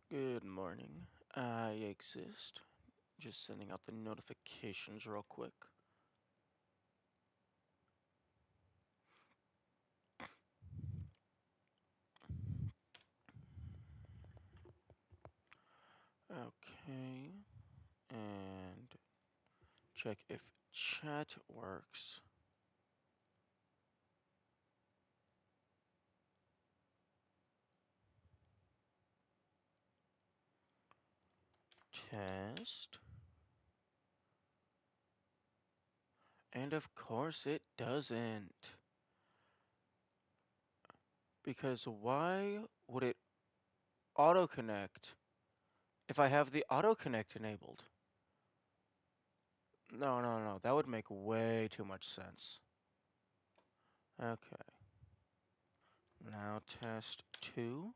Good morning. I exist. Just sending out the notifications real quick. Okay. And check if chat works. Test. And of course it doesn't. Because why would it auto-connect if I have the auto-connect enabled? No. That would make way too much sense. Okay. Now test 2.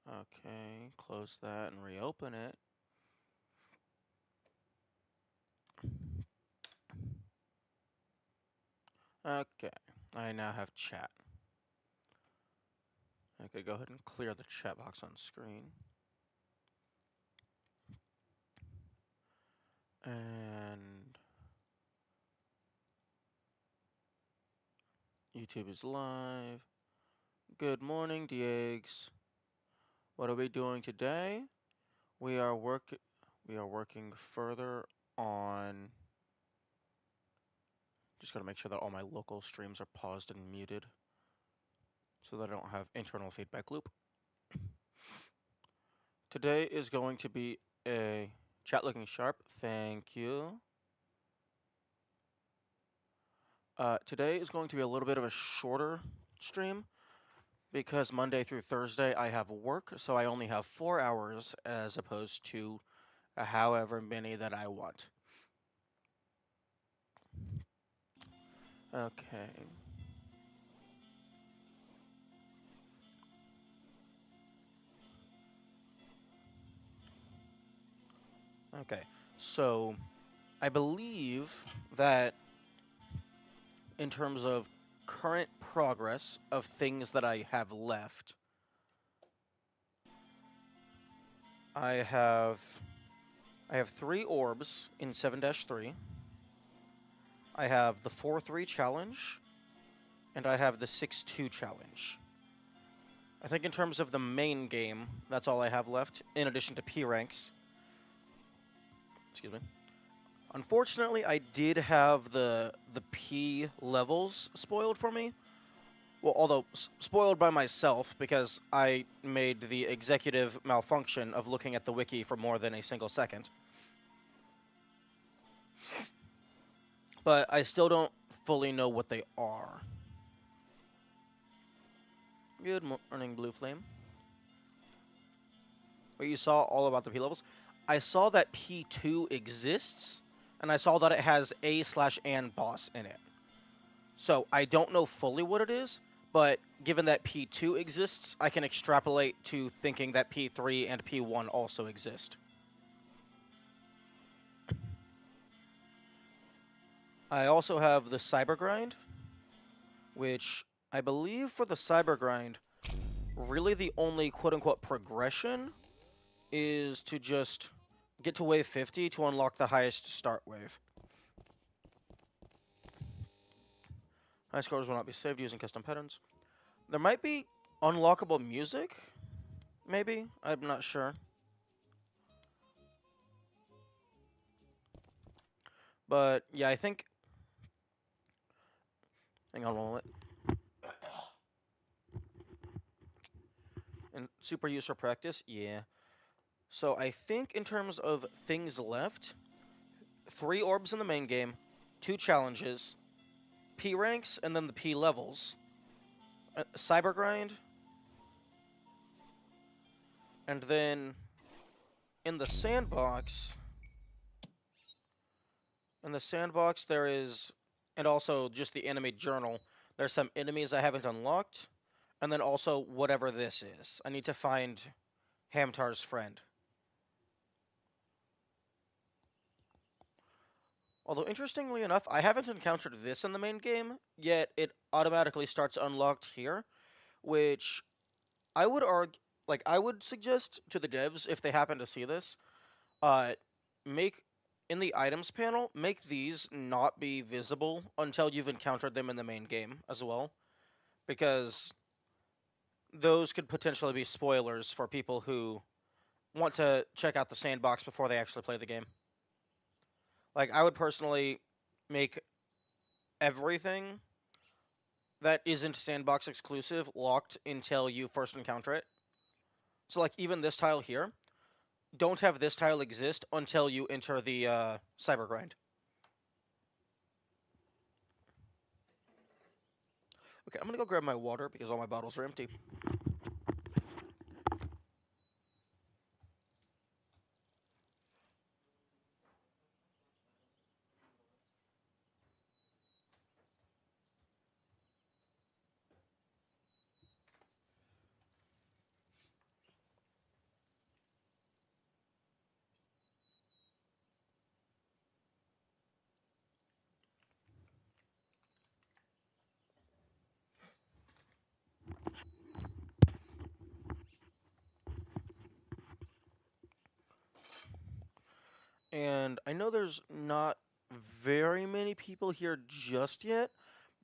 Okay, close that and reopen it. Okay, I now have chat. Okay, go ahead and clear the chat box on screen. And YouTube is live. Good morning, Diegs. What are we doing today? We are working further on. Just gotta make sure that all my local streams are paused and muted, so that I don't have internal feedback loop. Today is going to be a chat looking sharp. Thank you. Today is going to be a little bit of a shorter stream because Monday through Thursday I have work, so I only have 4 hours as opposed to however many that I want. Okay. Okay, so I believe that in terms of current progress of things that I have left, I have 3 orbs in 7-3. I have the 4-3 challenge, and I have the 6-2 challenge. I think in terms of the main game, that's all I have left, in addition to P ranks. Excuse me. Unfortunately, I did have the P levels spoiled for me. Well, although spoiled by myself, because I made the executive malfunction of looking at the wiki for more than a single second. But I still don't fully know what they are. Good morning, Blue Flame. Wait, you saw all about the P levels? I saw that P2 exists, and I saw that it has A/An boss in it. So I don't know fully what it is, but given that P2 exists, I can extrapolate to thinking that P3 and P1 also exist. I also have the Cyber Grind, which I believe for the Cyber Grind, really the only quote-unquote progression is to just get to wave 50 to unlock the highest start wave. High scores will not be saved using custom patterns. There might be unlockable music, maybe? I'm not sure. But, yeah, I think... Hang on a moment. And super use for practice? Yeah. So I think in terms of things left, 3 orbs in the main game, 2 challenges, P ranks, and then the P levels. Cyber Grind. And then in the sandbox... there is and also just the enemy journal. There's some enemies I haven't unlocked, and then also whatever this is. I need to find Hamtar's friend. Although, interestingly enough, I haven't encountered this in the main game, yet it automatically starts unlocked here, which I would argue, like, I would suggest to the devs, if they happen to see this, uh, make, in the items panel, make these not be visible until you've encountered them in the main game as well, because those could potentially be spoilers for people who want to check out the sandbox before they actually play the game. Like, I would personally make everything that isn't sandbox exclusive locked until you first encounter it. So, like, even this tile here, don't have this tile exist until you enter the cyber grind. Okay, I'm gonna go grab my water because all my bottles are empty. And I know there's not very many people here just yet,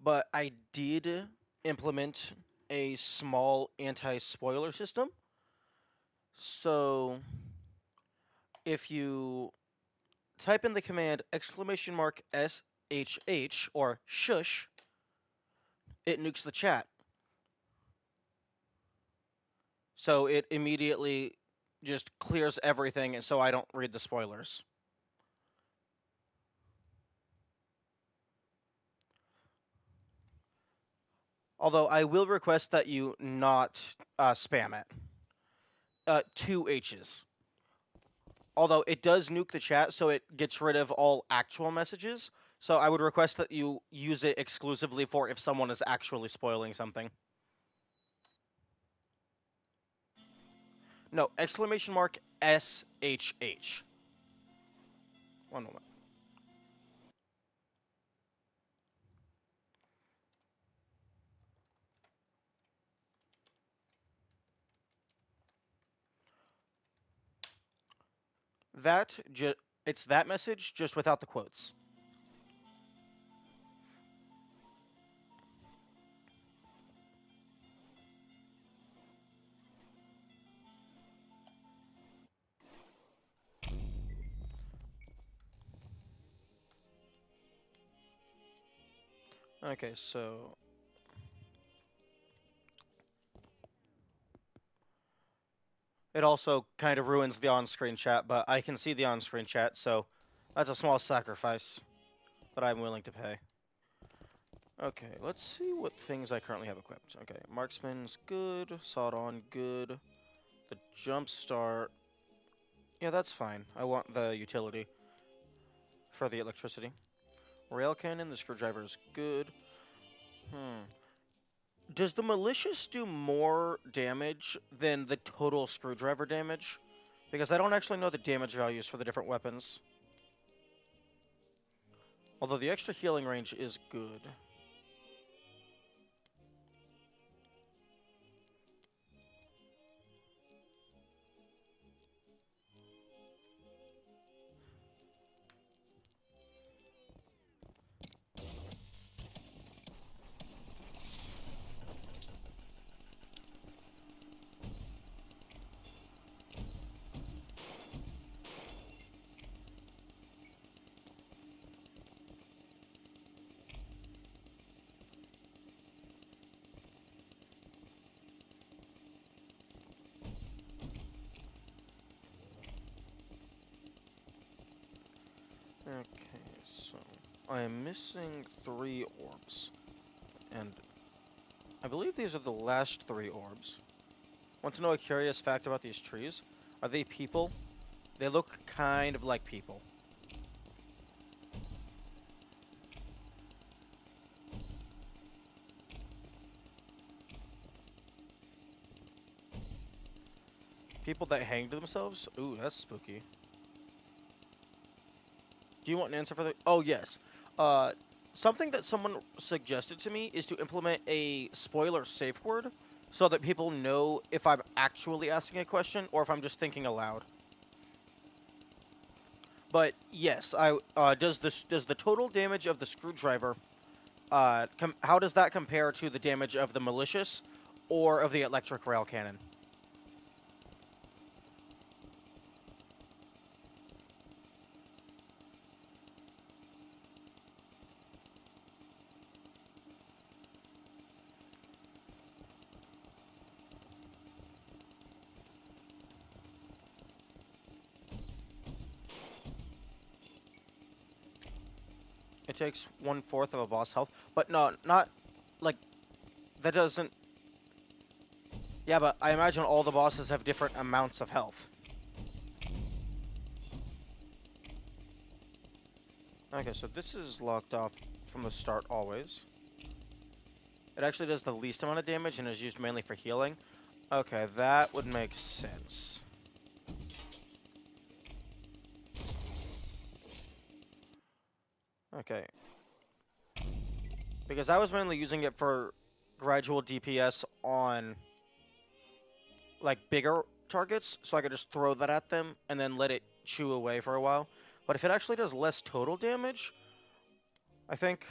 but I did implement a small anti-spoiler system. So if you type in the command !SHH or shush, it nukes the chat. So it immediately just clears everything, and so I don't read the spoilers. Although I will request that you not spam it. 2 H's. Although it does nuke the chat, so it gets rid of all actual messages. So I would request that you use it exclusively for if someone is actually spoiling something. No, !SHH. One moment. It's that message, just without the quotes. Okay, so it also kind of ruins the on-screen chat, but I can see the on-screen chat, so that's a small sacrifice that I'm willing to pay. Okay, let's see what things I currently have equipped. Okay, Marksman's good, Sawed On good, the Jump Start, yeah, that's fine. I want the utility for the electricity. Rail Cannon, the Screwdriver's good. Does the Malicious do more damage than the total Screwdriver damage? Because I don't actually know the damage values for the different weapons. Although the extra healing range is good. Okay, so I am missing 3 orbs. And I believe these are the last 3 orbs. Want to know a curious fact about these trees? Are they people? They look kind of like people. People that hanged themselves? Ooh, that's spooky. Do you want an answer for the... Oh, yes. Something that someone suggested to me is to implement a spoiler safe word so that people know if I'm actually asking a question or if I'm just thinking aloud. But yes, does the total damage of the screwdriver how does that compare to the damage of the malicious or of the electric rail cannon? It takes 1/4 of a boss health, but no, not like that doesn't. Yeah, but I imagine all the bosses have different amounts of health. Okay, so this is locked off from the start always. It actually does the least amount of damage and is used mainly for healing. Okay, that would make sense. Okay. Because I was mainly using it for gradual DPS on, like, bigger targets, so I could just throw that at them and then let it chew away for a while. But if it actually does less total damage, I think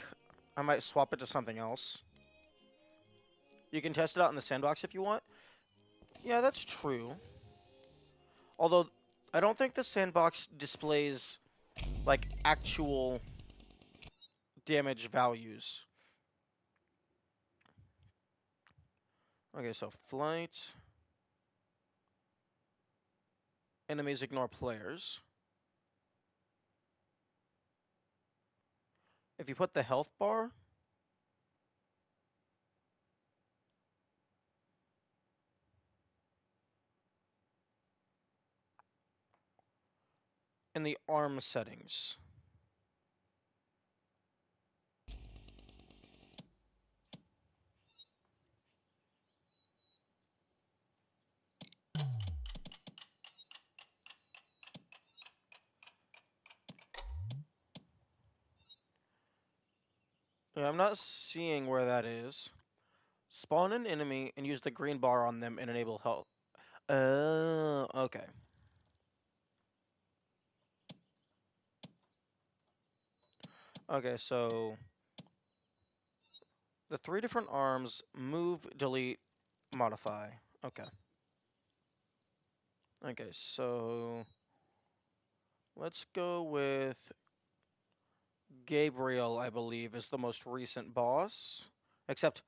I might swap it to something else. You can test it out in the sandbox if you want. Yeah, that's true. Although, I don't think the sandbox displays, like, actual damage values. Okay, so flight. Enemies ignore players. If you put the health bar... in the arm settings. Yeah, I'm not seeing where that is. Spawn an enemy and use the green bar on them and enable health. Oh, okay. Okay, so the 3 different arms: move, delete, modify. Okay. Okay, so let's go with Gabriel, I believe, is the most recent boss. Except,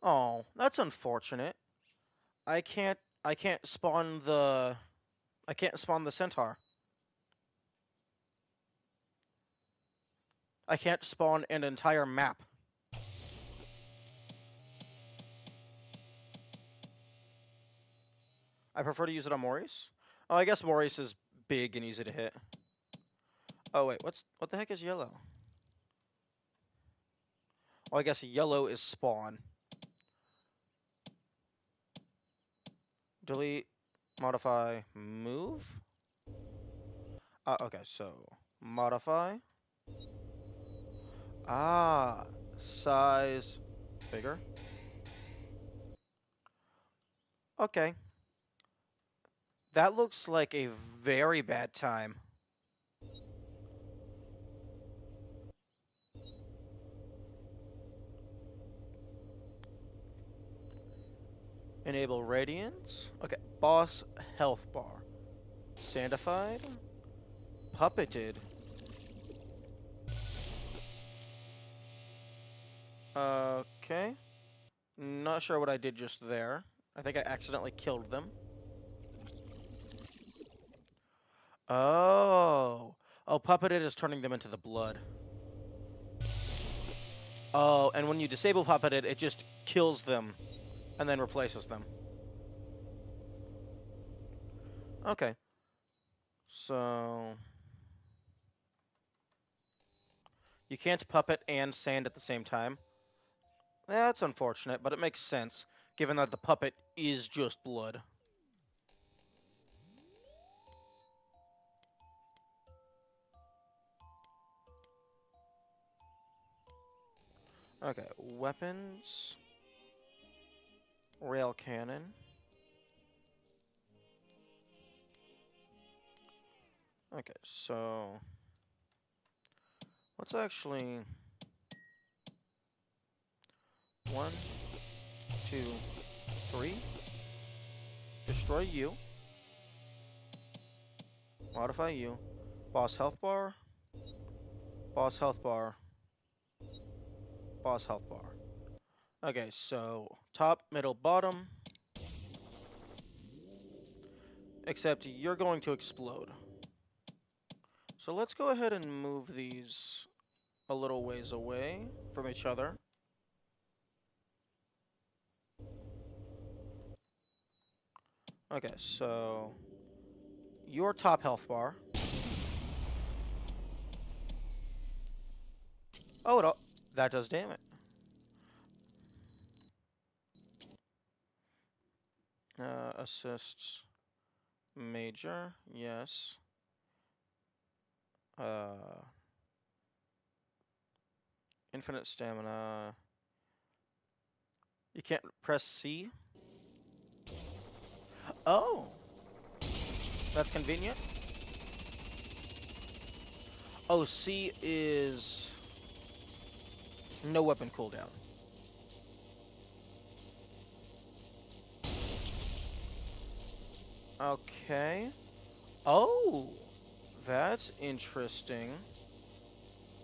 oh, that's unfortunate. I can't I can't spawn the centaur. I can't spawn an entire map. I prefer to use it on Maurice. Oh, I guess Maurice is big and easy to hit. Oh wait, what the heck is yellow? Oh, I guess yellow is spawn. Delete, modify, move. Okay, so modify. Ah, size bigger. Okay. That looks like a very bad time. Enable radiance. Okay, boss health bar. Sandified. Puppeted. Okay. Not sure what I did just there. I think I accidentally killed them. Oh. Oh, puppeted is turning them into the blood. Oh, and when you disable puppeted, it just kills them and then replaces them. Okay. So... you can't puppet and sand at the same time. That's unfortunate, but it makes sense, given that the puppet is just blood. Okay, weapons. Rail cannon. Okay, so let's actually 1, 2, 3. Destroy you. Modify you. Boss health bar. Boss health bar. Boss health bar. Okay, so top, middle, bottom. Except you're going to explode. So let's go ahead and move these a little ways away from each other. Okay, so your top health bar. Oh, that does damage. Assists major, yes. Uh, infinite stamina. You can't press C. Oh, that's convenient. Oh, C is no weapon cooldown. Okay. Oh, that's interesting.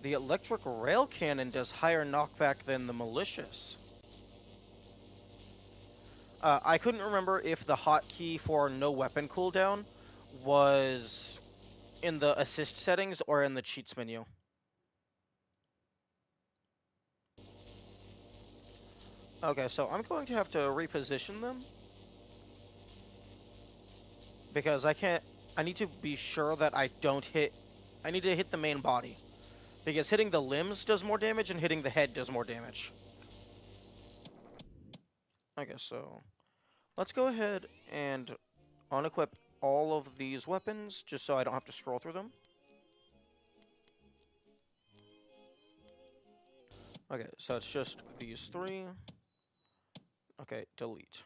The electric rail cannon does higher knockback than the malicious. I couldn't remember if the hotkey for no weapon cooldown was in the assist settings or in the cheats menu. Okay, so I'm going to have to reposition them because I need to be sure that I don't hit. I need to hit the main body because hitting the limbs does more damage and hitting the head does more damage. Okay, so let's go ahead and unequip all of these weapons just so I don't have to scroll through them. Okay, so it's just these 3. Okay, delete.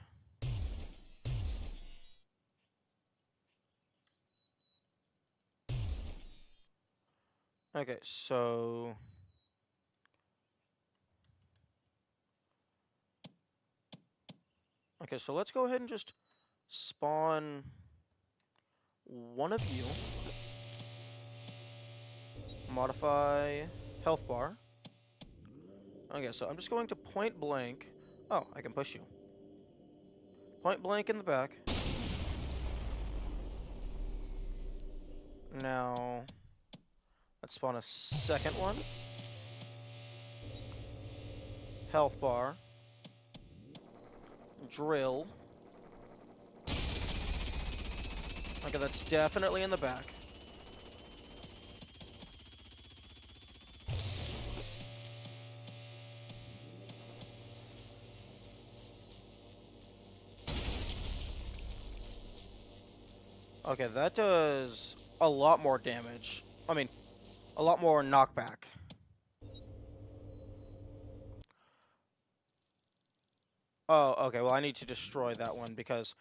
Okay, so let's go ahead and just spawn one of you. Modify health bar. Okay, so I'm just going to point blank. Oh, I can push you. Point blank in the back. Now, let's spawn a second one. Health bar. Drill. Okay, that's definitely in the back. Okay, that does a lot more damage. I mean, a lot more knockback. Oh, okay, well I need to destroy that one because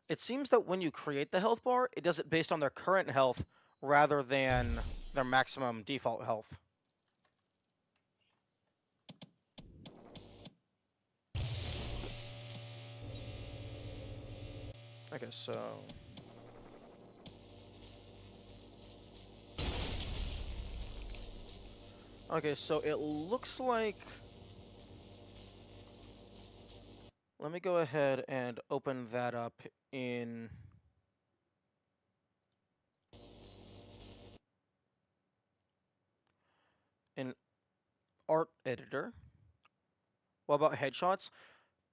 it seems that when you create the health bar, it does it based on their current health rather than their maximum default health. Okay, so it looks like... Let me go ahead and open that up in... Art Editor. What about headshots?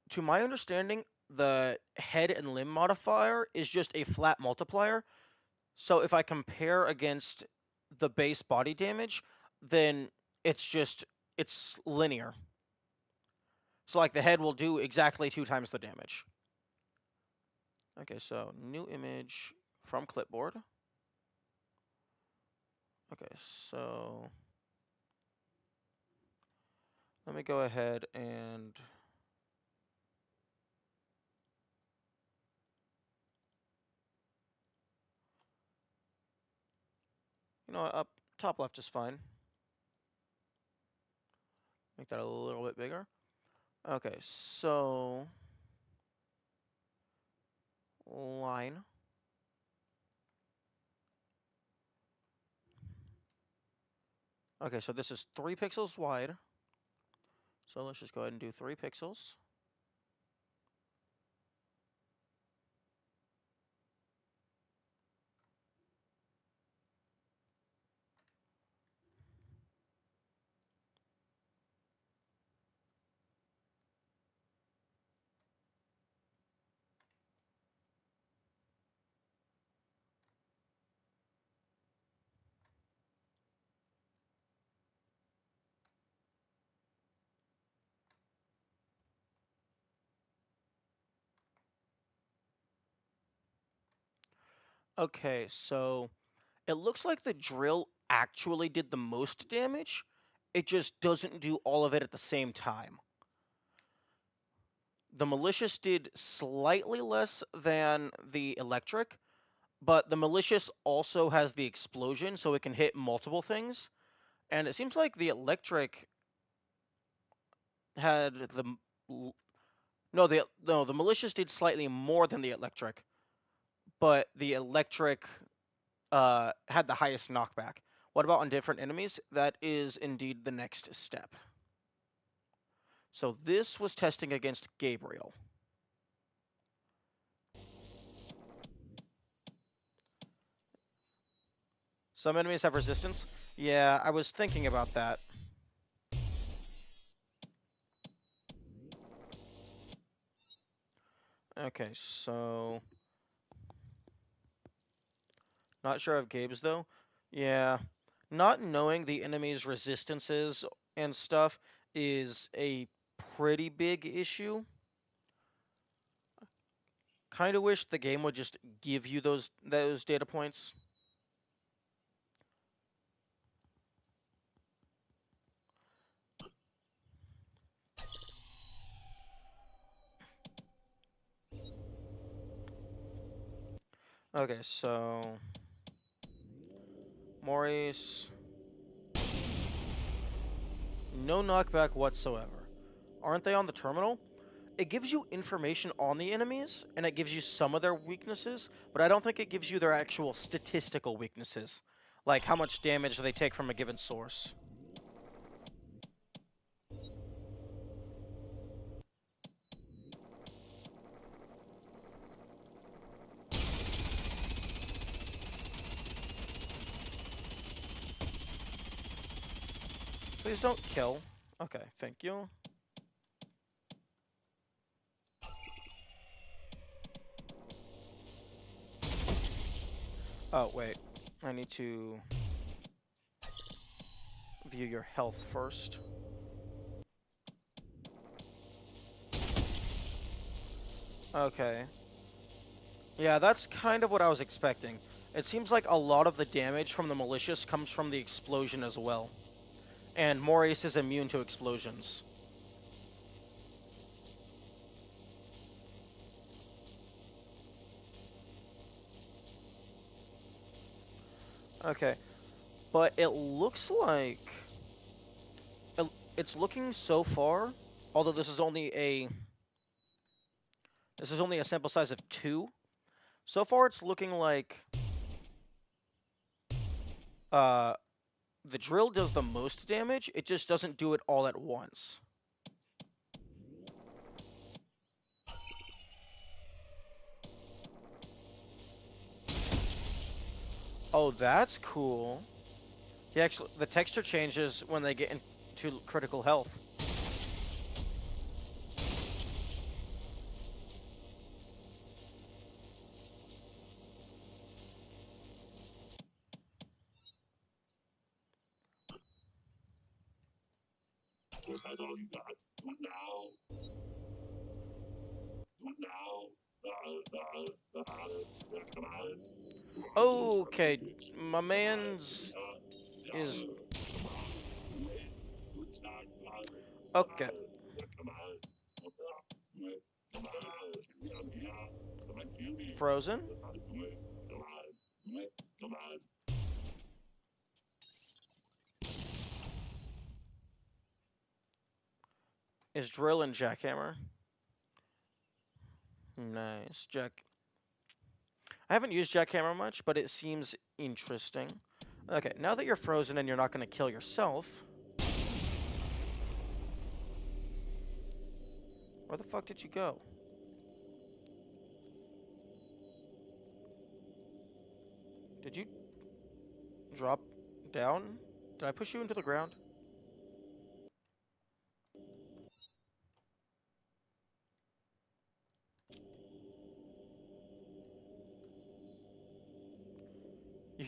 To my understanding, the head and limb modifier is just a flat multiplier. So if I compare against the base body damage, then it's linear. So like the head will do exactly 2 times the damage. Okay, so new image from clipboard. Okay, so Let me go ahead and... You know what, up top left is fine. Make that a little bit bigger. Okay, so... Line. Okay, so this is 3 pixels wide. So let's just go ahead and do 3 pixels. Okay, so it looks like the drill actually did the most damage. It just doesn't do all of it at the same time. The malicious did slightly less than the electric, but the malicious also has the explosion, so it can hit multiple things. And it seems like the electric had the the malicious did slightly more than the electric, but the electric had the highest knockback. What about on different enemies? That is indeed the next step. So this was testing against Gabriel. Some enemies have resistance. Yeah, I was thinking about that. Okay, so... Not sure of Gabe's, though. Yeah. Not knowing the enemy's resistances and stuff is a pretty big issue. Kind of wish the game would just give you those data points. Okay, so... Maurice... No knockback whatsoever. Aren't they on the terminal? It gives you information on the enemies, and it gives you some of their weaknesses, but I don't think it gives you their actual statistical weaknesses. Like how much damage they take from a given source. Please don't kill. Okay, thank you. Oh, wait. I need to view your health first. Okay. Yeah, that's kind of what I was expecting. It seems like a lot of the damage from the malicious comes from the explosion as well. And Maurice is immune to explosions. Okay. But it looks like... It's looking so far, although this is only a sample size of 2. So far it's looking like the drill does the most damage, it just doesn't do it all at once. Oh, that's cool. The texture changes when they get into critical health. Okay, my man's is... Okay. Frozen. Is drill and jackhammer. Nice. I haven't used jackhammer much, but it seems interesting. Okay, now that you're frozen and you're not going to kill yourself... Where the fuck did you go? Did you drop down? Did I push you into the ground? You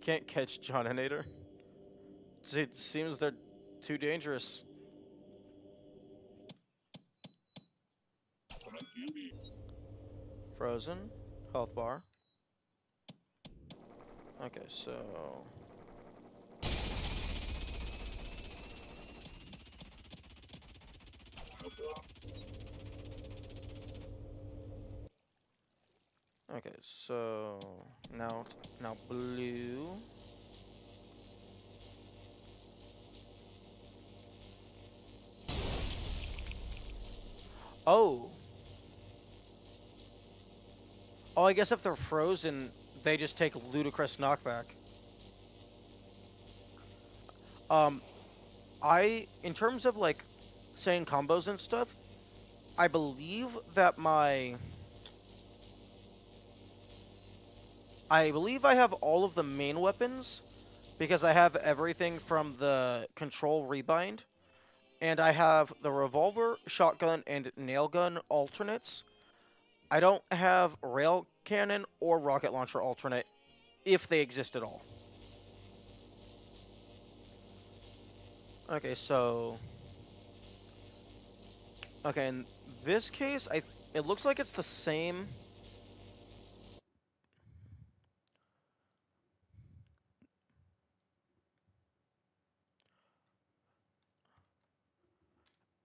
can't catch Johninator. It seems they're too dangerous. Frozen. Health bar. Okay, so... Okay, so... Now blue... Oh! Oh, I guess if they're frozen, they just take ludicrous knockback. In terms of, like, saying combos and stuff, I believe that I believe I have all of the main weapons, because I have everything from the control rebind, and I have the revolver, shotgun, and nail gun alternates. I don't have rail cannon or rocket launcher alternate, if they exist at all. Okay, so... Okay, in this case, it looks like it's the same...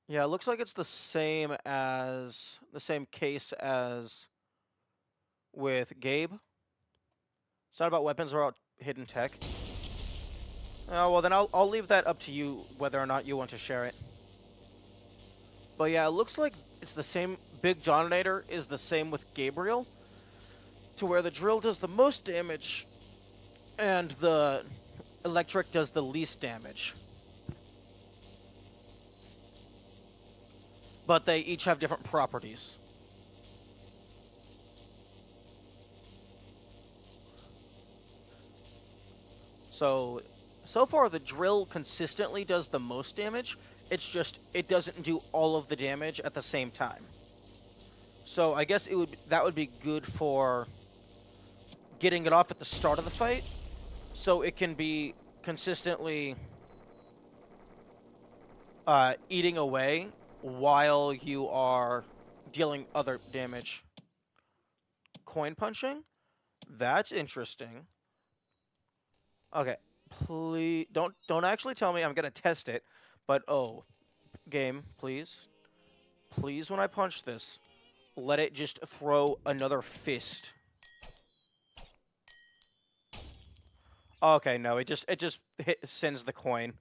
Yeah, it looks like it's the same case as with Gabe. It's not about weapons or about hidden tech. Oh, well then I'll leave that up to you whether or not you want to share it. But yeah, it looks like it's the same. Big Johninator is the same with Gabriel, to where the drill does the most damage and the electric does the least damage. But they each have different properties. So far the drill consistently does the most damage. It's just, it doesn't do all of the damage at the same time. So I guess that would be good for getting it off at the start of the fight, so it can be consistently eating away while you are dealing other damage. Coin punching? That's interesting. Okay, please don't actually tell me. I'm gonna test it, but oh, game, please, when I punch this, let it just throw another fist. Okay, no, it just sends the coin.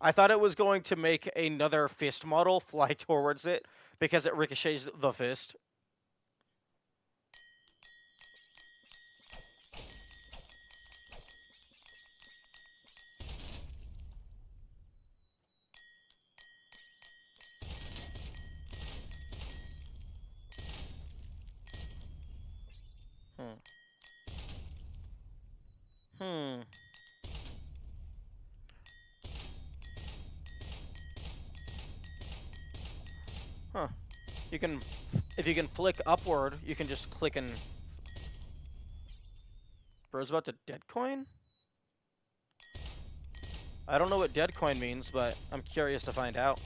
I thought it was going to make another fist model fly towards it because it ricochets the fist. Hmm. Huh. If you can flick upward, you can just click and... Bro's about to dead coin? I don't know what dead coin means, but I'm curious to find out.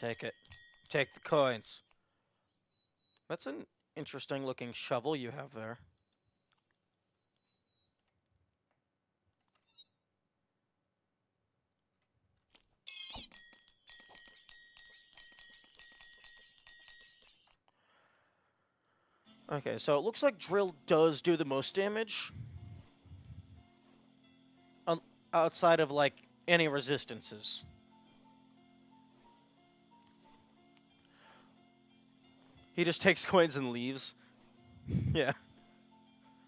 Take it. Take the coins. That's an interesting looking shovel you have there. Okay, so it looks like drill does do the most damage. Outside of, like, any resistances. He just takes coins and leaves. Yeah.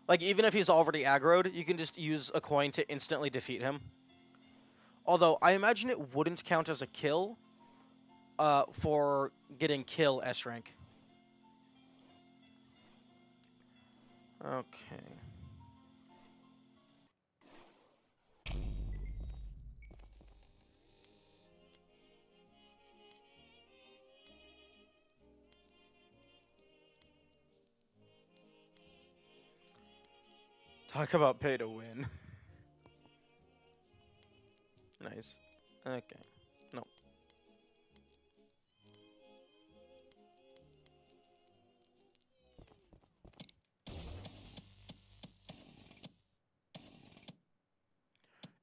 Like, even if he's already aggroed, you can just use a coin to instantly defeat him. Although, I imagine it wouldn't count as a kill for getting kill S rank. Okay. Talk about pay to win. Nice. Okay. No.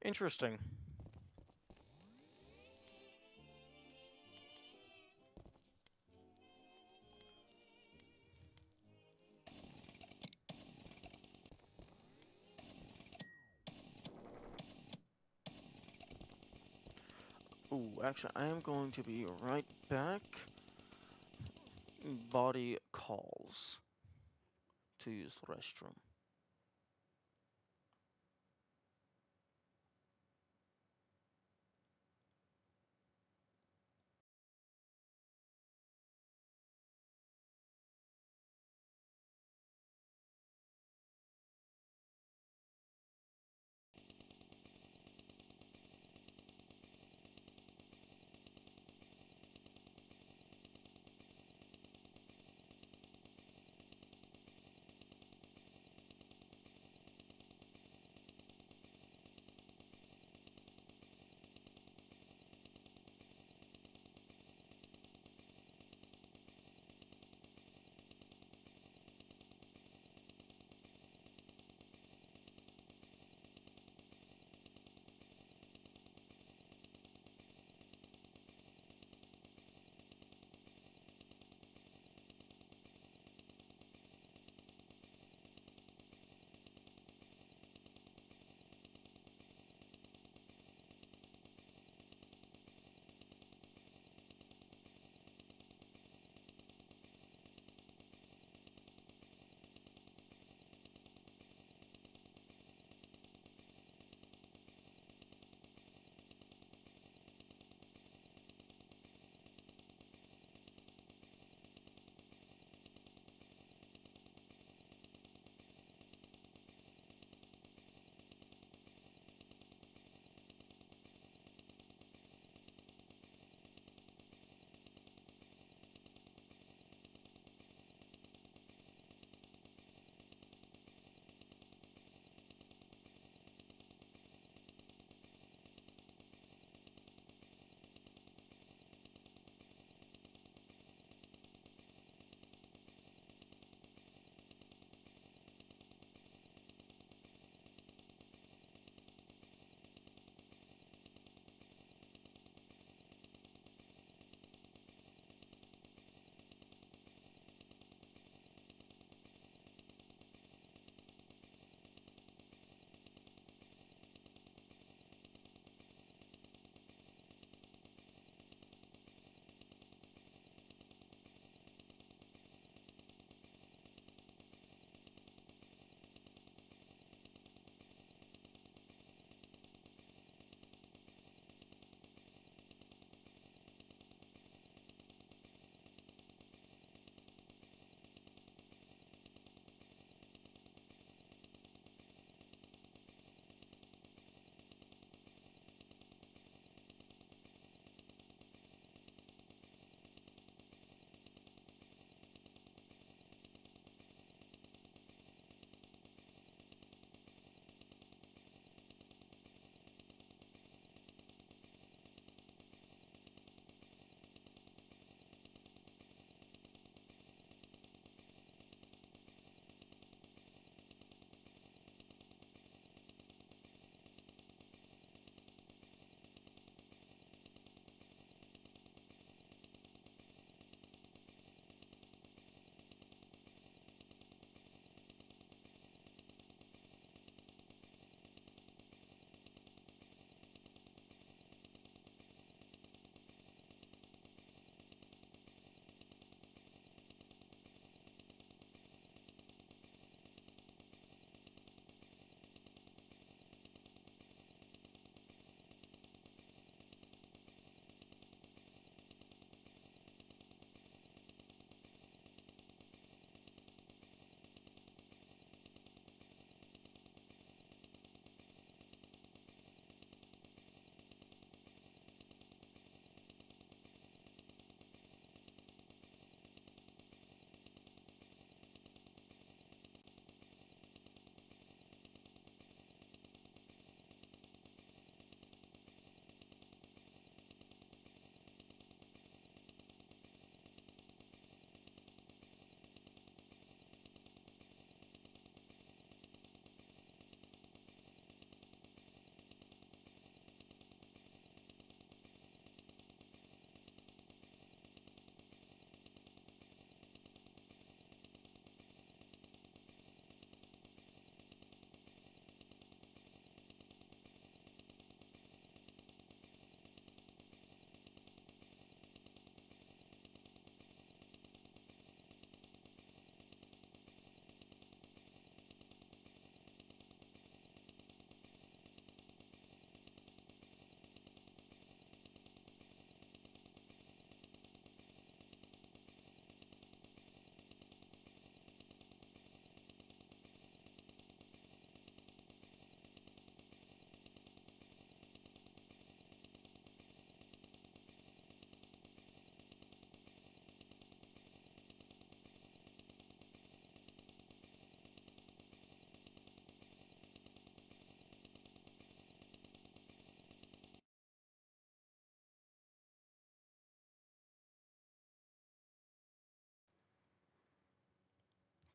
Interesting. Ooh, actually, I am going to be right back. Body calls to use the restroom.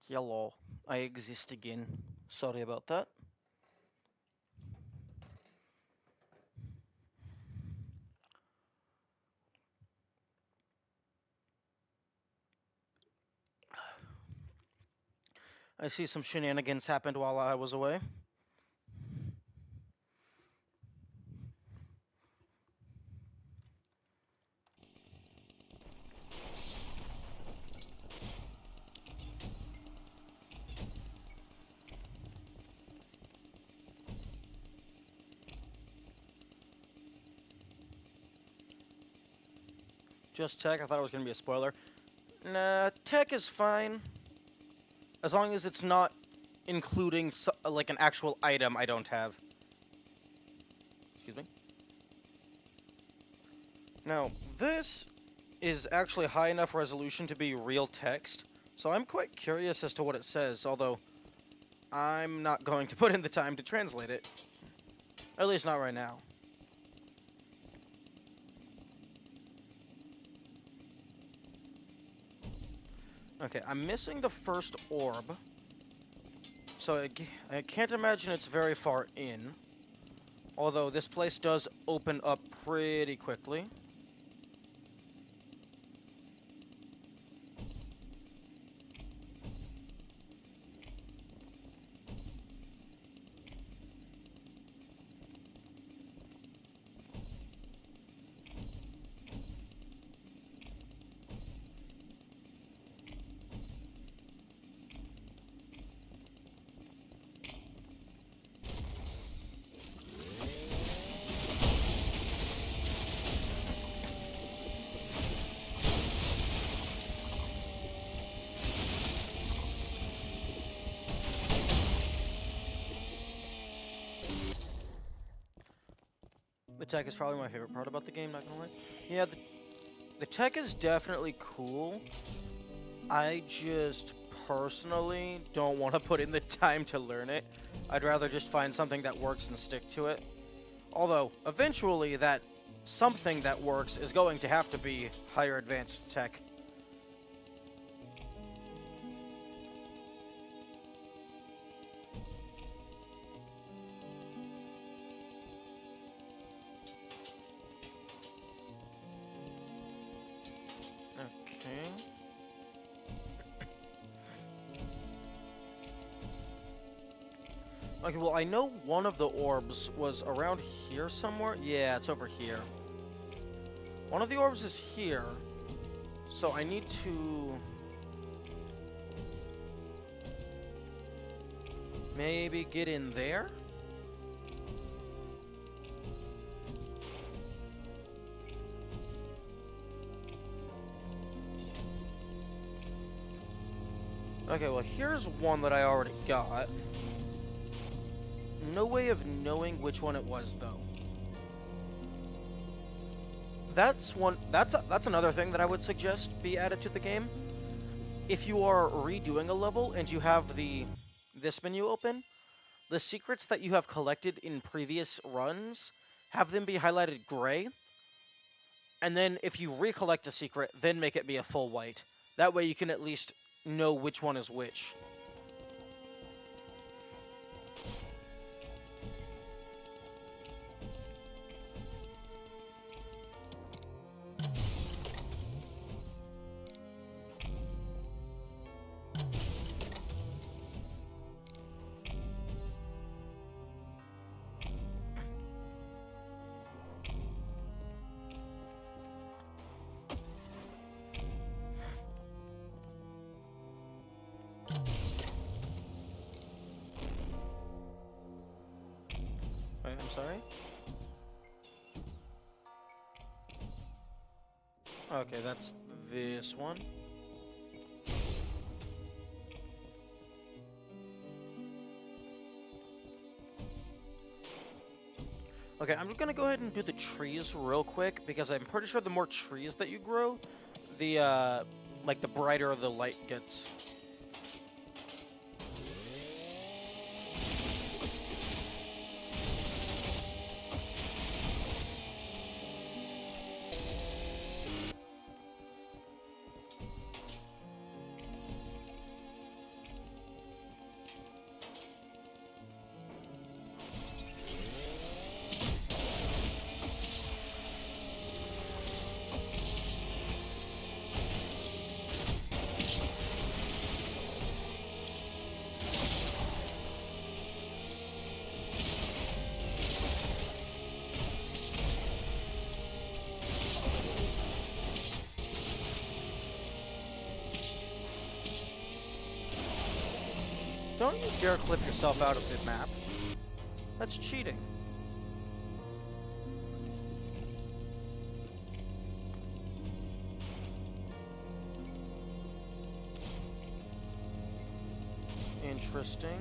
Yellow. I exist again. Sorry about that. I see some shenanigans happened while I was away. Just tech. I thought it was gonna be a spoiler. Nah, tech is fine. As long as it's not including like an actual item I don't have. Excuse me. Now, this is actually high enough resolution to be real text, so I'm quite curious as to what it says, although I'm not going to put in the time to translate it. At least not right now. Okay, I'm missing the first orb, so I can't imagine it's very far in. Although this place does open up pretty quickly. The tech is probably my favorite part about the game, not gonna lie. Yeah, the tech is definitely cool. I just personally don't want to put in the time to learn it. I'd rather just find something that works and stick to it. Although, eventually that something that works is going to have to be higher advanced tech. Okay. Okay, well, I know one of the orbs was around here somewhere. Yeah, it's over here. One of the orbs is here, so I need to maybe get in there? Okay, well, here's one that I already got. No way of knowing which one it was, though. That's one. That's another thing that I would suggest be added to the game. If you are redoing a level and you have this menu open, the secrets that you have collected in previous runs, have them be highlighted gray. And then if you recollect a secret, then make it be a full white. That way you can at least know which one is which. Wait, I'm sorry? Okay, that's this one. Okay, I'm gonna go ahead and do the trees real quick, because I'm pretty sure the more trees that you grow, the, like, the brighter the light gets. Don't you dare clip yourself out of the map. That's cheating. Interesting.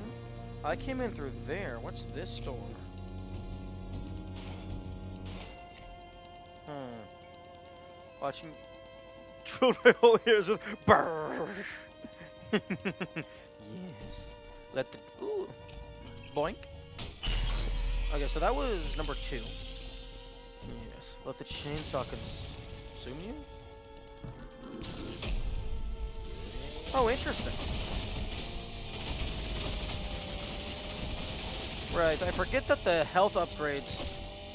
I came in through there. What's this door? Watching drilled my whole ears with brrr. Yes. Let the ooh boink. Okay, so that was number 2. Yes. Let the chainsaw consume you. Oh, interesting. Right, I forget that the health upgrades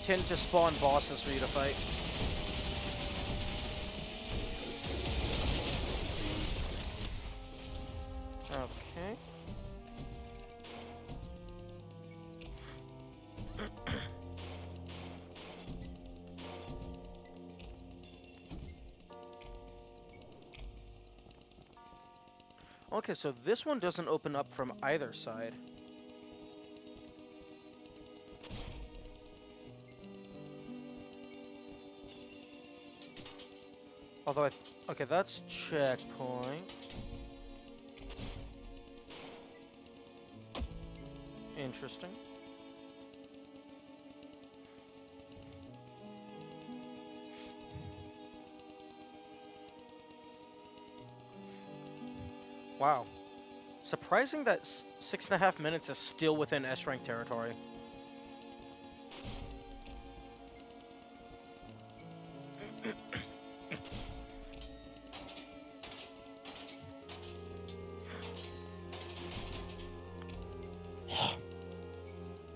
tend to spawn bosses for you to fight. Okay. Okay, so this one doesn't open up from either side. Although okay, that's checkpoint. Interesting. Wow. Surprising that 6.5 minutes is still within S-rank territory.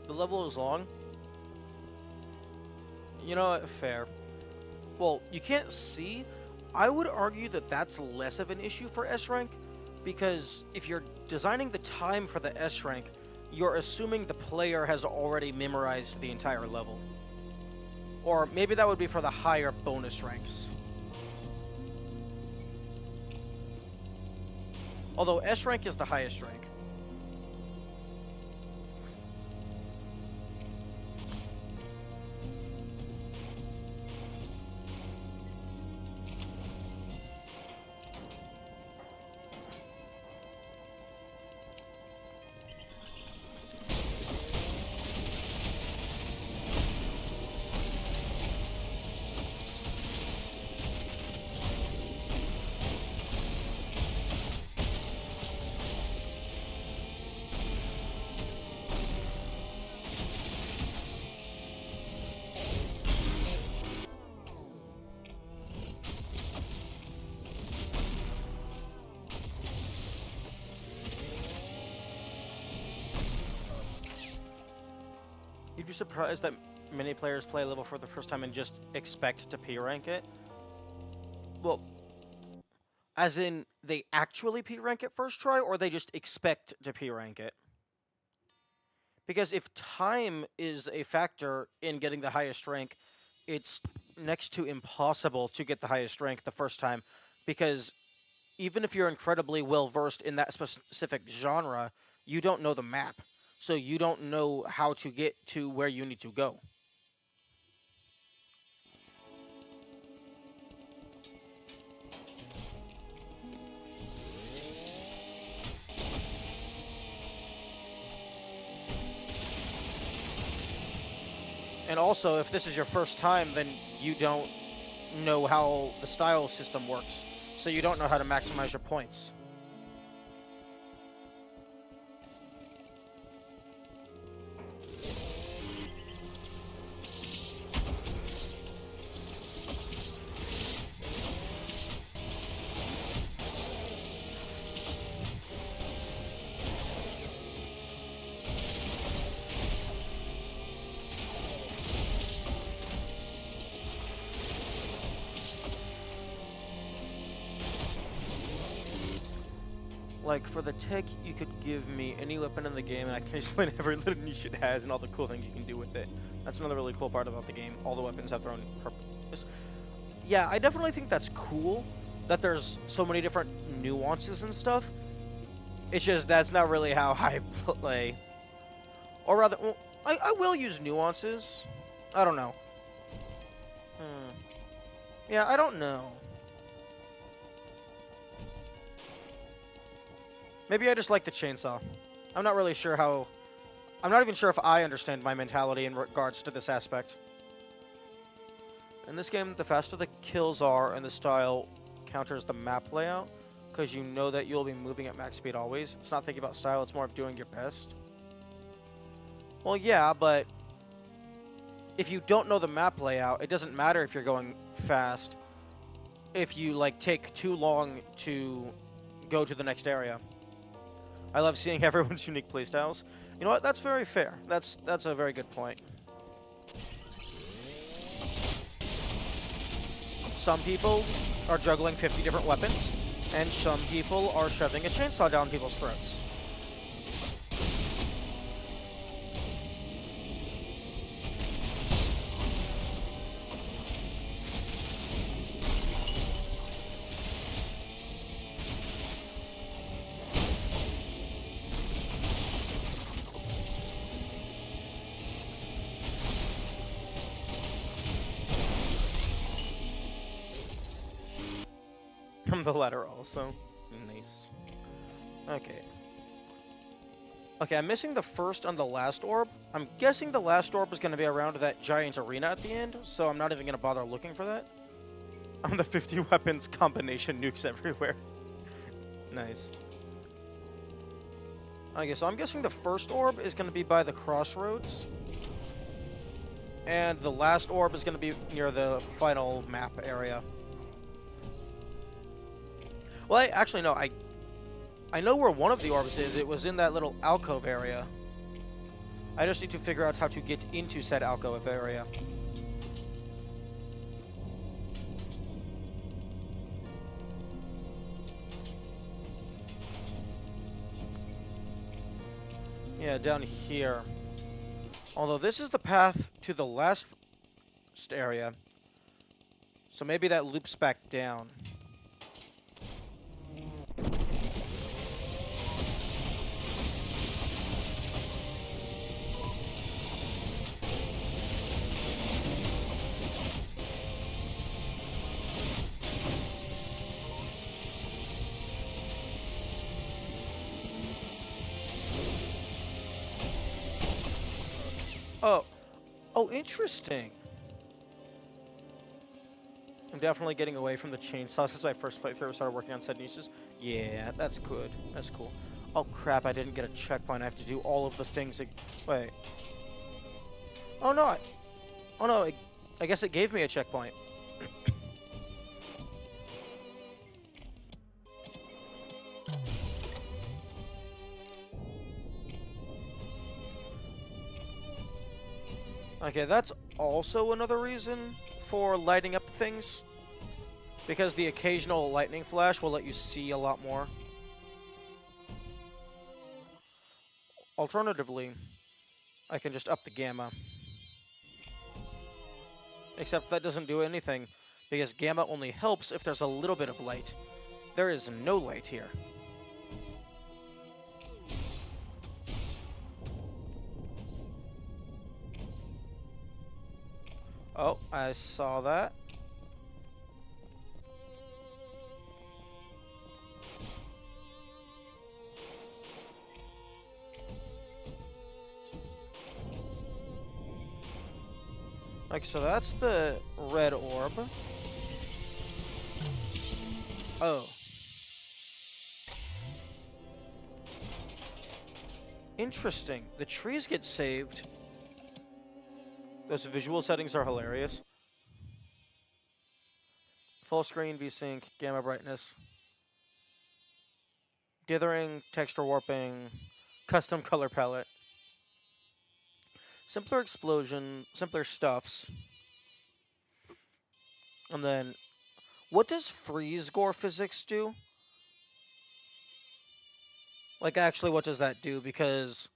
The level is long. You know what? Fair. Well, you can't see. I would argue that that's less of an issue for S-rank, because if you're designing the time for the S-rank, you're assuming the player has already memorized the entire level. Or maybe that would be for the higher bonus ranks. Although S-rank is the highest rank. You'd be surprised that many players play a level for the first time and just expect to P-rank it. Well, as in, they actually P-rank it first try, or they just expect to P-rank it? Because if time is a factor in getting the highest rank, it's next to impossible to get the highest rank the first time, because even if you're incredibly well-versed in that specific genre, you don't know the map. So you don't know how to get to where you need to go. And also, if this is your first time, then you don't know how the style system works. So you don't know how to maximize your points. Like, for the tech, you could give me any weapon in the game, and I can explain every little niche it has and all the cool things you can do with it. That's another really cool part about the game. All the weapons have their own purpose. Yeah, I definitely think that's cool, that there's so many different nuances and stuff. It's just that's not really how I play. Or rather, well, I will use nuances. I don't know. Yeah, I don't know. Maybe I just like the chainsaw. I'm not really sure how... I'm not even sure if I understand my mentality in regards to this aspect. In this game, the faster the kills are and the style counters the map layout, because you know that you'll be moving at max speed always. It's not thinking about style, it's more of doing your best. Well, yeah, but if you don't know the map layout, it doesn't matter if you're going fast if you, like, take too long to go to the next area. I love seeing everyone's unique playstyles. You know what? That's very fair. That's a very good point. Some people are juggling 50 different weapons, and some people are shoving a chainsaw down people's throats. The letter also. Nice. Okay. Okay, I'm missing the first and the last orb. I'm guessing the last orb is going to be around that giant arena at the end, so I'm not even going to bother looking for that. The 50 weapons combination nukes everywhere. Nice. Okay, so I'm guessing the first orb is going to be by the crossroads. And the last orb is going to be near the final map area. Well, actually, no. I know where one of the orbs is. It was in that little alcove area. I just need to figure out how to get into said alcove area. Yeah, down here. Although this is the path to the last area. So maybe that loops back down. Oh, interesting. I'm definitely getting away from the chainsaw since my first playthrough. I started working on said niches. Yeah, that's good. That's cool. Oh, crap, I didn't get a checkpoint. I have to do all of the things. Wait. Oh, no. Oh, no. I guess it gave me a checkpoint. Okay, that's also another reason for lighting up things, because the occasional lightning flash will let you see a lot more. Alternatively, I can just up the gamma. Except that doesn't do anything, because gamma only helps if there's a little bit of light. There is no light here. Oh, I saw that. Like, so that's the red orb. Oh. Interesting. The trees get saved. Those visual settings are hilarious. Full screen, VSync, gamma brightness, dithering, texture warping, custom color palette, simpler explosion, simpler stuffs. And then, what does freeze gore physics do? Like, actually, what does that do? Because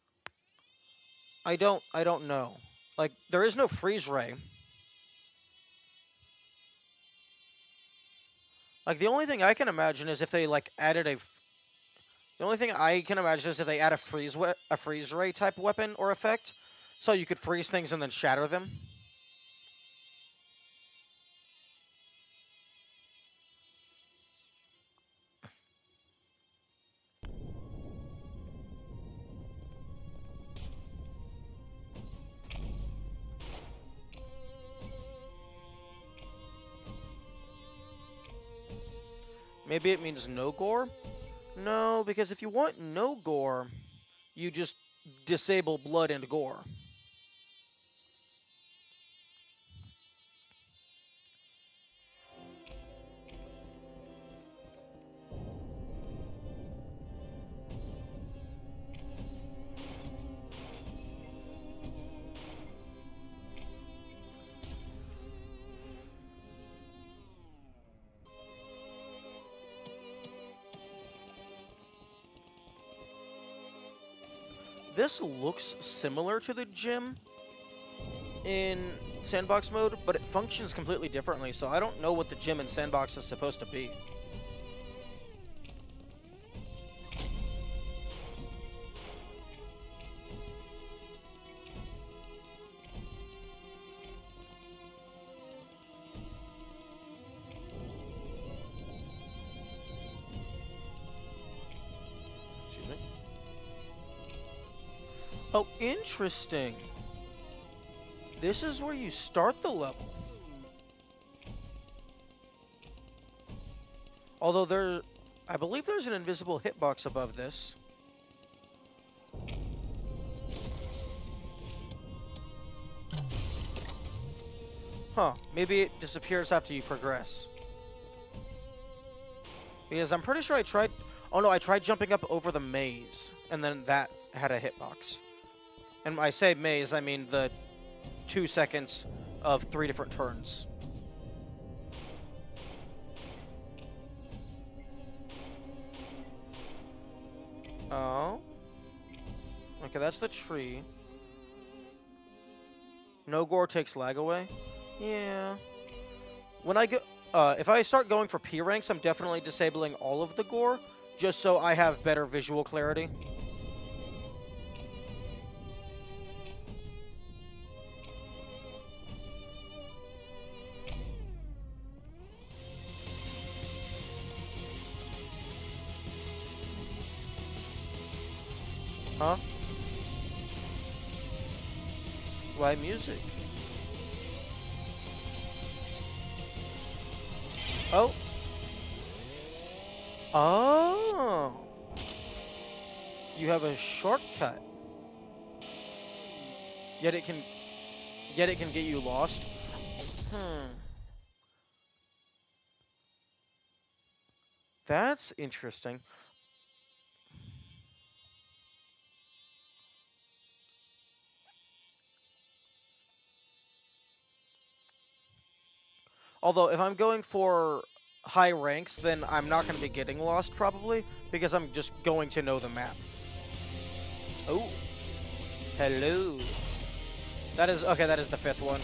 I don't know. Like, there is no freeze ray. Like, the only thing I can imagine is if they, like, added The only thing I can imagine is if they add a freeze ray type weapon or effect, so you could freeze things and then shatter them. Maybe it means no gore? No, because if you want no gore, you just disable blood and gore. This looks similar to the gym in sandbox mode, but it functions completely differently, so I don't know what the gym in sandbox is supposed to be. Excuse me. Oh, interesting. This is where you start the level. Although I believe there's an invisible hitbox above this. Huh, maybe it disappears after you progress. Because I'm pretty sure I tried... Oh no, I tried jumping up over the maze, and then that had a hitbox. And I say maze, I mean the 2 seconds of 3 different turns. Oh. Okay, that's the tree. No gore takes lag away. Yeah. When I go... if I start going for P ranks, I'm definitely disabling all of the gore, just so I have better visual clarity. Huh? Why music? Oh. Oh. You have a shortcut. Yet it can get you lost. That's interesting. Although, if I'm going for high ranks, then I'm not going to be getting lost, probably, because I'm just going to know the map. Oh. Hello. That is... Okay, that is the 5th one.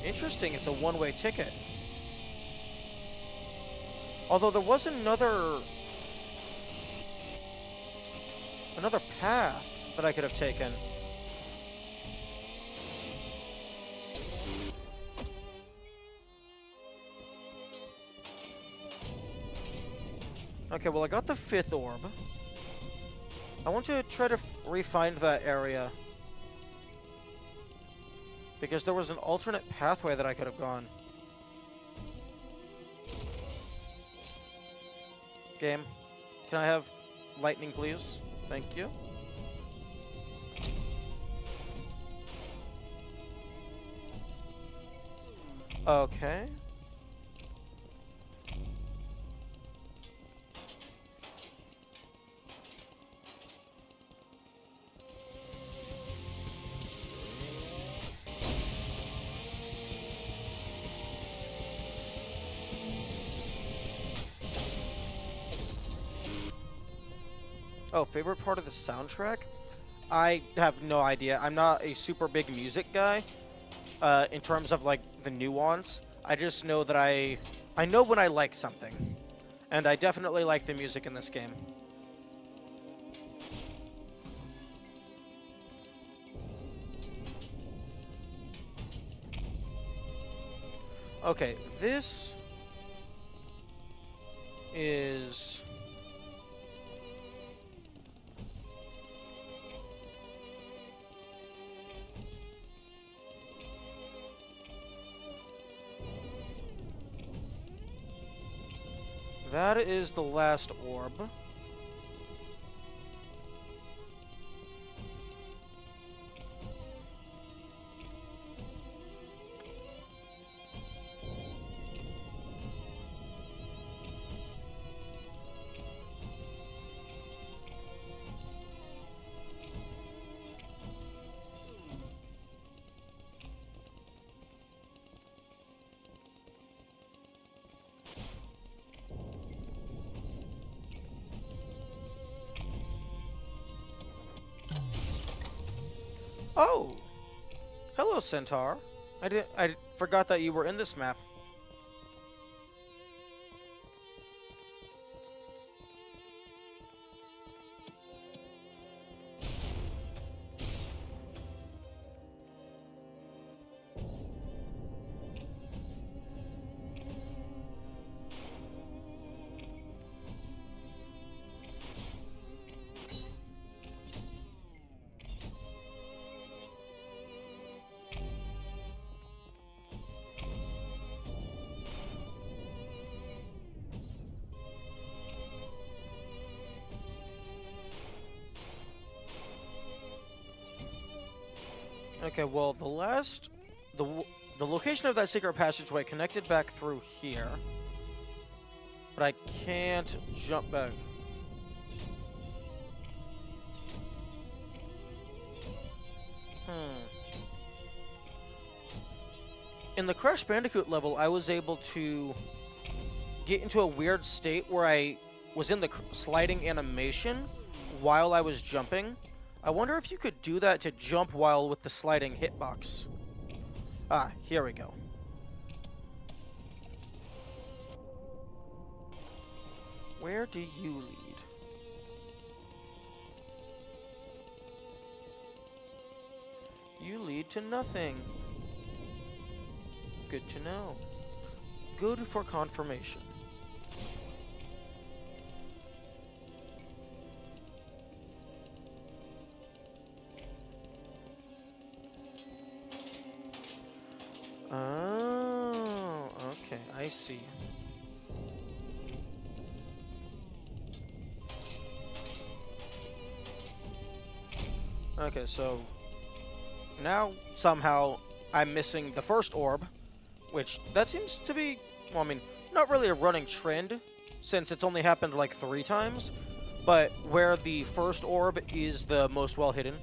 Interesting, it's a one-way ticket. Although there was another path that I could have taken. Okay, well I got the 5th orb. I want to try to re-find that area. Because there was an alternate pathway that I could have gone. Game, can I have lightning, please? Thank you. Okay. Oh, favorite part of the soundtrack? I have no idea. I'm not a super big music guy. in terms of like the nuance. I just know that I know when I like something, and I definitely like the music in this game. Okay, this is... That is the last orb. Oh! Hello, Centaur. I forgot that you were in this map. Okay, well, the location of that secret passageway connected back through here, but I can't jump back. In the Crash Bandicoot level, I was able to get into a weird state where I was in the sliding animation while I was jumping. I wonder if you could do that to jump while with the sliding hitbox. Ah, here we go. Where do you lead? You lead to nothing. Good to know. Good for confirmation. Oh, okay, I see. Okay, so now somehow I'm missing the first orb, which that seems to be, well, I mean, not really a running trend since it's only happened like 3 times, but where the first orb is the most well hidden.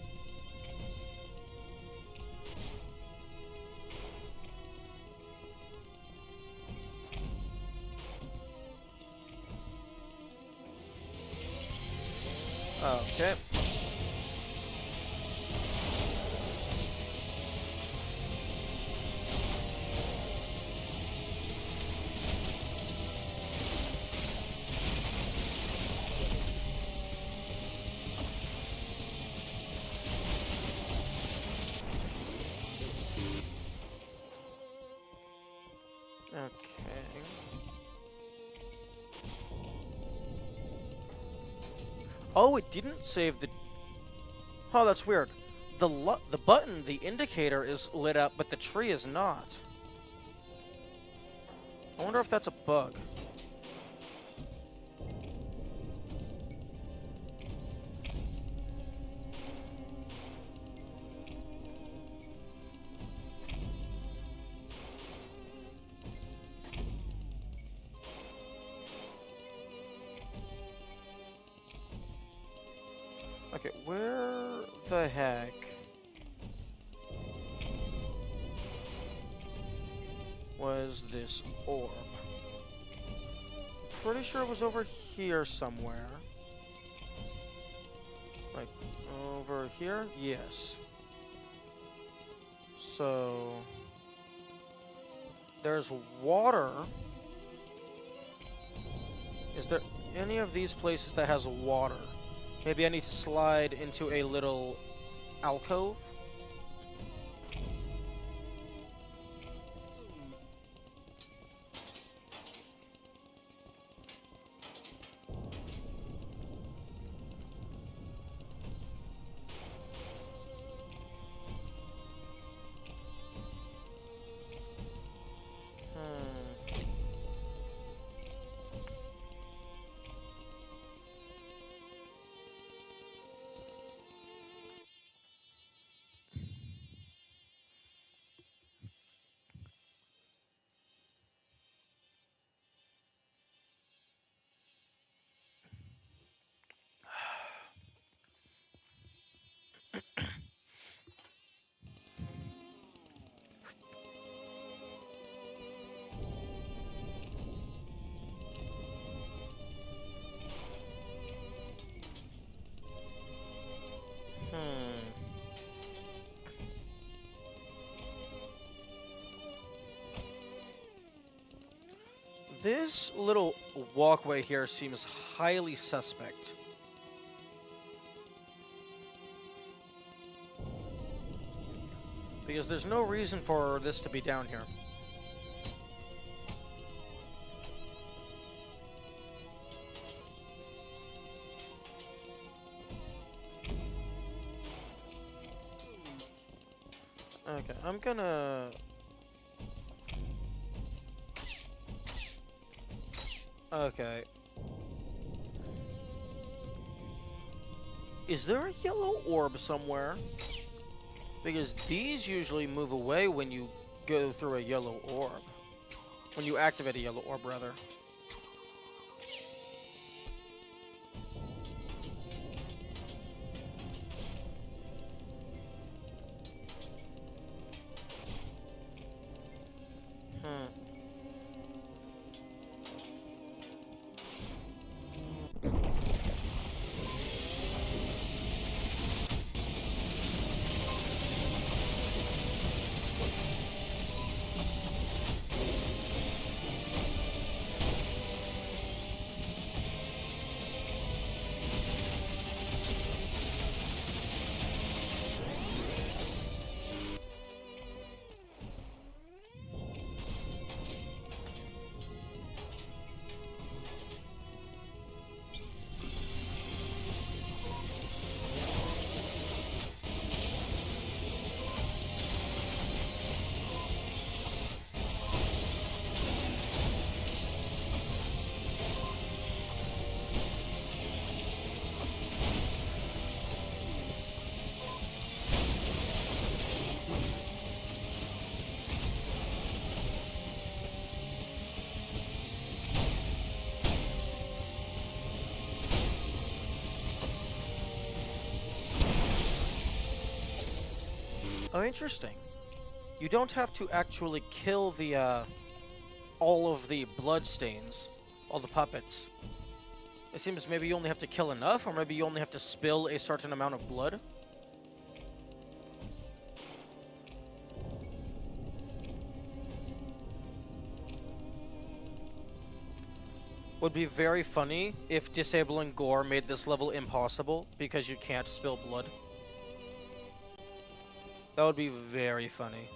Okay. Okay. Oh, it didn't save the... Oh, that's weird. The button, the indicator, is lit up, but the tree is not. I wonder if that's a bug. Okay, where the heck was this orb? Pretty sure it was over here somewhere. Like, over here? Yes. So... There's water. Is there any of these places that has water? Maybe I need to slide into a little alcove? Hmm. Hmm. This little walkway here seems highly suspect. Because there's no reason for this to be down here. Okay, I'm gonna... Okay. Is there a yellow orb somewhere? Because these usually move away when you go through a yellow orb. When you activate a yellow orb, rather. Hmm. Oh, interesting. You don't have to actually kill the, all of the bloodstains, all the puppets. It seems maybe you only have to kill enough, or maybe you only have to spill a certain amount of blood. Would be very funny if disabling gore made this level impossible because you can't spill blood. That would be very funny.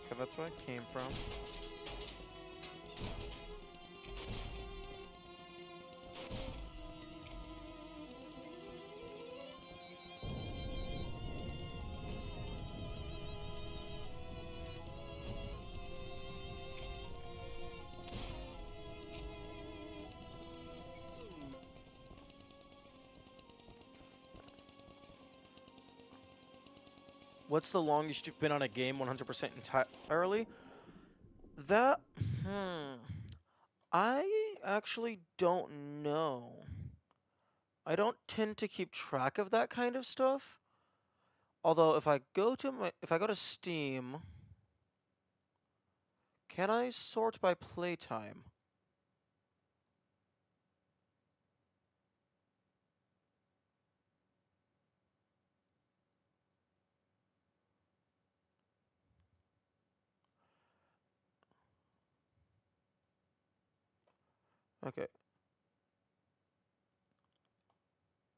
Okay, that's where I came from. What's the longest you've been on a game 100% entirely? That, I actually don't know. I don't tend to keep track of that kind of stuff. Although if I go to Steam, Can I sort by playtime? Okay.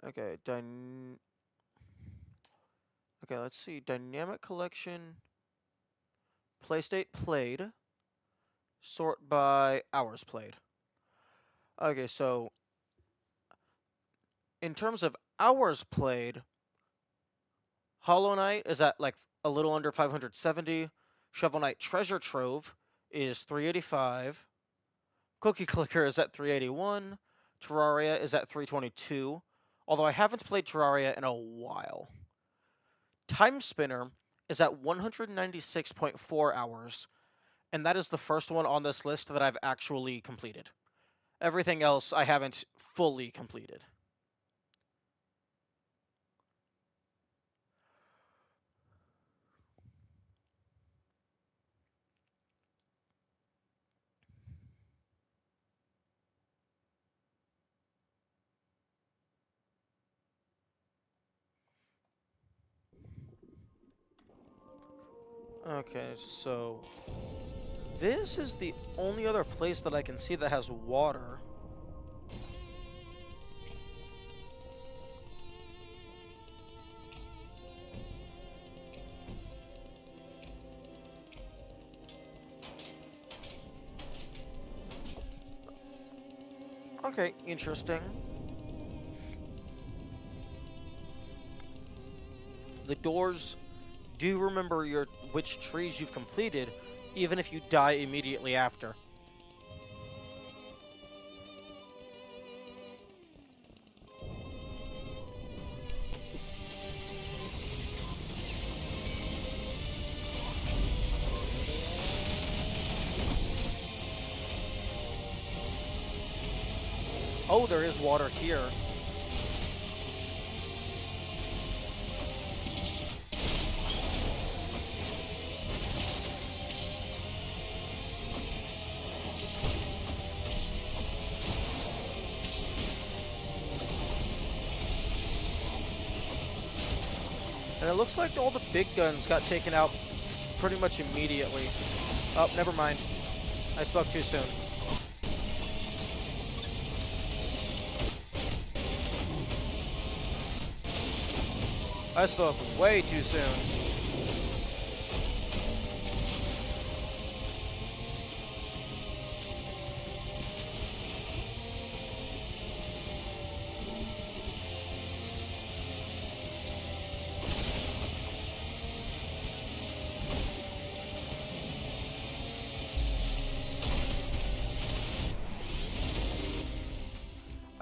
Okay, okay, let's see. Dynamic collection, playstate played, sort by hours played. Okay, so in terms of hours played, Hollow Knight is at like a little under 570. Shovel Knight Treasure Trove is 385. Cookie Clicker is at 381. Terraria is at 322. Although I haven't played Terraria in a while. Time Spinner is at 196.4 hours, and that is the first one on this list that I've actually completed. Everything else I haven't fully completed. Okay, so this is the only other place that I can see that has water. Okay, interesting. The doors do remember which trees you've completed, even if you die immediately after. Oh, there is water here. And it looks like all the big guns got taken out pretty much immediately. Oh, never mind. I spoke too soon. I spoke way too soon.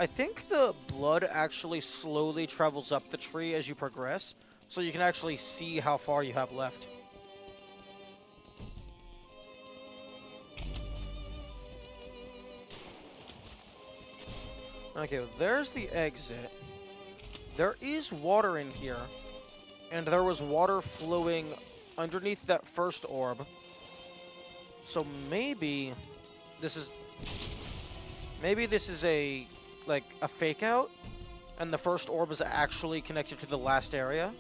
I think the blood actually slowly travels up the tree as you progress, so you can actually see how far you have left. Okay, well, there's the exit. There is water in here, and there was water flowing underneath that first orb. So maybe this is a fake out, and the first orb is actually connected to the last area.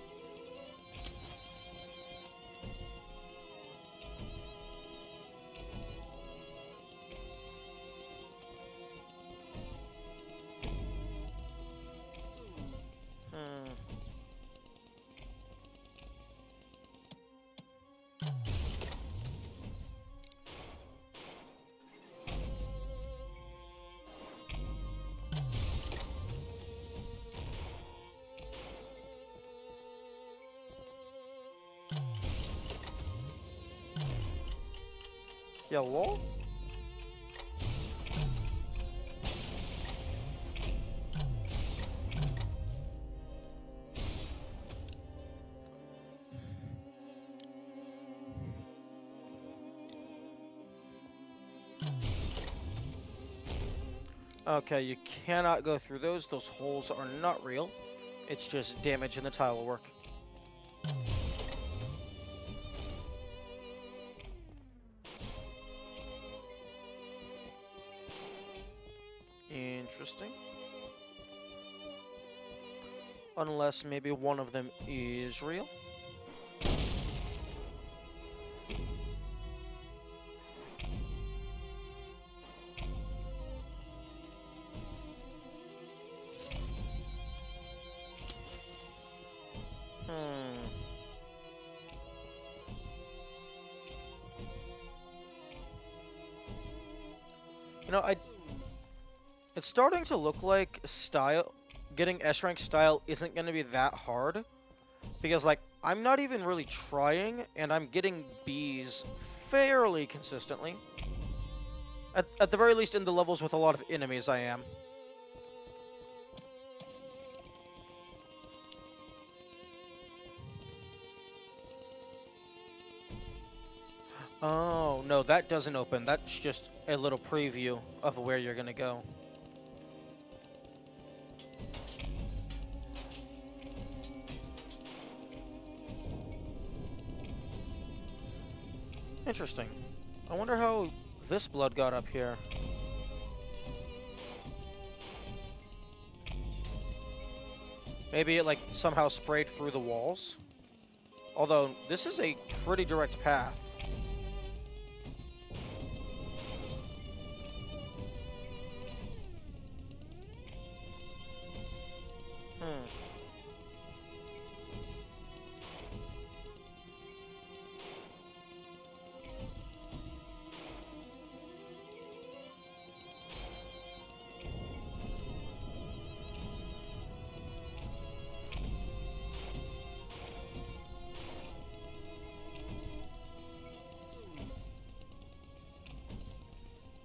Hello? Okay, you cannot go through those. Those holes are not real. It's just damage in the tile work. Interesting. Unless maybe one of them is real. You know, it's starting to look like getting S rank style isn't going to be that hard. Because, like, I'm not even really trying, and I'm getting Bs fairly consistently. At the very least, in the levels with a lot of enemies, I am. Oh, no, that doesn't open. That's just a little preview of where you're going to go. Interesting. I wonder how this blood got up here. Maybe it, like, somehow sprayed through the walls? Although, this is a pretty direct path.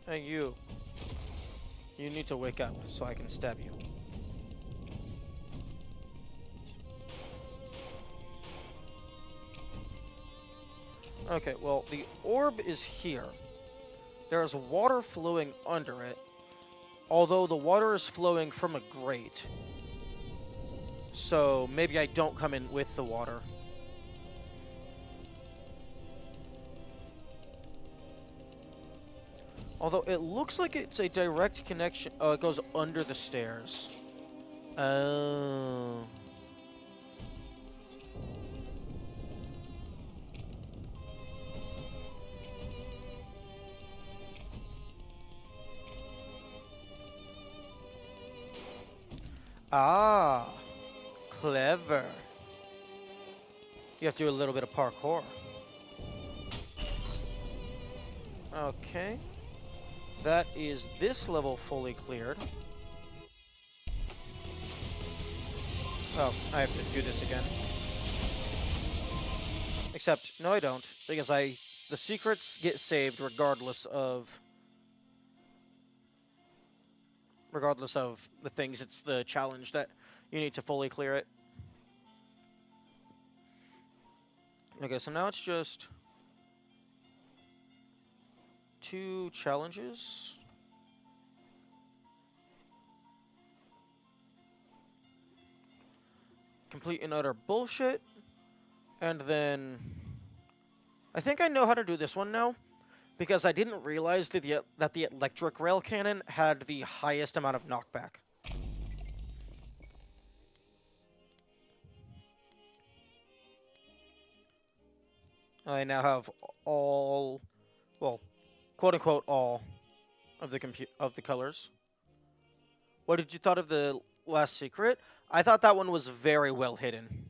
Hey, you. You need to wake up so I can stab you. Okay, well, the orb is here. There's water flowing under it, although the water is flowing from a grate. So maybe I don't come in with the water. Although it looks like it's a direct connection. Oh, it goes under the stairs. Oh. Ah. Clever. You have to do a little bit of parkour. Okay. That is this level fully cleared. Oh, I have to do this again. Except, no I don't, because the secrets get saved regardless of the things. It's the challenge that you need to fully clear it. Okay, so now it's just 2 challenges. Complete and utter bullshit. And then I think I know how to do this one now, because I didn't realize that the electric rail cannon had the highest amount of knockback. I now have all, well, quote unquote all of the colors. What did you thought of the last secret? I thought that one was very well hidden.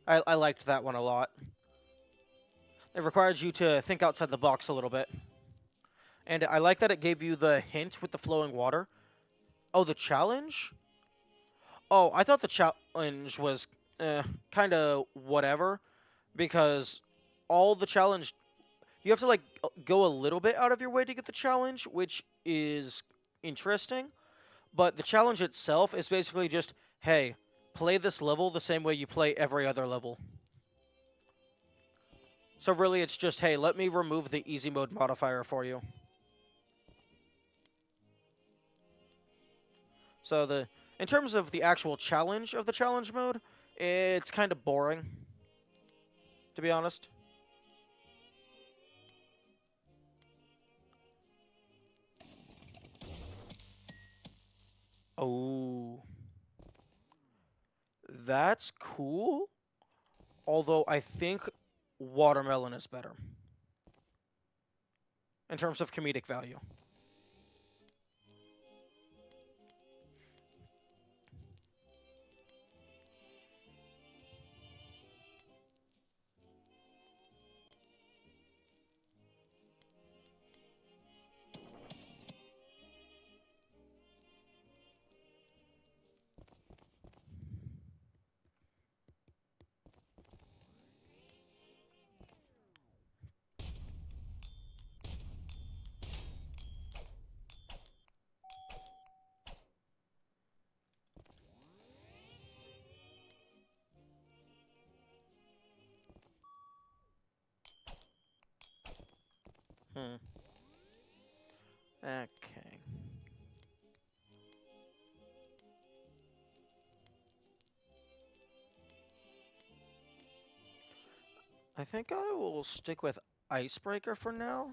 I liked that one a lot. It required you to think outside the box a little bit. And I like that it gave you the hint with the flowing water. Oh, the challenge? Oh, I thought the challenge was kind of whatever, because all the challenge, you have to like go a little bit out of your way to get the challenge, which is interesting. But the challenge itself is basically just, hey, play this level the same way you play every other level. So really it's just, hey, let me remove the easy mode modifier for you. So in terms of the actual challenge of the challenge mode, it's kind of boring, to be honest. Oh, that's cool. Although I think watermelon is better in terms of comedic value. Hmm. Okay. I think I will stick with Icebreaker for now.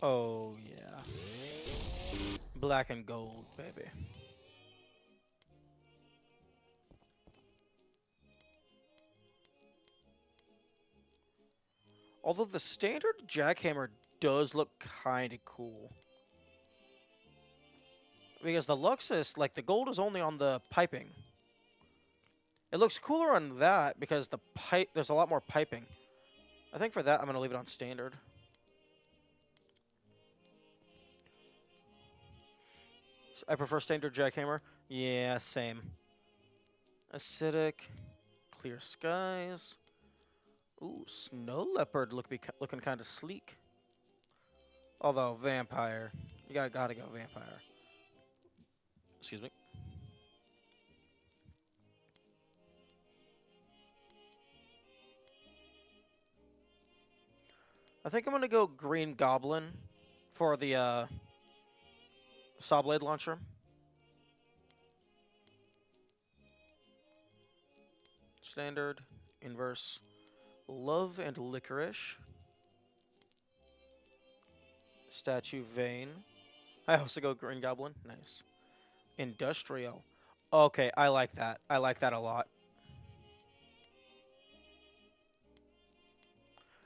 Oh, yeah. Black and gold, baby. Although the standard jackhammer does look kind of cool. Because the Luxus, like, the gold is only on the piping. It looks cooler on that because there's a lot more piping. I think for that, I'm going to leave it on standard. I prefer standard jackhammer. Yeah, same. Acidic. Clear skies. Ooh, snow leopard looking kind of sleek. Although vampire, you gotta go vampire. Excuse me. I think I'm gonna go green goblin for the saw blade launcher. Standard, inverse, love and licorice. Statue vein. I also go green goblin. Nice. Industrial. Okay, I like that. I like that a lot.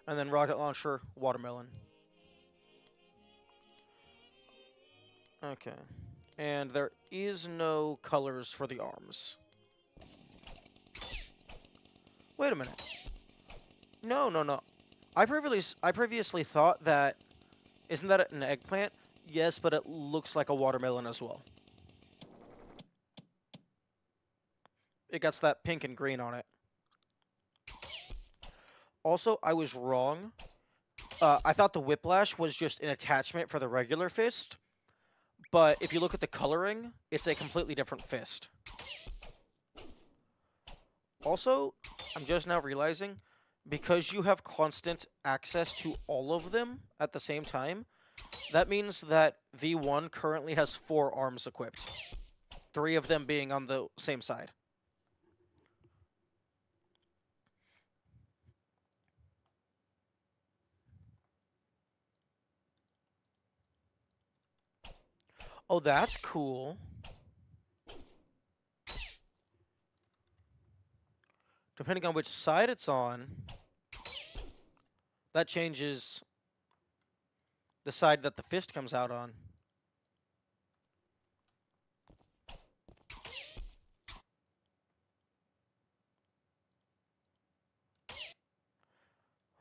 And then rocket launcher, watermelon. Okay. And there is no colors for the arms. Wait a minute. No, no, no. I previously thought that isn't that an eggplant? Yes, but it looks like a watermelon as well. It got that pink and green on it. Also, I was wrong. I thought the whiplash was just an attachment for the regular fist, but if you look at the coloring, it's a completely different fist. Also, I'm just now realizing, because you have constant access to all of them at the same time, that means that V1 currently has 4 arms equipped. 3 of them being on the same side. Oh, that's cool. Depending on which side it's on, that changes the side that the fist comes out on.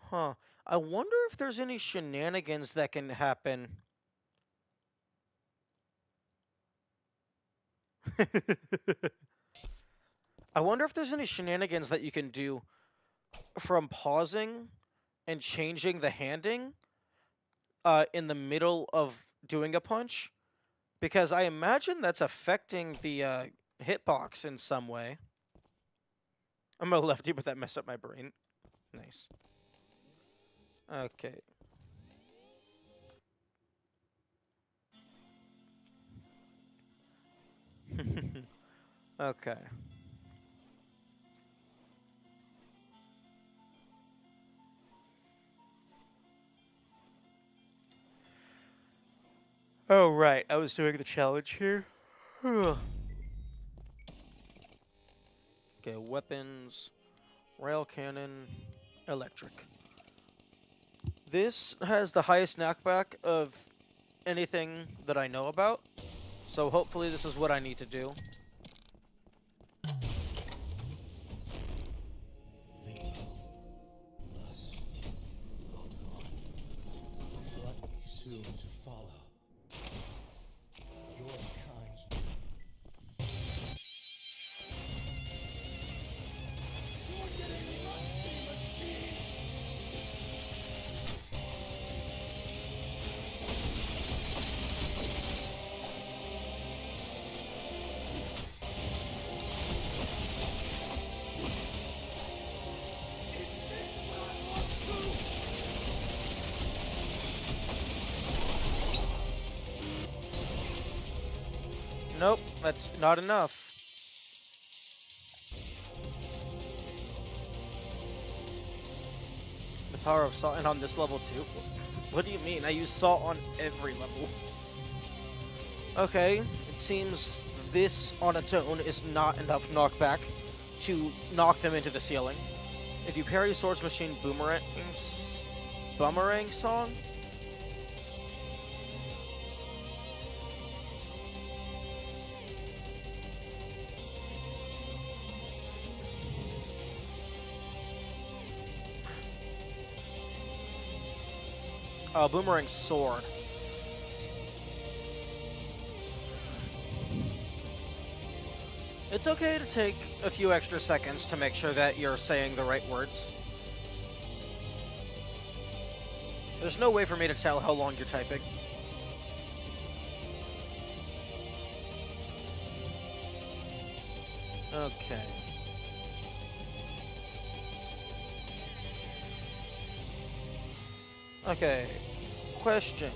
Huh. I wonder if there's any shenanigans that can happen. I wonder if there's any shenanigans that you can do from pausing and changing the handing in the middle of doing a punch. Because I imagine that's affecting the hitbox in some way. I'm a lefty, but that messed up my brain. Nice. Okay. Okay. Oh, right. I was doing the challenge here. Okay, weapons, rail cannon, electric. This has the highest knockback of anything that I know about, so hopefully this is what I need to do. Soon to follow. Your kind. Nope, that's not enough. The power of salt, and on this level too? What do you mean? I use salt on every level. Okay, it seems this on its own is not enough knockback to knock them into the ceiling. If you parry Swords Machine Boomerang Song? Boomerang Sword. It's okay to take a few extra seconds to make sure that you're saying the right words. There's no way for me to tell how long you're typing. Okay. Okay. Question.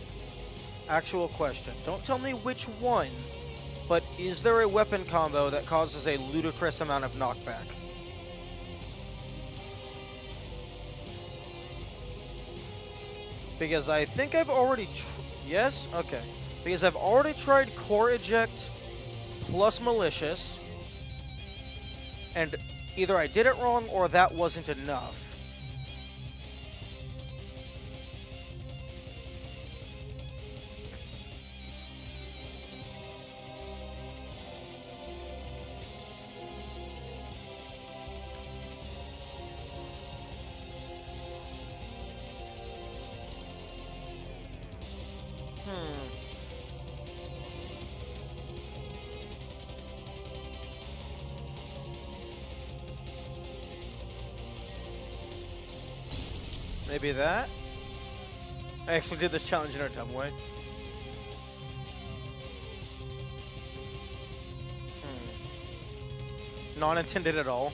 Actual question. Don't tell me which one, but is there a weapon combo that causes a ludicrous amount of knockback? Because I think I've already... Yes? Okay. Because I've already tried Core Eject plus Malicious, and either I did it wrong or that wasn't enough. Maybe that? I actually did this challenge in a dumb way. Non-intended at all.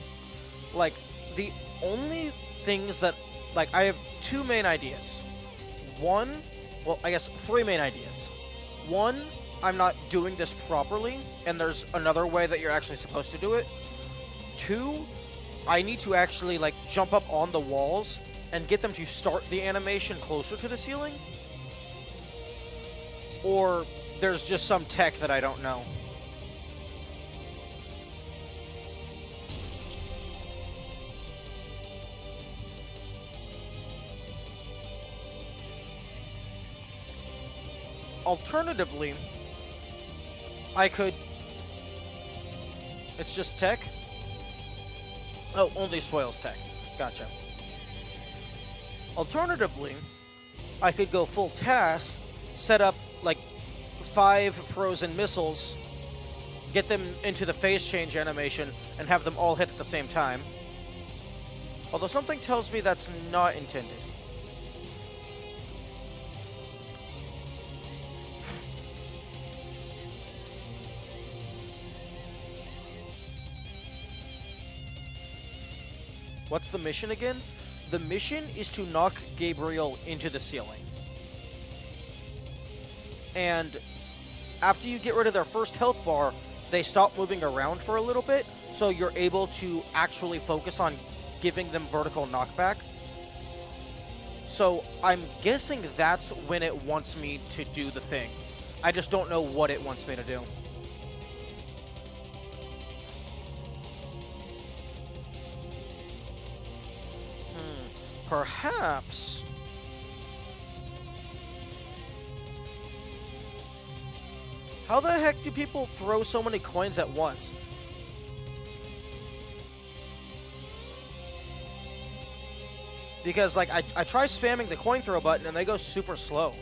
Like, the only things that... Like, I have two main ideas. One... Well, I guess three main ideas. One, I'm not doing this properly, and there's another way that you're actually supposed to do it. Two, I need to actually, like, jump up on the walls and get them to start the animation closer to the ceiling. Or there's just some tech that I don't know. Alternatively, I could... It's just tech? Oh, only spoils tech. Gotcha. Alternatively, I could go full TAS, set up like 5 frozen missiles, get them into the phase change animation, and have them all hit at the same time. Although something tells me that's not intended. What's the mission again? The mission is to knock Gabriel into the ceiling. And after you get rid of their first health bar, they stop moving around for a little bit, so you're able to actually focus on giving them vertical knockback. So I'm guessing that's when it wants me to do the thing. I just don't know what it wants me to do. Perhaps... How the heck do people throw so many coins at once? Because, like, I try spamming the coin throw button and they go super slow.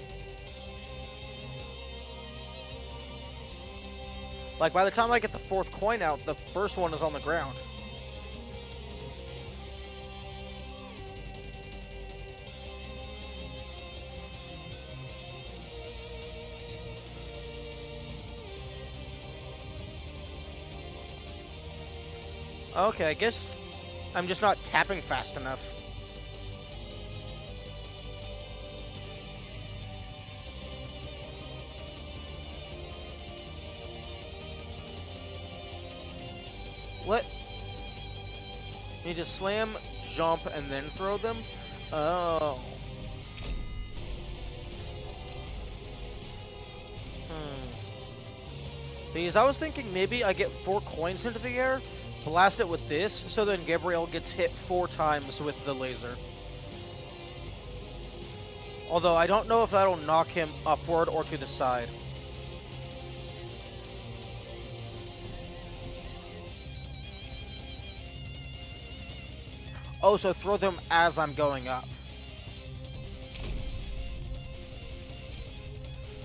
Like, by the time I get the fourth coin out, the first one is on the ground. Okay, I guess I'm just not tapping fast enough. What? Need to slam, jump, and then throw them? Oh. Because I was thinking maybe I get 4 coins into the air, blast it with this, so then Gabriel gets hit 4 times with the laser. Although I don't know if that'll knock him upward or to the side. Oh, so throw them as I'm going up.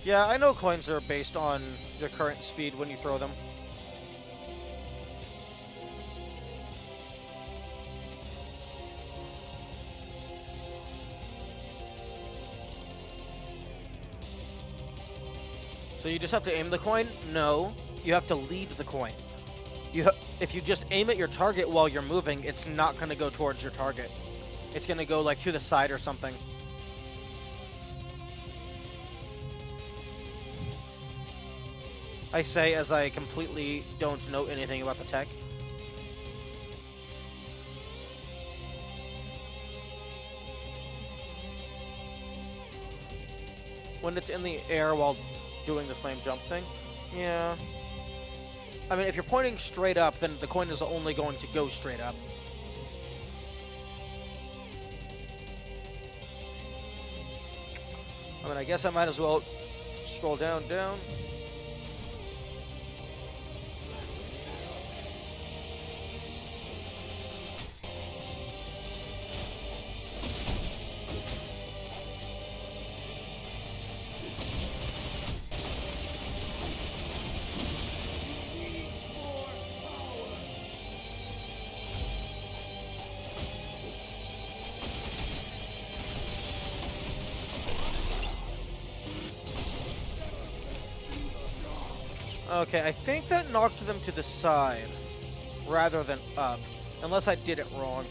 Yeah, I know coins are based on your current speed when you throw them. So you just have to aim the coin? No, you have to lead the coin. If you just aim at your target while you're moving, it's not going to go towards your target. It's going to go like to the side or something. I say as I completely don't know anything about the tech. When it's in the air while doing the slam jump thing? Yeah. I mean, if you're pointing straight up, then the coin is only going to go straight up. I mean, I guess I might as well scroll down. Okay, I think that knocked them to the side rather than up, unless I did it wrong.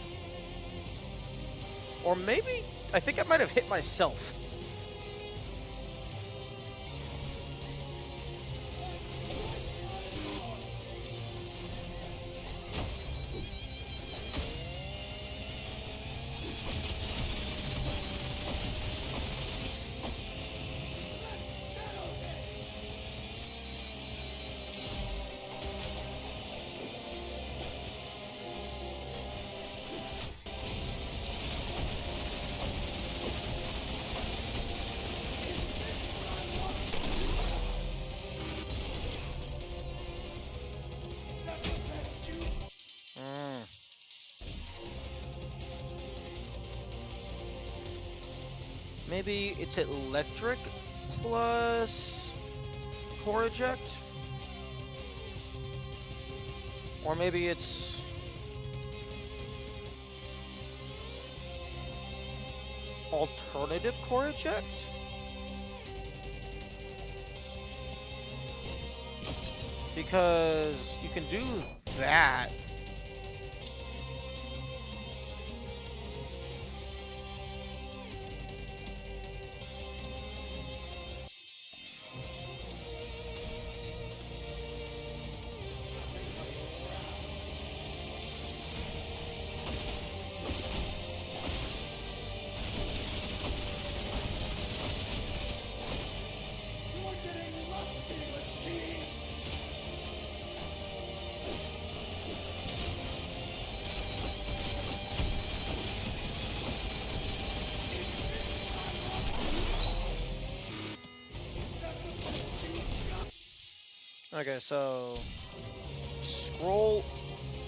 Or maybe, I think I might have hit myself. Maybe it's electric plus core eject? Or maybe it's... alternative core eject? Because you can do that. Okay, so scroll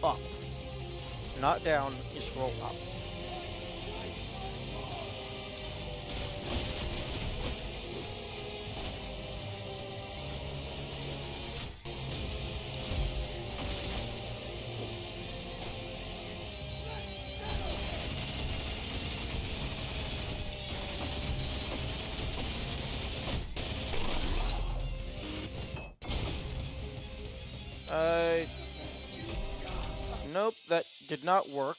up, not down. You scroll up. Nope, that did not work.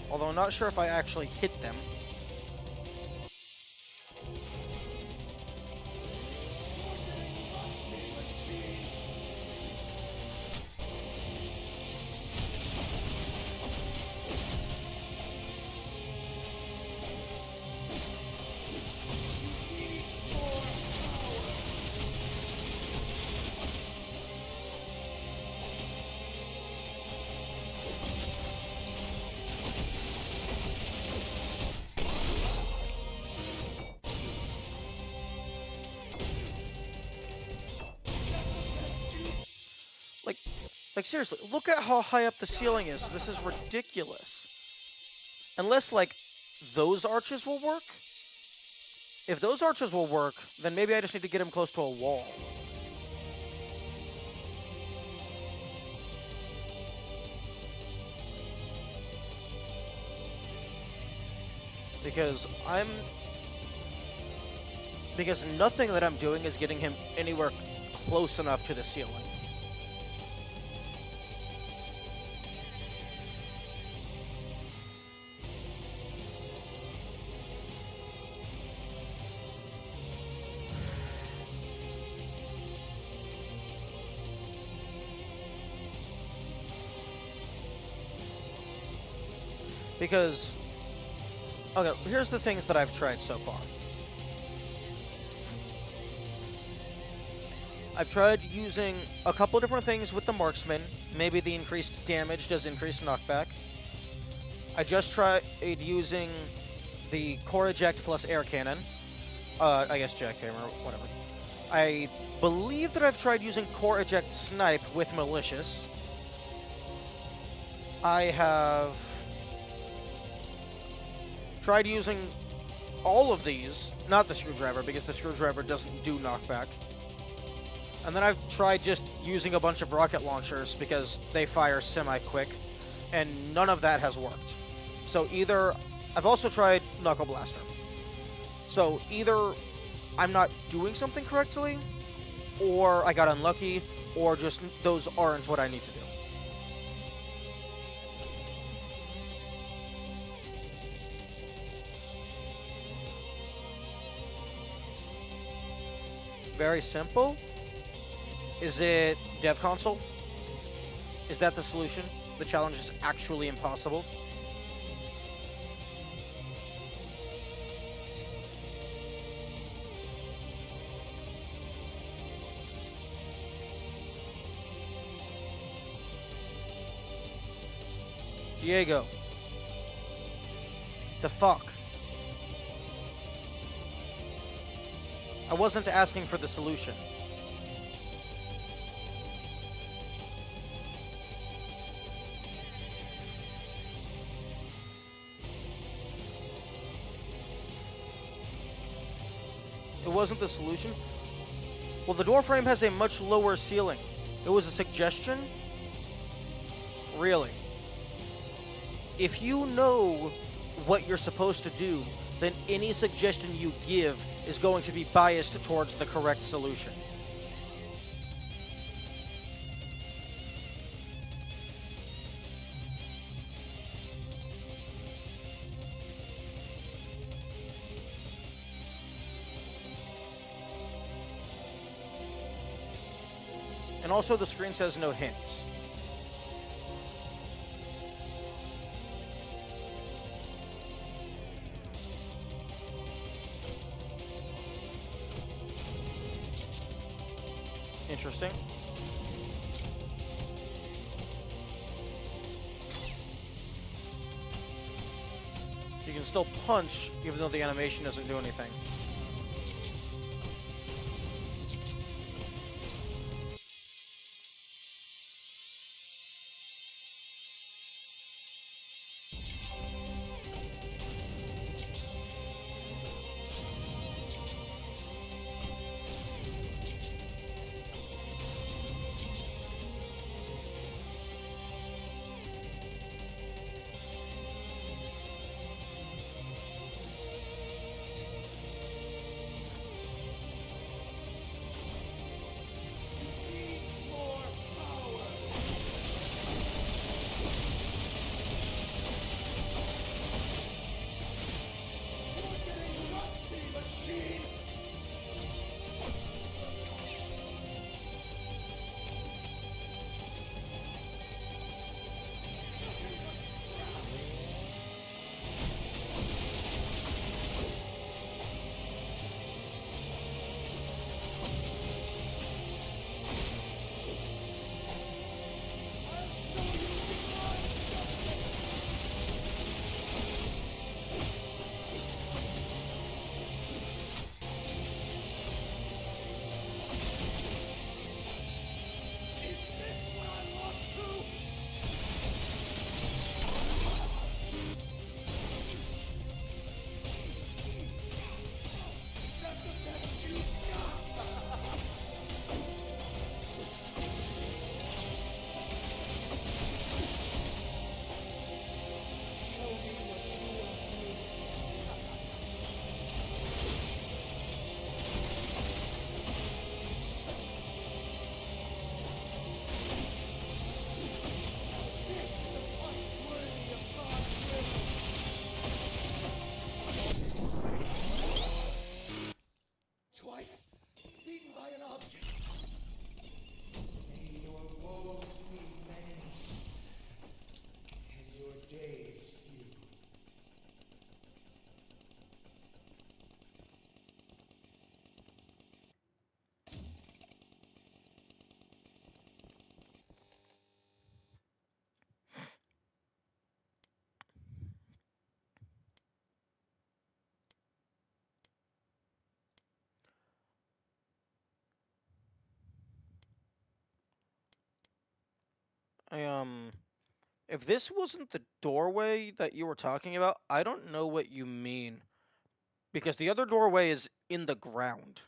Although I'm not sure if I actually hit them. Like seriously, look at how high up the ceiling is. This is ridiculous. Unless, like, those arches will work? If those arches will work, then maybe I just need to get him close to a wall. Because nothing that I'm doing is getting him anywhere close enough to the ceiling. Because, okay, here's the things that I've tried so far. I've tried using a couple different things with the marksman. Maybe the increased damage does increased knockback. I just tried using the core eject plus air cannon. I guess jackhammer, whatever. I believe that I've tried using core eject snipe with malicious. I have tried using all of these, not the screwdriver, because the screwdriver doesn't do knockback. And then I've tried just using a bunch of rocket launchers because they fire semi-quick, and none of that has worked. So either, I've also tried Knuckle Blaster. So either I'm not doing something correctly, or I got unlucky, or just those aren't what I need to do. Very simple. Is it Dev Console? Is that the solution? The challenge is actually impossible? Diego. The fuck? I wasn't asking for the solution. It wasn't the solution? Well, the door frame has a much lower ceiling. It was a suggestion? Really? If you know what you're supposed to do, then any suggestion you give is going to be biased towards the correct solution. And also the screen says no hints. Interesting. You can still punch, even though the animation doesn't do anything. Twice beaten by an object. May your woes be many, and your days few. I. If this wasn't the doorway that you were talking about, I don't know what you mean. Because the other doorway is in the ground.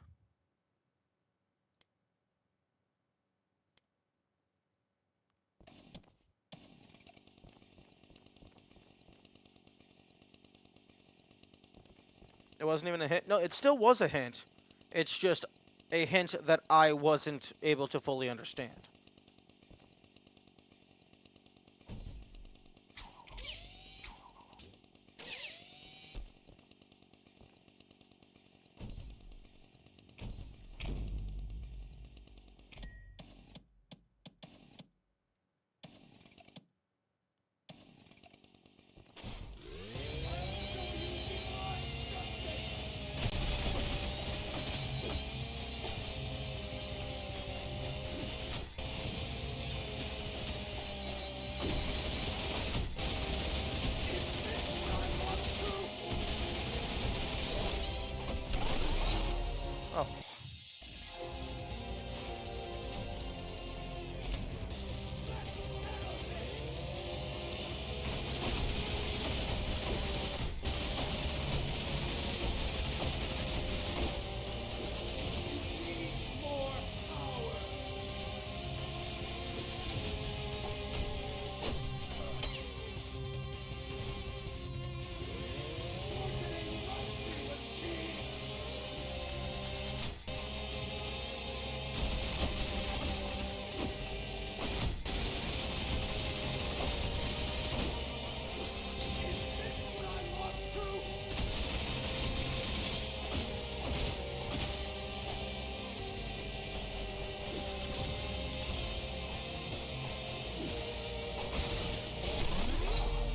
It wasn't even a hint. No, it still was a hint. It's just a hint that I wasn't able to fully understand. Oh.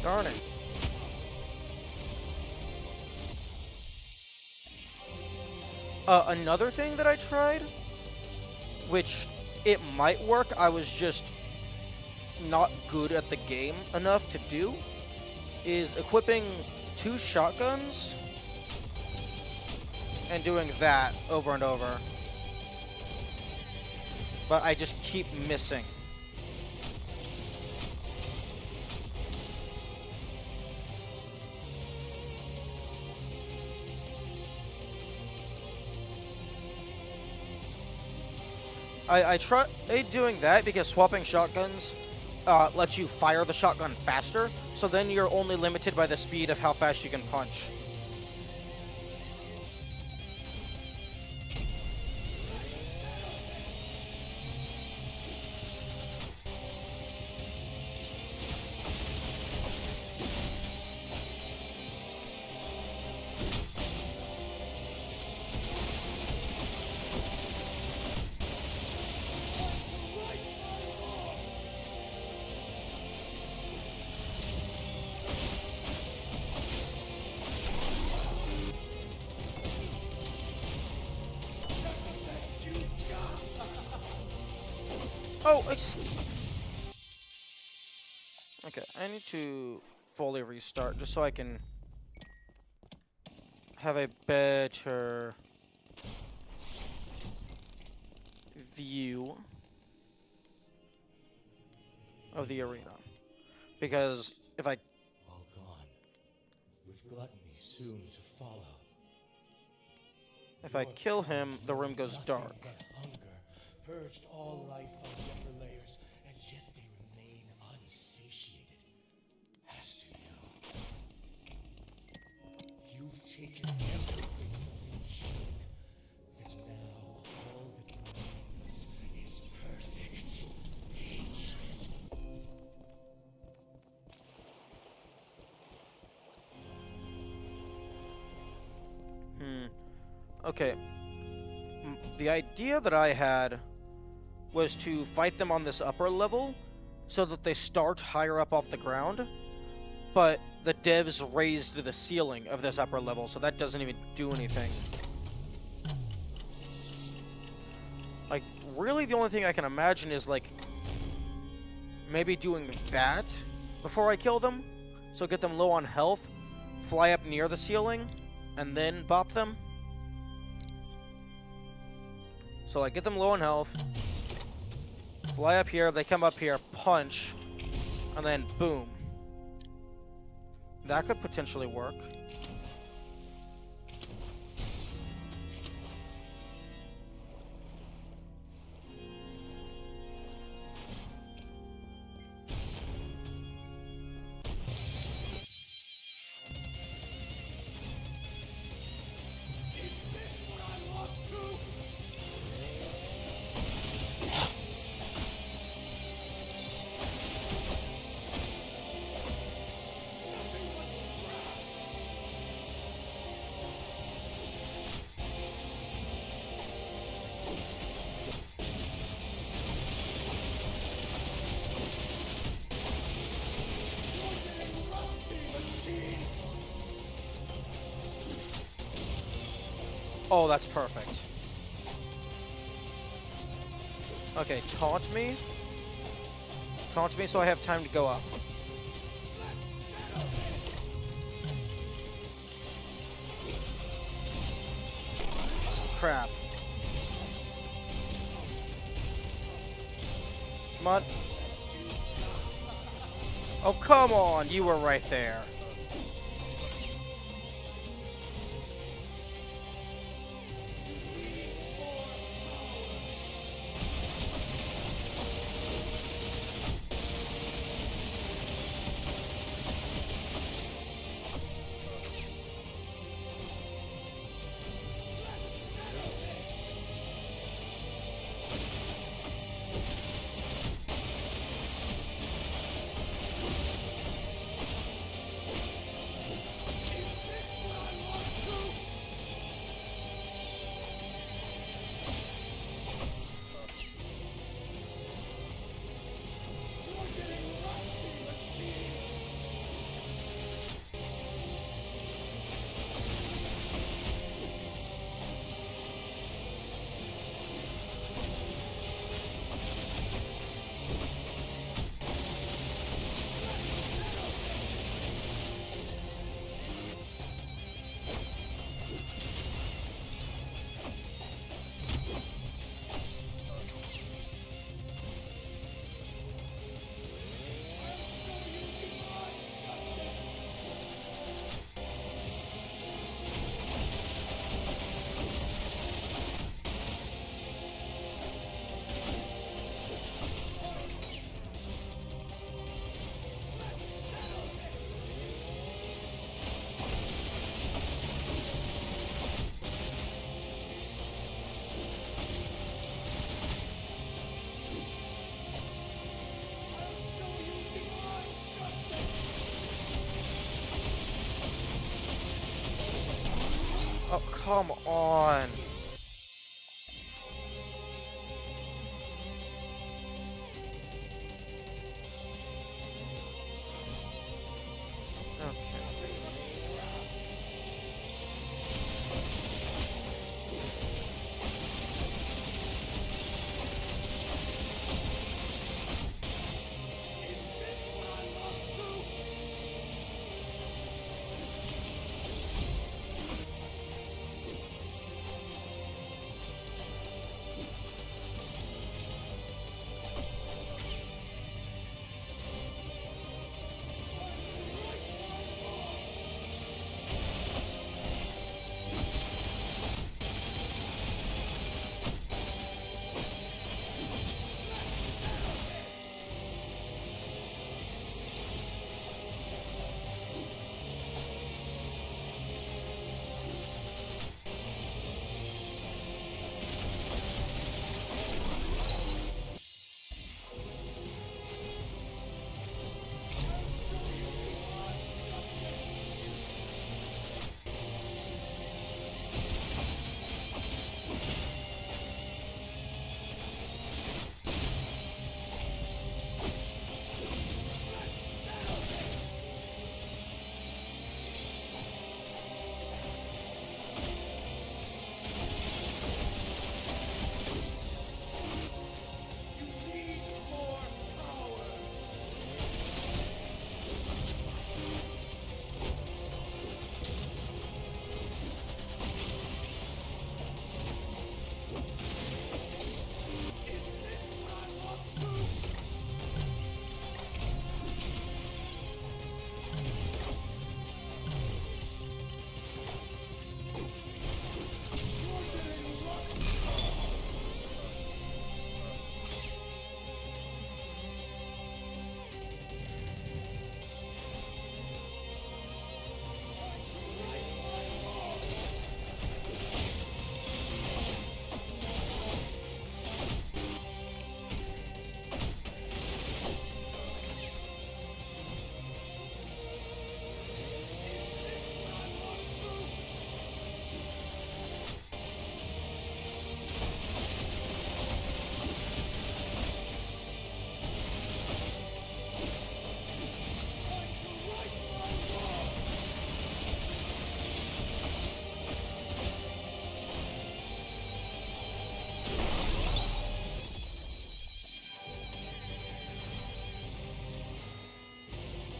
Darn it. Another thing that I tried, which it might work, I was just not good at the game enough to do, is equipping 2 shotguns and doing that over and over. But I just keep missing. I tried doing that because swapping shotguns lets you fire the shotgun faster, so then you're only limited by the speed of how fast you can punch. Oh, okay, I need to fully restart just so I can have a better view of the arena. Because if I... All gone, with gluttony soon to follow. If I kill him, the room goes dark. But hunger purged all life on the upper layers, and yet they remain unsatiated. As to you, you've taken everything from each and now all that remains is perfect hatred. Okay. The idea that I had was to fight them on this upper level so that they start higher up off the ground, but the devs raised the ceiling of this upper level, so that doesn't even do anything. Like, really the only thing I can imagine is, like, maybe doing that before I kill them, so get them low on health, fly up near the ceiling, and then bop them. So I get them low on health, fly up here, they come up here, punch, and then boom. That could potentially work. Oh, that's perfect. Okay, taunt me. Taunt me so I have time to go up. Crap. Come on. Oh, come on! You were right there. come on. Okay.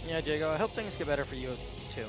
Yeah, Diego, I hope things get better for you too.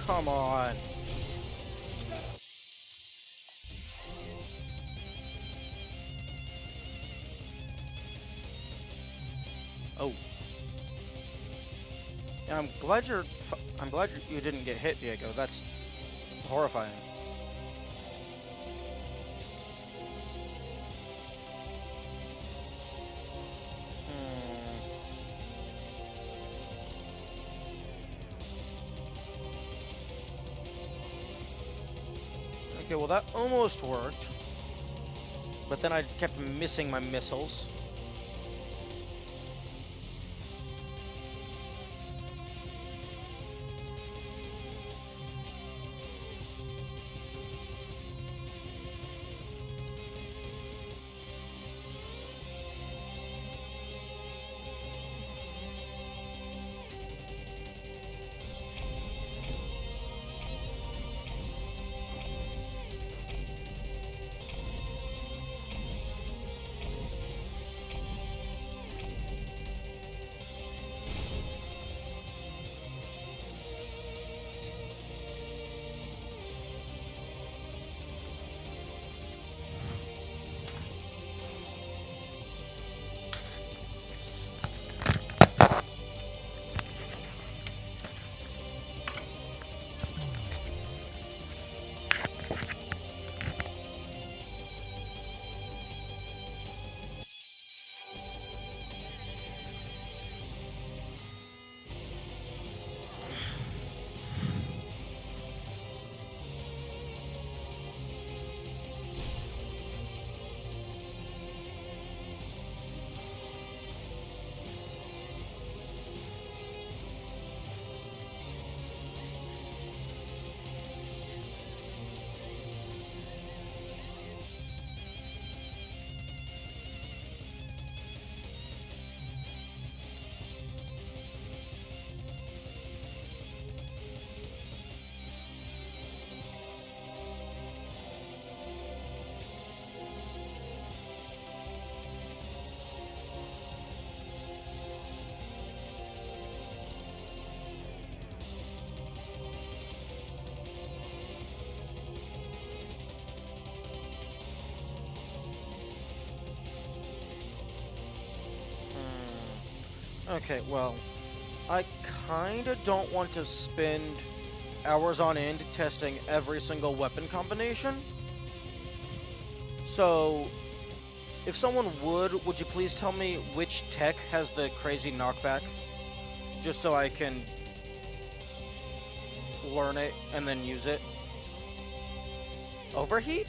come on. Oh. And I'm glad you didn't get hit, Diego. That's horrifying. Hmm. Okay, well that almost worked. But then I kept missing my missiles. Okay, well, I kinda don't want to spend hours on end testing every single weapon combination. So, if someone would you please tell me which tech has the crazy knockback? Just so I can learn it and then use it. Overheat?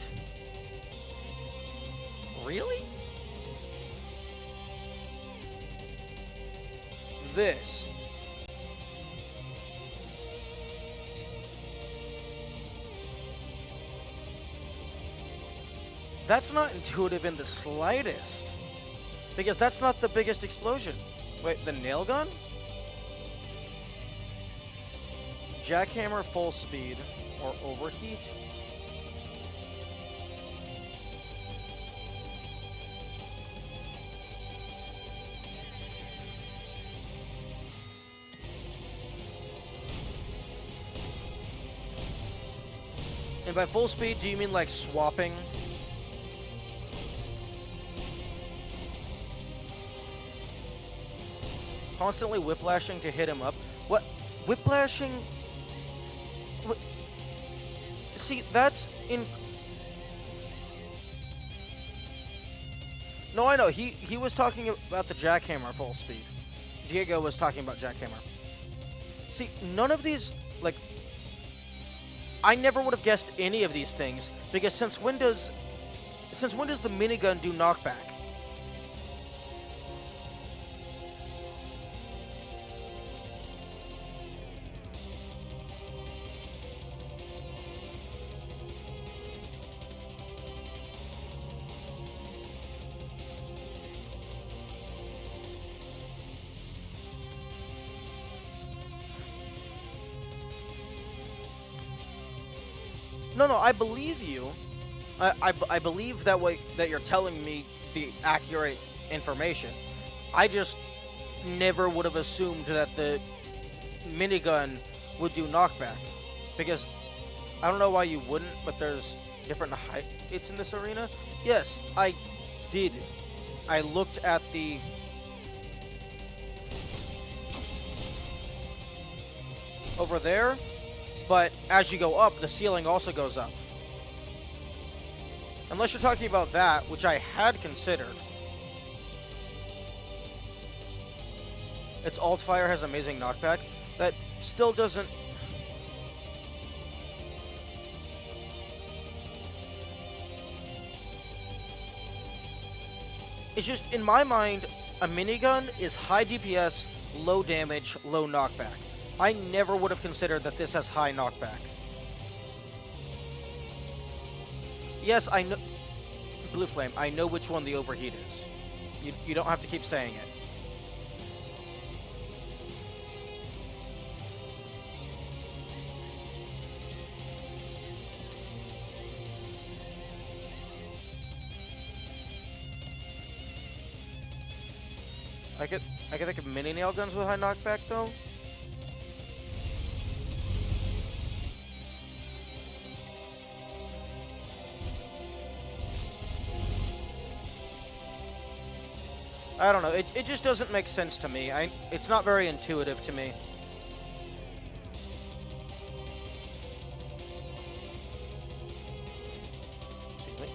Really? This. That's not intuitive in the slightest. Because that's not the biggest explosion. Wait, the nail gun? Jackhammer full speed or overheat? And by full speed, do you mean like swapping? Constantly whiplashing to hit him up? What? Whiplashing? Wh- See, that's in... No, I know. He was talking about the jackhammer full speed. Diego was talking about jackhammer. See, none of these, like... I never would have guessed any of these things, because since when does the minigun do knockback? No, I believe you. I believe that way that you're telling me the accurate information. I just never would have assumed that the minigun would do knockback. Because I don't know why you wouldn't, but there's different heights in this arena. Yes, I did. I looked at the over there, but as you go up, the ceiling also goes up. Unless you're talking about that, which I had considered. Its alt fire has amazing knockback. That still doesn't... It's just, in my mind, a minigun is high DPS, low damage, low knockback. I never would have considered that this has high knockback. Yes, I know... Blue Flame, I know which one the overheat is. You don't have to keep saying it. I could think of mini nail guns with high knockback though. I don't know. It just doesn't make sense to me. It's not very intuitive to me. Excuse me.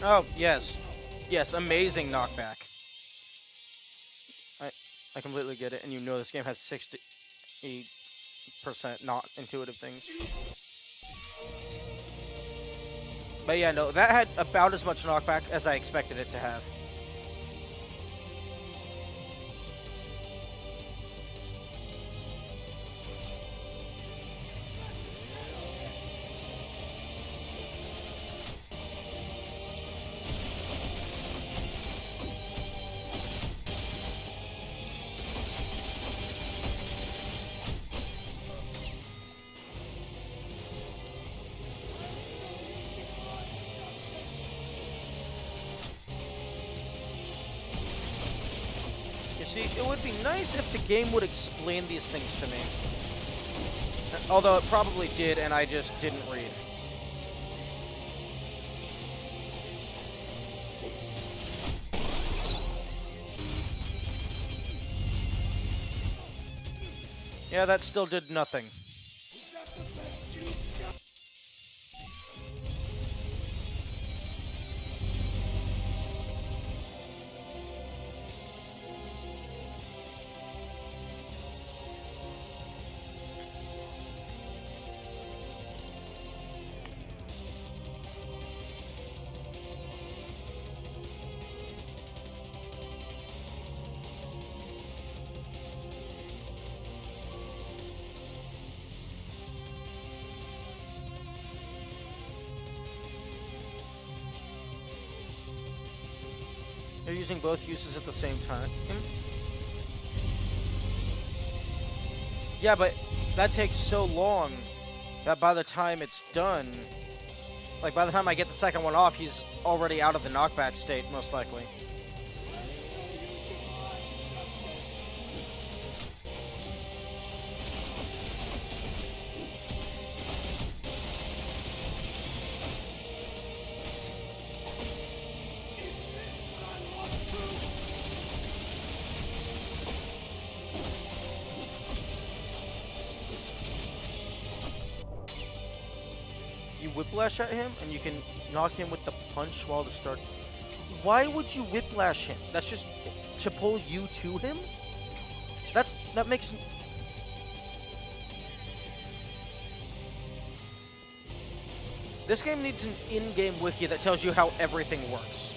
Oh, yes. Yes, amazing knockback. I completely get it, and you know this game has 60% not intuitive things. But yeah, no, that had about as much knockback as I expected it to have. See, it would be nice if the game would explain these things to me. Although it probably did, and I just didn't read. Yeah, that still did nothing. You're using both uses at the same time. Yeah, but that takes so long that by the time it's done, like by the time I get the second one off, he's already out of the knockback state, most likely. You whiplash at him, and you can knock him with the punch while the start. Why would you whiplash him? That's just to pull you to him? That makes... This game needs an in-game wiki that tells you how everything works.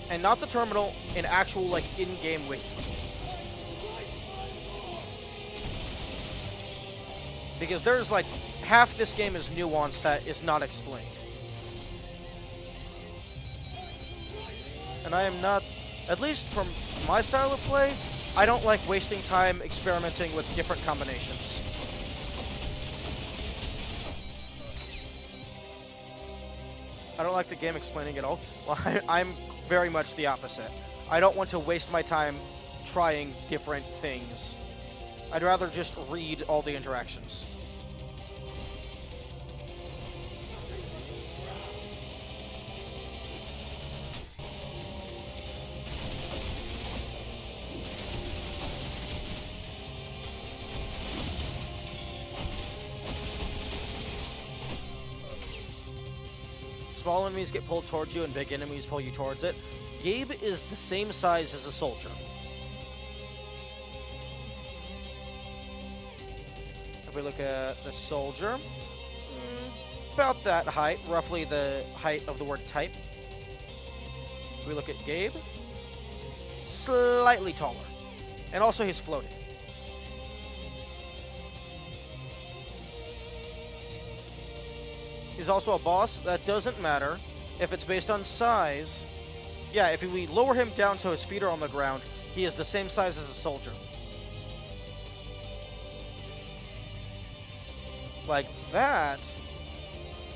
And not the terminal, an actual, like, in-game wiki. Because there's like half this game is nuance that is not explained. And I am not, at least from my style of play, I don't like wasting time experimenting with different combinations. I don't like the game explaining it all. Well, I'm very much the opposite. I don't want to waste my time trying different things. I'd rather just read all the interactions. Small enemies get pulled towards you and big enemies pull you towards it. Gabe is the same size as a soldier. If we look at the soldier, about that height, roughly the height of the word type. If we look at Gabe, slightly taller. And also he's floating. He's also a boss. That doesn't matter if it's based on size. Yeah, if we lower him down so his feet are on the ground, he is the same size as a soldier. Like that.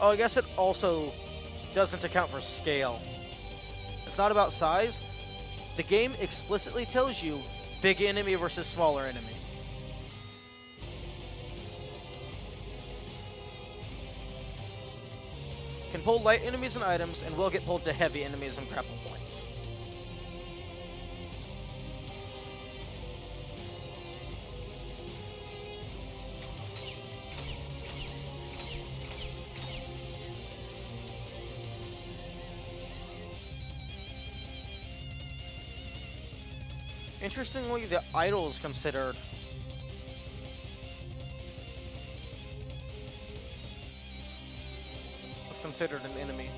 Oh, I guess it also doesn't account for scale. It's not about size. The game explicitly tells you big enemy versus smaller enemy. Can pull light enemies and items, and will get pulled to heavy enemies and grapple points. Interestingly, the idol is considered considered an enemy.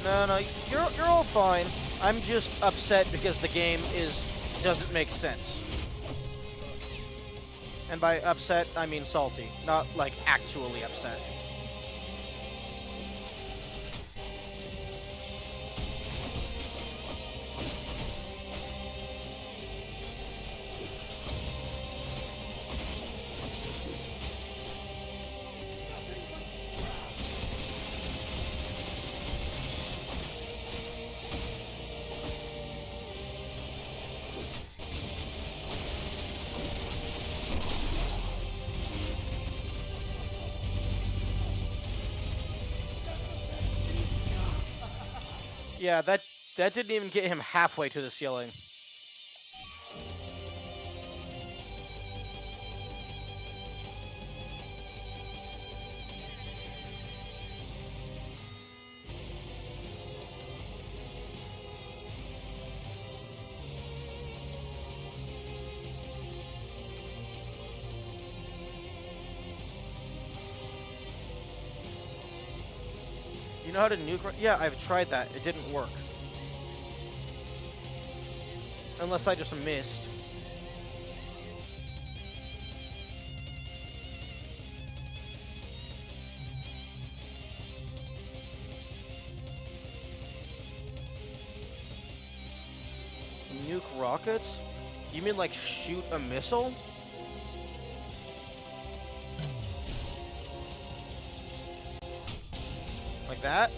No, you're all fine. I'm just upset because the game doesn't make sense. And by upset, I mean salty, not like actually upset. Yeah, that didn't even get him halfway to the ceiling. You know how to nuke? Yeah, I've tried that. It didn't work. Unless I just missed. Nuke rockets? You mean like shoot a missile? Like that?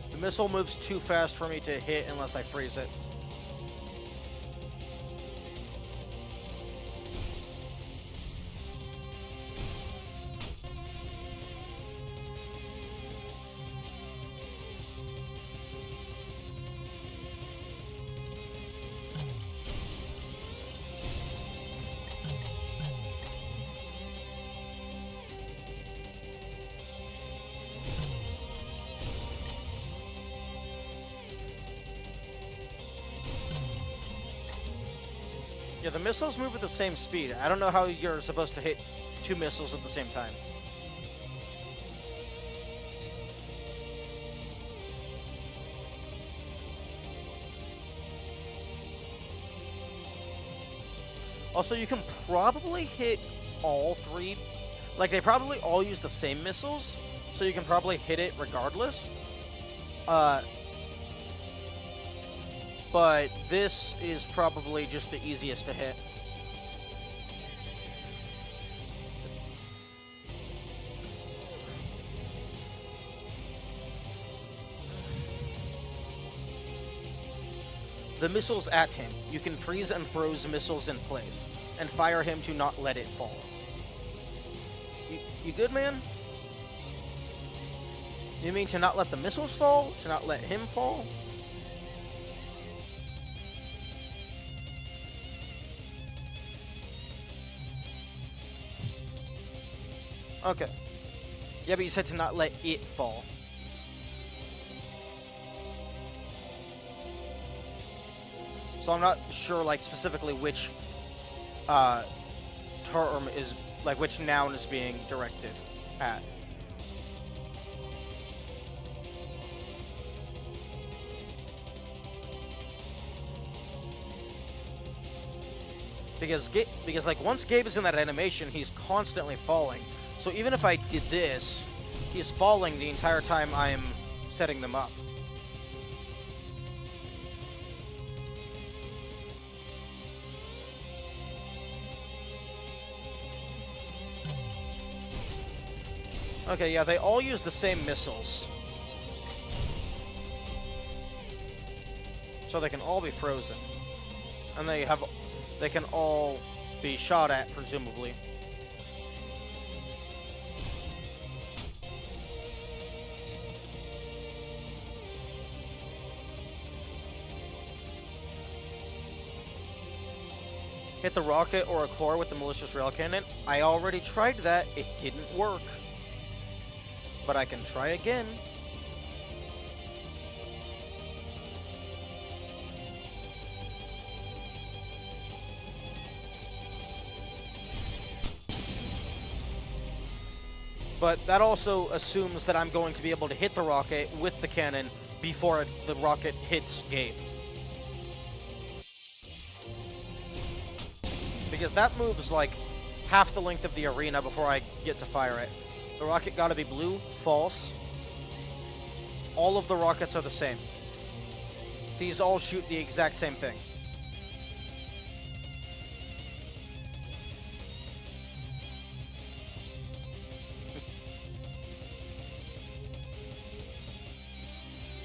The missile moves too fast for me to hit unless I freeze it. Yeah, the missiles move at the same speed. I don't know how you're supposed to hit 2 missiles at the same time. Also, you can probably hit all 3. Like, they probably all use the same missiles, so you can probably hit it regardless. But this is probably just the easiest to hit. The missiles at him. You can freeze and froze missiles in place, and fire him to not let it fall. You good, man? You mean to not let the missiles fall? To not let him fall? Okay. Yeah, but you said to not let it fall. So I'm not sure, like, specifically which term is, like, which noun is being directed at. Because like, once Gabe is in that animation, he's constantly falling. So even if I did this, he's falling the entire time I'm setting them up. Okay, yeah, they all use the same missiles. So they can all be frozen. And they can all be shot at, presumably. Hit the rocket or a core with the malicious rail cannon. I already tried that. It didn't work. But I can try again. But that also assumes that I'm going to be able to hit the rocket with the cannon before the rocket hits Gabe. Because that moves like half the length of the arena before I get to fire it. The rocket gotta be blue, false. All of the rockets are the same. These all shoot the exact same thing.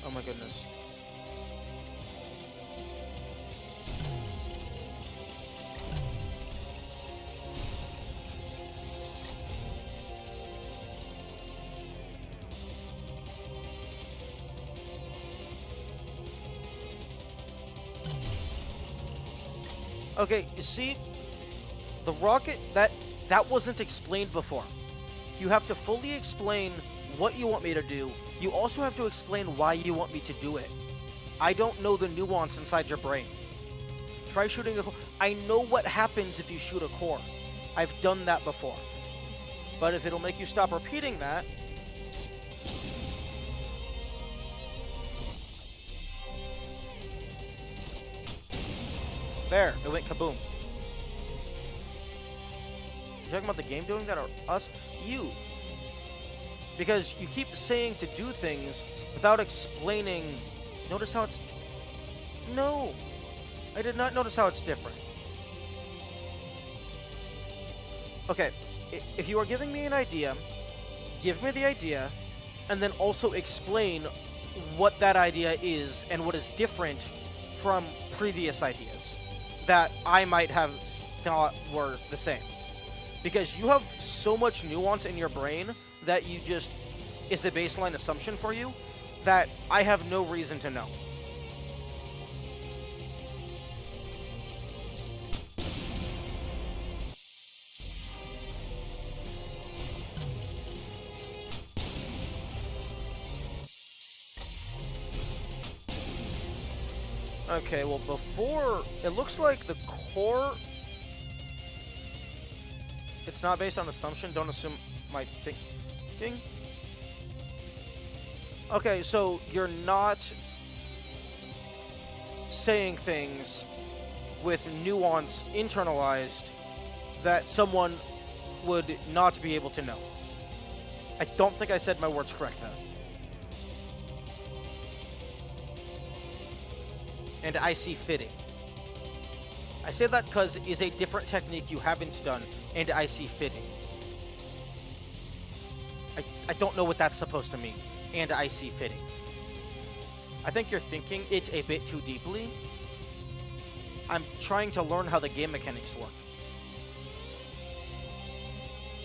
Oh my goodness. Okay, you see, the rocket, that wasn't explained before. You have to fully explain what you want me to do. You also have to explain why you want me to do it. I don't know the nuance inside your brain. Try shooting a core. I know what happens if you shoot a core. I've done that before. But if it'll make you stop repeating that... There, it went kaboom. You talking about the game doing that or us? You. Because you keep saying to do things without explaining. Notice how it's... No. I did not notice how it's different. Okay. If you are giving me an idea, give me the idea, and then also explain what that idea is and what is different from previous ideas that I might have thought were the same. Because you have so much nuance in your brain that you just, it's a baseline assumption for you that I have no reason to know. Okay, well, before, it looks like the core It's not based on assumption. Don't assume my thinking. Okay, so you're not saying things with nuance internalized that someone would not be able to know. I don't think I said my words correct though. And I see fitting. I say that because is a different technique you haven't done, and I see fitting. I don't know what that's supposed to mean, and I see fitting. I think you're thinking it a bit too deeply. I'm trying to learn how the game mechanics work.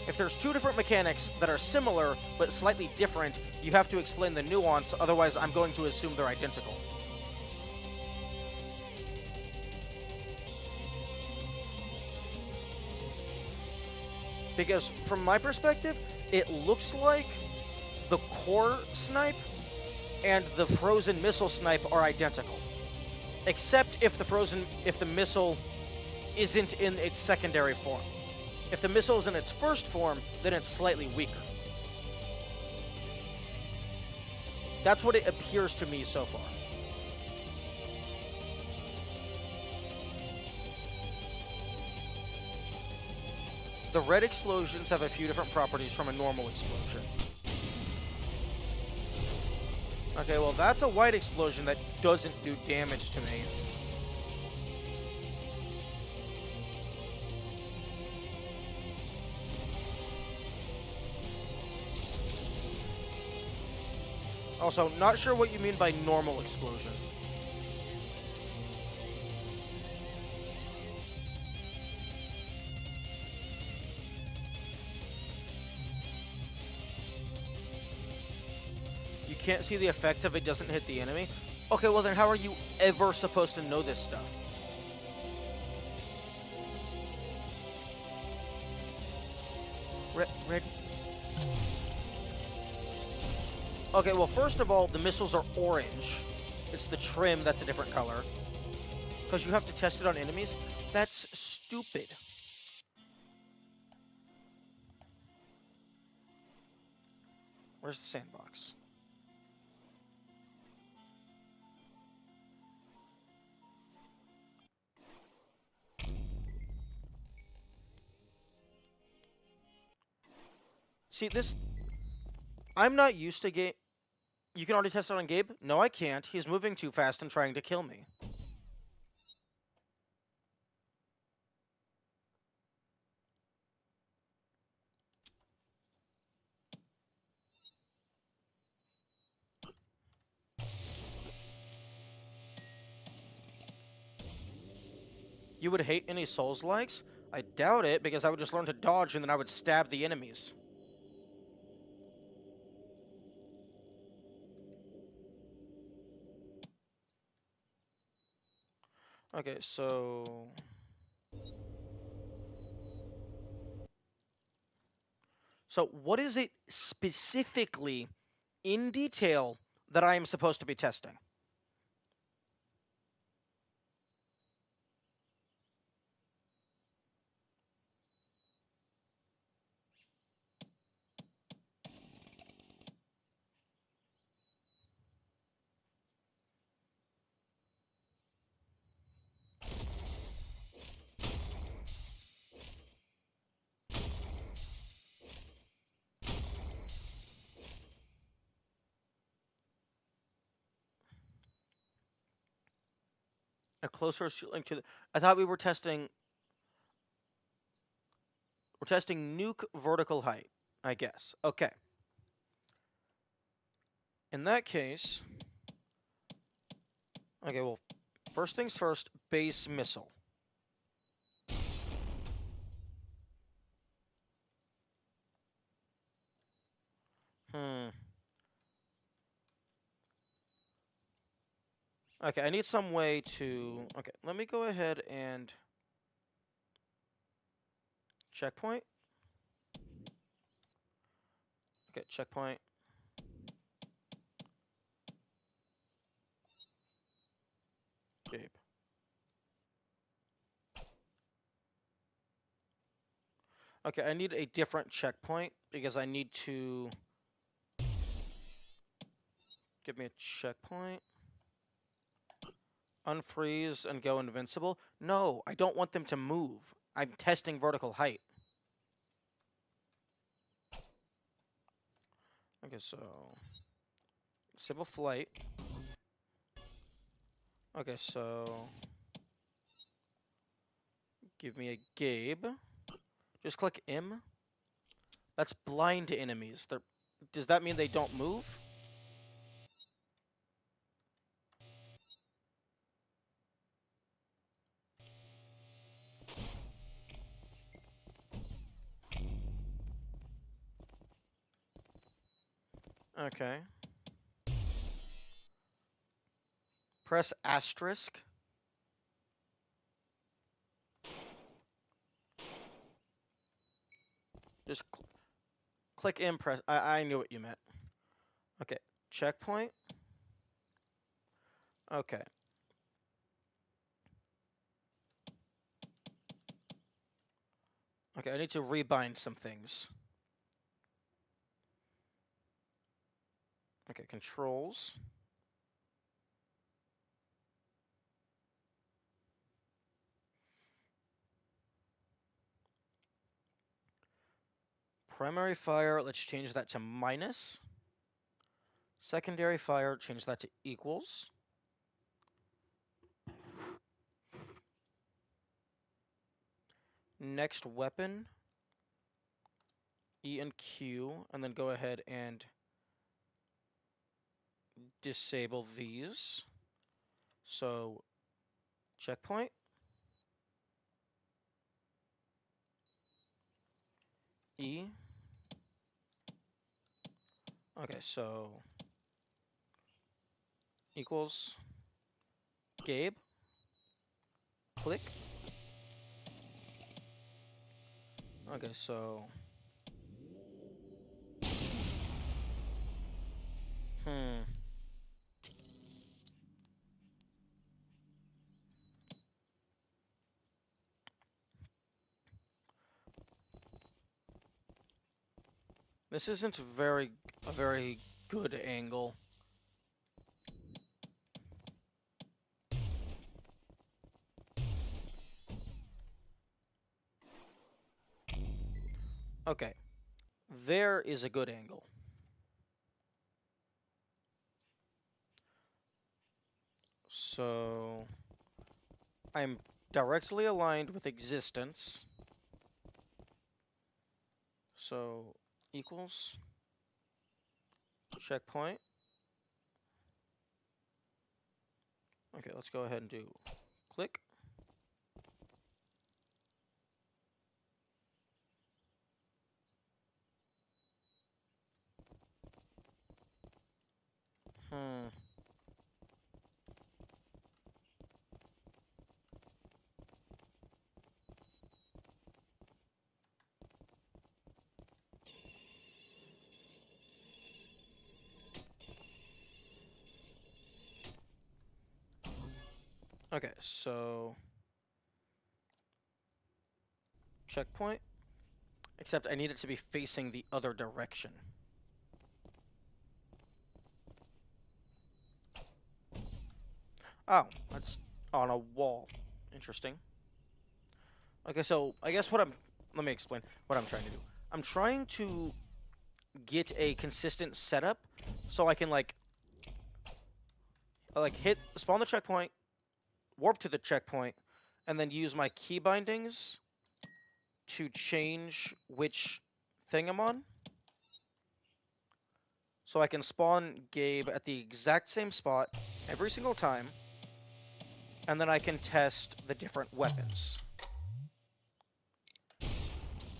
If there's two different mechanics that are similar but slightly different, you have to explain the nuance, otherwise I'm going to assume they're identical. Because from my perspective, it looks like the core snipe and the frozen missile snipe are identical. Except if the missile isn't in its secondary form. If the missile is in its first form, then it's slightly weaker. That's what it appears to me so far. The red explosions have a few different properties from a normal explosion. Okay, well that's a white explosion that doesn't do damage to me. Also, not sure what you mean by normal explosion. You can't see the effects if it doesn't hit the enemy? Okay, well then how are you ever supposed to know this stuff? Red. Okay, well first of all, the missiles are orange. It's the trim that's a different color. Because you have to test it on enemies? That's stupid. Where's the sandbox? See, this... I'm not used to game... You can already test it on Gabe? No, I can't. He's moving too fast and trying to kill me. You would hate any Souls-likes? I doubt it, because I would just learn to dodge and then I would stab the enemies. Okay, so... So what is it specifically, in detail, that I am supposed to be testing? A closer link to the... I thought we were testing... We're testing nuke vertical height, I guess. Okay. In that case... Okay, well, first things first, base missile. Okay, I need some way to... Okay, let me go ahead and... Checkpoint? Okay, checkpoint. Gabe. Okay, I need a different checkpoint because I need to... Give me a checkpoint. Unfreeze and go invincible. No, I don't want them to move. I'm testing vertical height. Okay, so... Disable flight. Okay, so... Give me a Gabe. Just click M. That's blind to enemies. Does that mean they don't move? Okay. Press asterisk. Just click M, press... I knew what you meant. Okay, checkpoint. Okay. Okay, I need to rebind some things. Okay, controls. Primary fire, let's change that to minus. Secondary fire, change that to equals. Next weapon, E and Q, and then go ahead and disable these. So, checkpoint. E. Okay, so equals Gabe. Click. Okay, so hmm. This isn't a very good angle. Okay. There is a good angle. So I'm directly aligned with existence. So equals checkpoint. Okay, let's go ahead and do click. Hmm. Okay, so checkpoint. Except I need it to be facing the other direction. Oh, that's on a wall. Interesting. Okay, so I guess let me explain what I'm trying to do. I'm trying to get a consistent setup so I can hit spawn the checkpoint, warp to the checkpoint, and then use my key bindings to change which thing I'm on. So I can spawn Gabe at the exact same spot every single time, and then I can test the different weapons.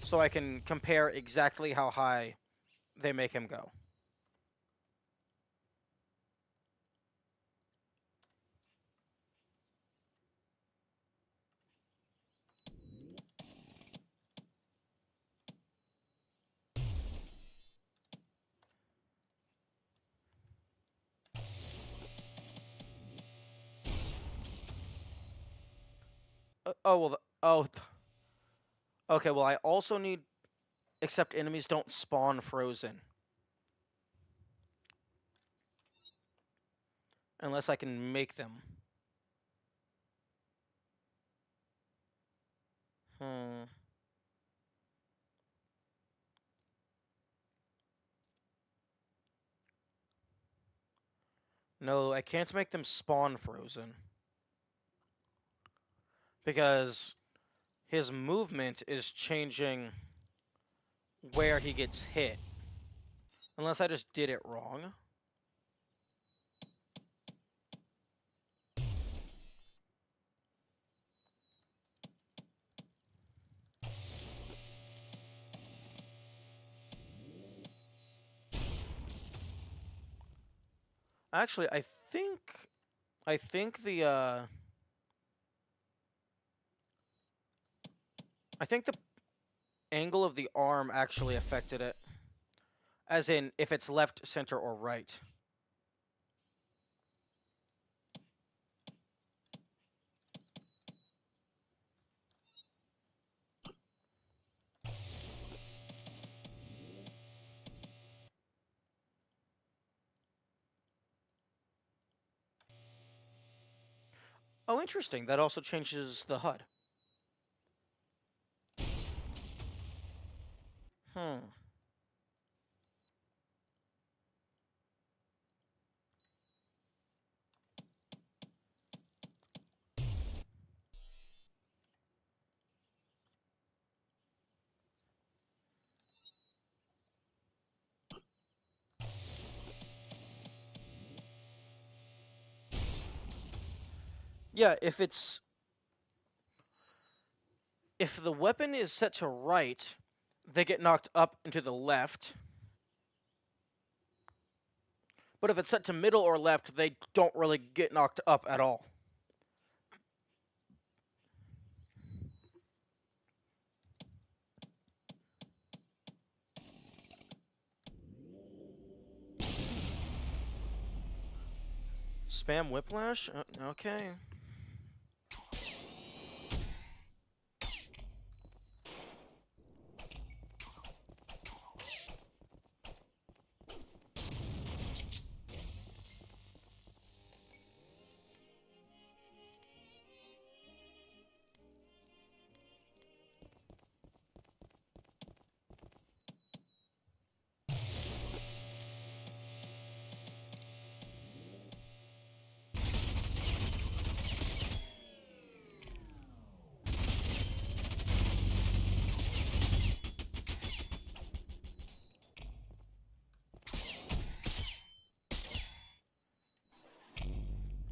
So I can compare exactly how high they make him go. Oh, well, okay, well, I also need except enemies don't spawn frozen. Unless I can make them. Hmm. No, I can't make them spawn frozen. Because his movement is changing where he gets hit. Unless I just did it wrong. Actually, I think the I think the angle of the arm actually affected it. As in, if it's left, center, or right. Oh, interesting. That also changes the HUD. Hmm. Yeah, if the weapon is set to right, they get knocked up into the left. But if it's set to middle or left, they don't really get knocked up at all. Spam whiplash? Okay.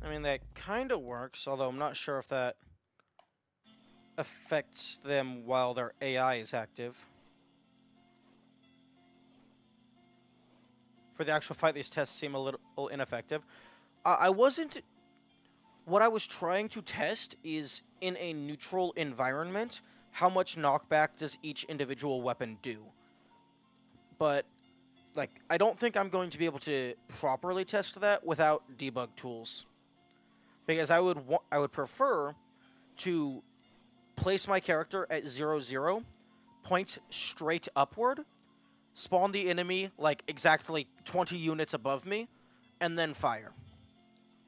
I mean, that kind of works, although I'm not sure if that affects them while their AI is active. For the actual fight, these tests seem a little ineffective. I wasn't. What I was trying to test is in a neutral environment, how much knockback does each individual weapon do? But, like, I don't think I'm going to be able to properly test that without debug tools. Because I would prefer to place my character at 0, 0, point straight upward, spawn the enemy like exactly 20 units above me, and then fire.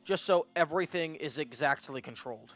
Just so everything is exactly controlled.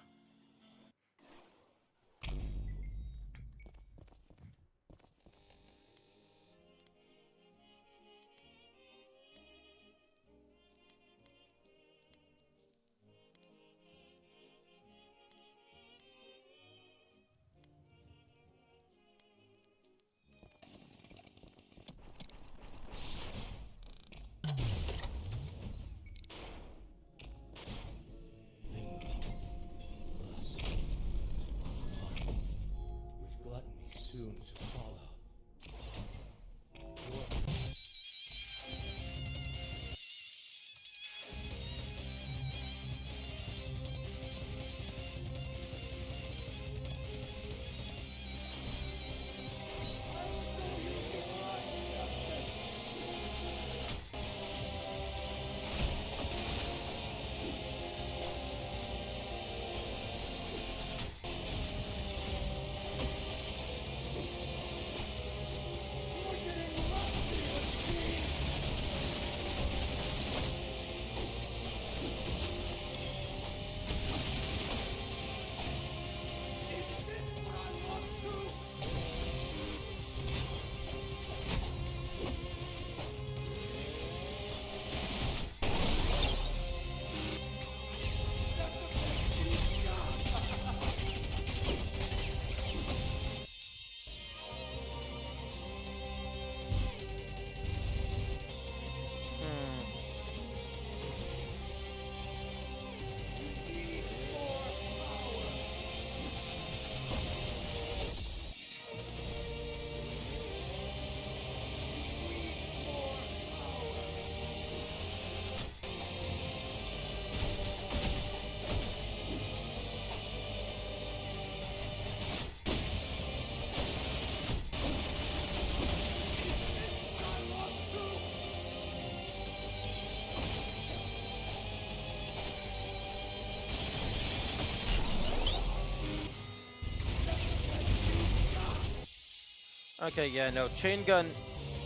Okay, yeah, no, chain gun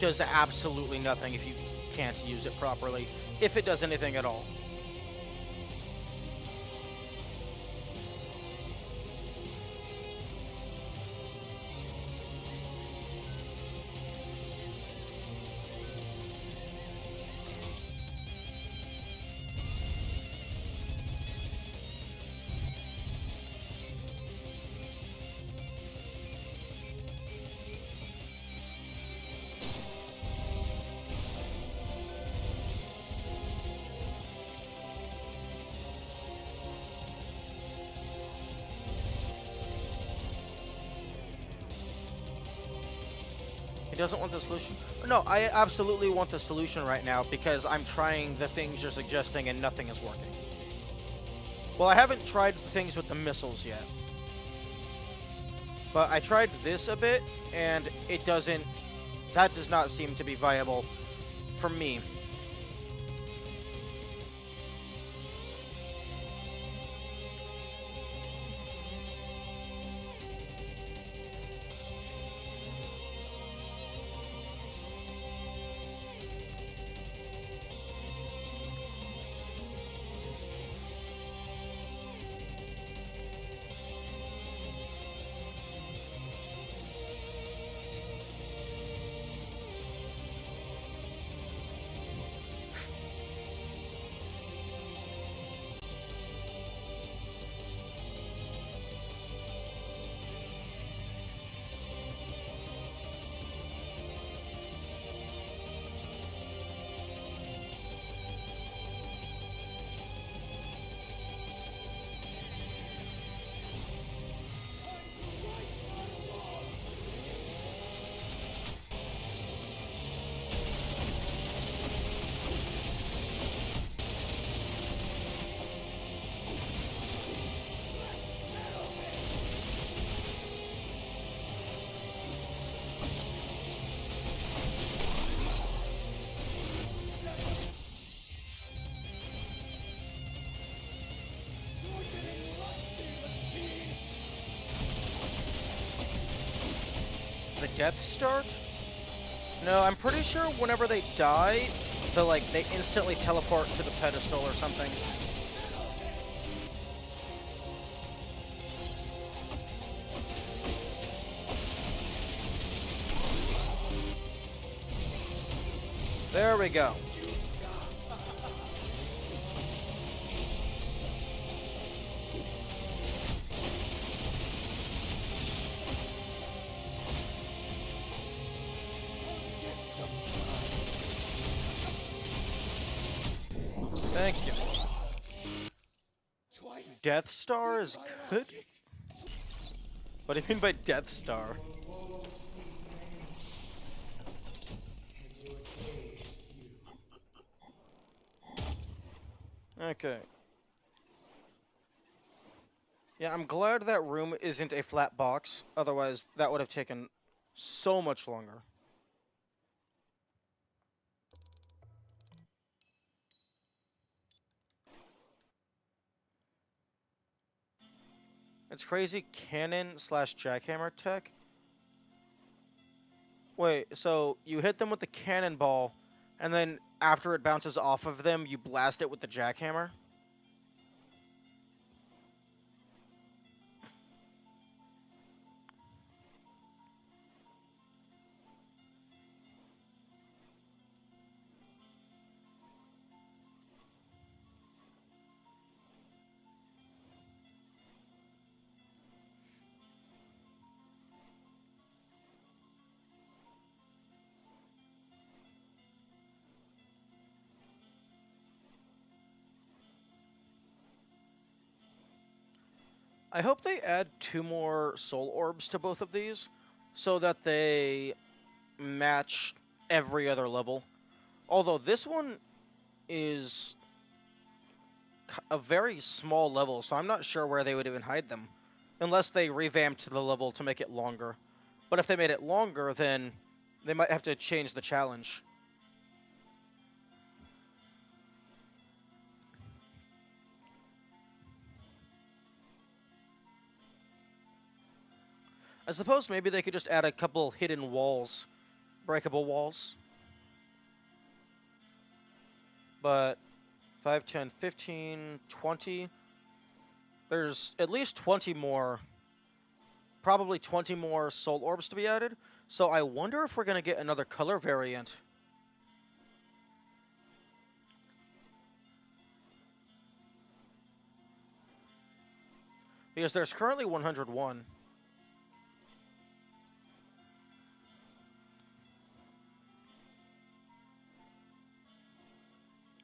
does absolutely nothing if you can't use it properly, if it does anything at all. He doesn't want the solution? No, I absolutely want the solution right now because I'm trying the things you're suggesting and nothing is working. Well, I haven't tried the things with the missiles yet. But I tried this a bit, and it doesn't... That does not seem to be viable for me. The death start? No, I'm pretty sure whenever they die, they instantly teleport to the pedestal or something. There we go. Thank you. Death Star is good? What do you mean by Death Star? Okay. Yeah, I'm glad that room isn't a flat box. Otherwise, that would have taken so much longer. It's crazy. Cannon slash jackhammer tech. Wait, so you hit them with the cannonball, and then after it bounces off of them, you blast it with the jackhammer? I hope they add 2 more soul orbs to both of these so that they match every other level. Although this one is a very small level, so I'm not sure where they would even hide them. Unless they revamped the level to make it longer. But if they made it longer, then they might have to change the challenge. I suppose maybe they could just add a couple hidden walls, breakable walls. But 5, 10, 15, 20. There's at least 20 more, probably 20 more soul orbs to be added. So I wonder if we're going to get another color variant. Because there's currently 101.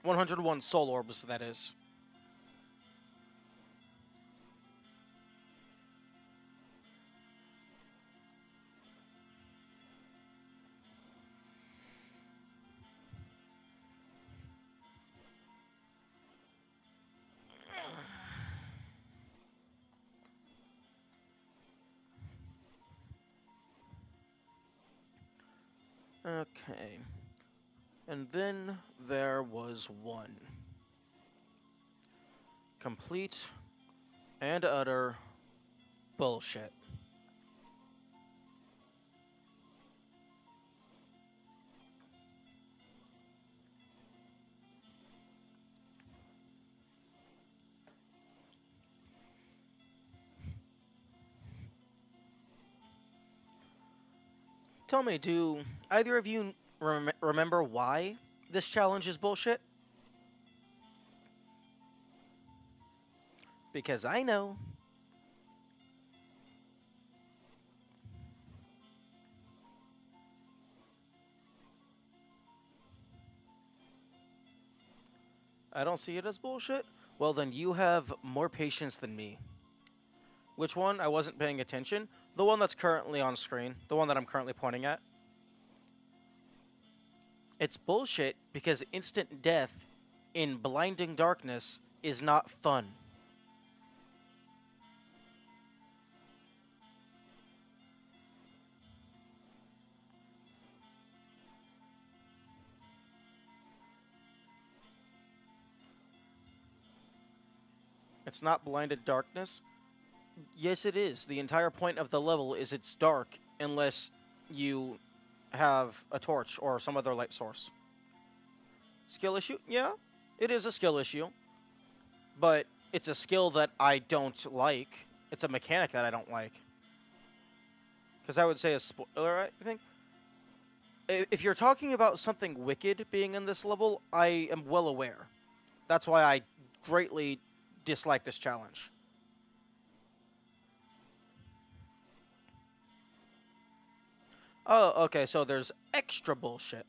101 soul orbs, that is. Okay. And then there was one. Complete and utter bullshit. Tell me, do either of you remember why this challenge is bullshit? Because I know. I don't see it as bullshit. Well, then you have more patience than me. Which one? I wasn't paying attention. The one that's currently on screen. The one that I'm currently pointing at. It's bullshit because instant death in blinding darkness is not fun. It's not blinded darkness. Yes, it is. The entire point of the level is it's dark unless you have a torch or some other light source. Skill issue? Yeah, it is a skill issue. But it's a skill that I don't like. It's a mechanic that I don't like. Because I would say a spoiler, I think. If you're talking about something wicked being in this level, I am well aware. That's why I greatly dislike this challenge. Oh, okay, so there's extra bullshit.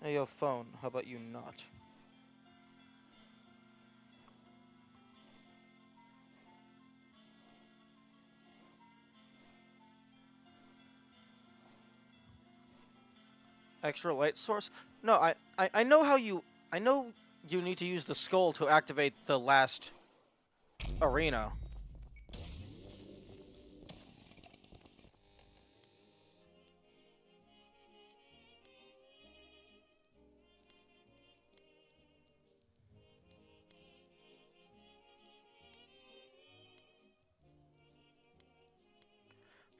Hey, yo, phone, how about you not? Extra light source? No, I know how you... I know you need to use the skull to activate the last arena.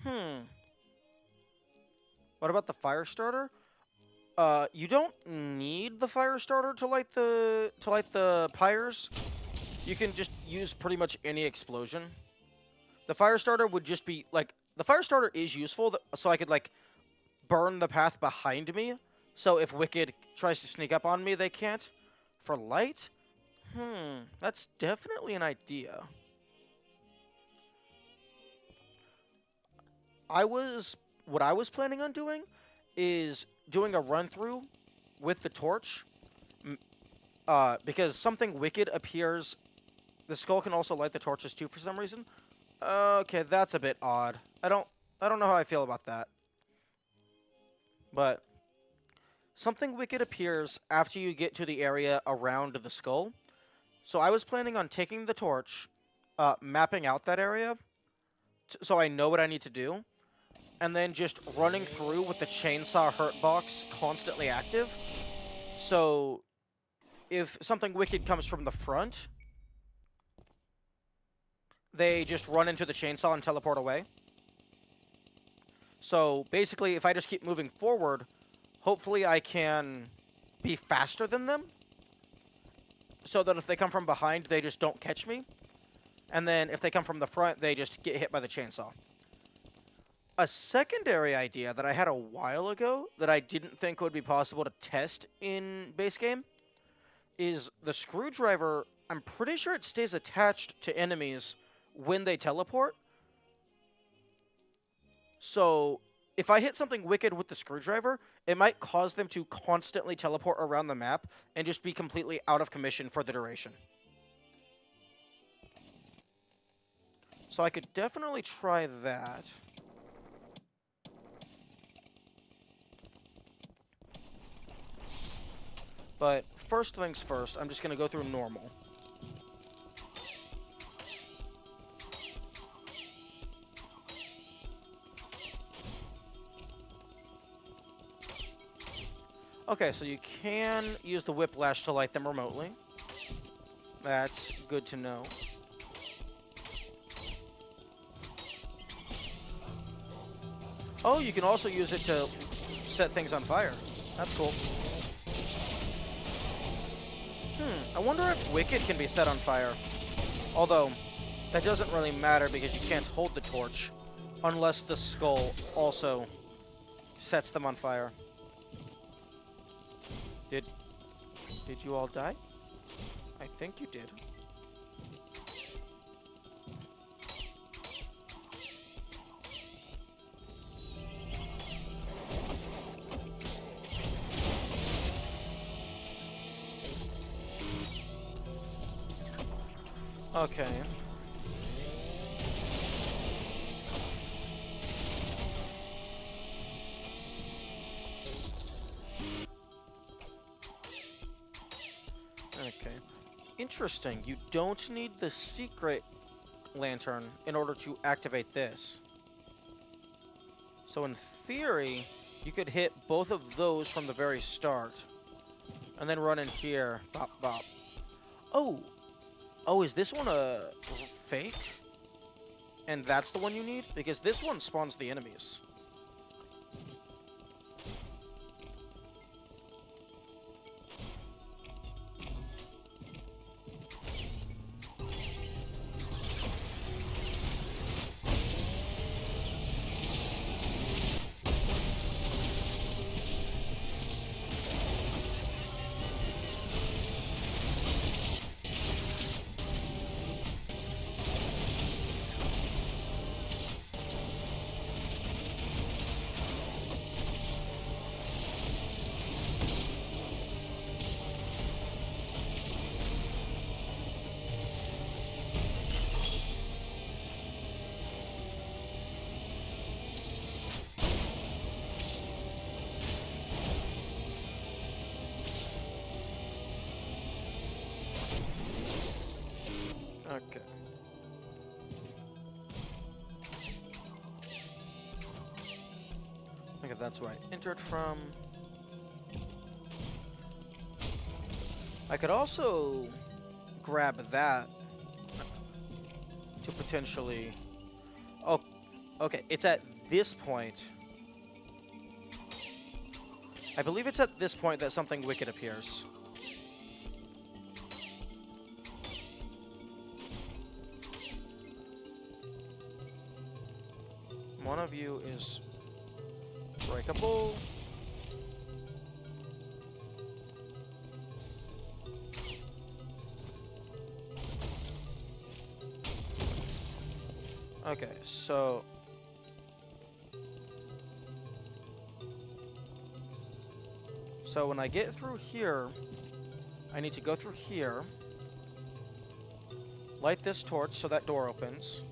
Hmm. What about the fire starter? You don't need the fire starter to light the pyres. You can just use pretty much any explosion. The fire starter would just be like the fire starter is useful, so I could like burn the path behind me. So if Wicked tries to sneak up on me, they can't. For light, that's definitely an idea. What I was planning on doing is doing a run through with the torch, because something wicked appears. The skull can also light the torches too for some reason. Okay, that's a bit odd. I don't know how I feel about that. But something wicked appears after you get to the area around the skull. So I was planning on taking the torch, mapping out that area, so I know what I need to do, and then just running through with the chainsaw hurt box constantly active. So if something wicked comes from the front, they just run into the chainsaw and teleport away. So basically, if I just keep moving forward, hopefully I can be faster than them, so that if they come from behind, they just don't catch me. And then if they come from the front, they just get hit by the chainsaw. A secondary idea that I had a while ago that I didn't think would be possible to test in base game is the screwdriver. I'm pretty sure it stays attached to enemies when they teleport. So if I hit something wicked with the screwdriver, it might cause them to constantly teleport around the map and just be completely out of commission for the duration. So I could definitely try that. But first things first, I'm just going to go through normal. Okay, so you can use the whiplash to light them remotely. That's good to know. Oh, you can also use it to set things on fire. That's cool. I wonder if Wicked can be set on fire. Although, that doesn't really matter because you can't hold the torch unless the skull also sets them on fire. Did you all die? I think you did. Okay. Okay. Interesting. You don't need the secret lantern in order to activate this. So in theory, you could hit both of those from the very start. And then run in here. Bop, bop. Oh! Oh, is this one a fake? And that's the one you need? Because this one spawns the enemies. Okay. Okay, that's where I entered from. I could also grab that to potentially... Oh, okay, it's at this point. I believe it's at this point that something wicked appears. One of you is breakable. Okay, so when I get through here, I need to go through here, light this torch so that door opens.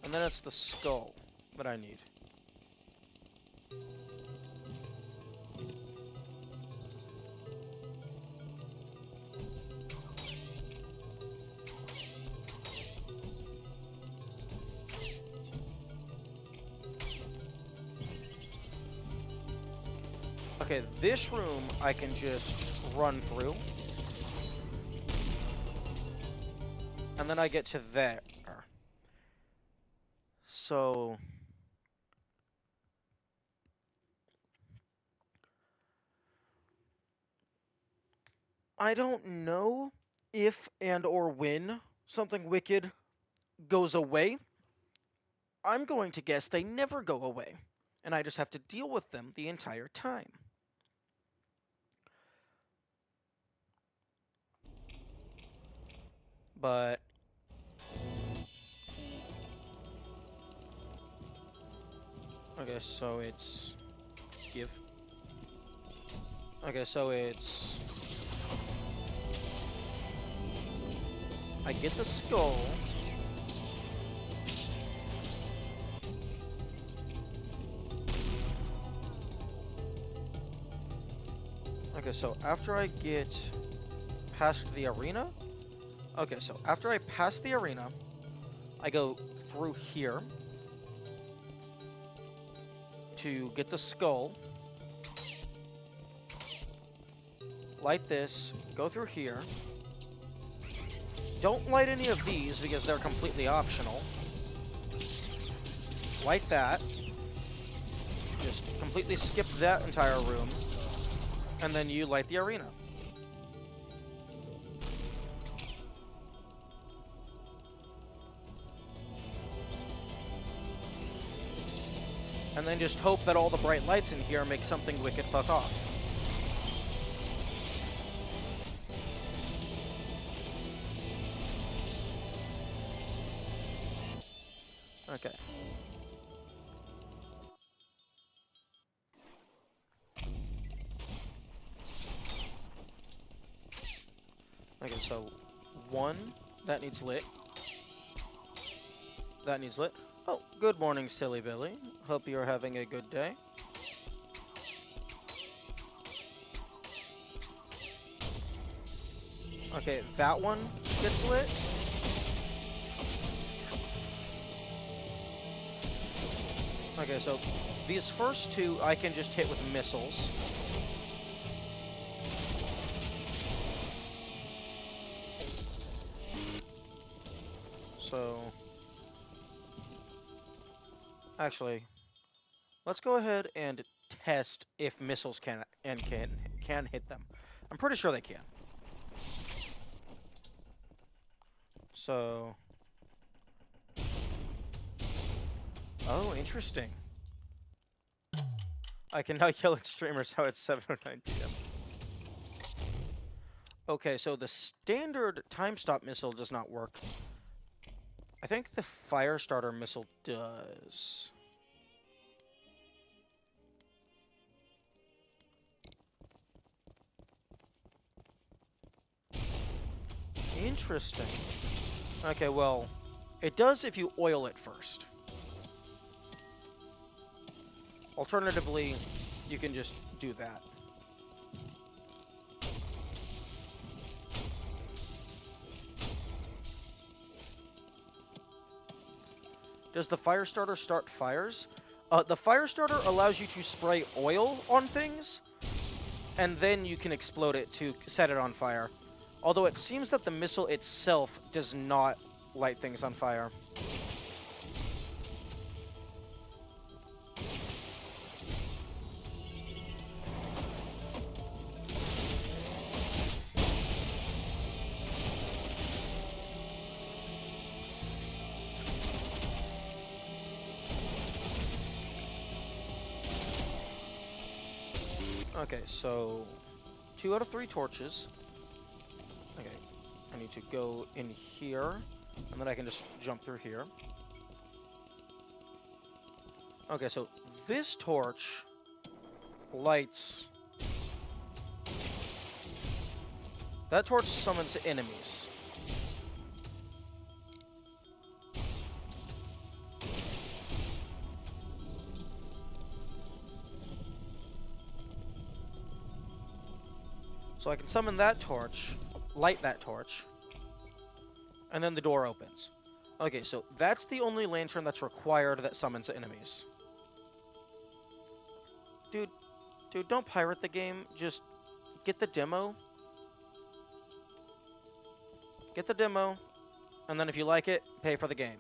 And then it's the skull that I need. Okay, this room I can just run through. and then I get to there. So I don't know if and or when something wicked goes away. I'm going to guess they never go away, and I just have to deal with them the entire time. But okay, so it's give. Okay, so it's I get the skull. Okay, so after I get past the arena. Okay, so after I pass the arena, I go through here to get the skull. Light this, go through here. Don't light any of these because they're completely optional. Light that. Just completely skip that entire room. And then you light the arena. And then just hope that all the bright lights in here make something wicked fuck off. Okay. Okay, so one, that needs lit. That needs lit. Oh, good morning, Silly Billy. Hope you're having a good day. Okay, that one gets lit. Okay, so these first two I can just hit with missiles. So actually, let's go ahead and test if missiles can hit them. I'm pretty sure they can. So, oh, interesting. I can now yell at streamers how it's 7:09 p.m. Okay, so the standard time stop missile does not work. I think the fire starter missile does. Interesting. Okay, well, it does if you oil it first. Alternatively, you can just do that. Does the fire starter start fires? The fire starter allows you to spray oil on things, and then you can explode it to set it on fire. Although it seems that the missile itself does not light things on fire. Okay, so 2 out of 3 torches. Okay, I need to go in here, and then I can just jump through here. Okay, so this torch lights... That torch summons enemies. So I can summon that torch, light that torch, and then the door opens. Okay, so that's the only lantern that's required that summons enemies. Dude, don't pirate the game. Just get the demo. Get the demo. and then if you like it, pay for the game.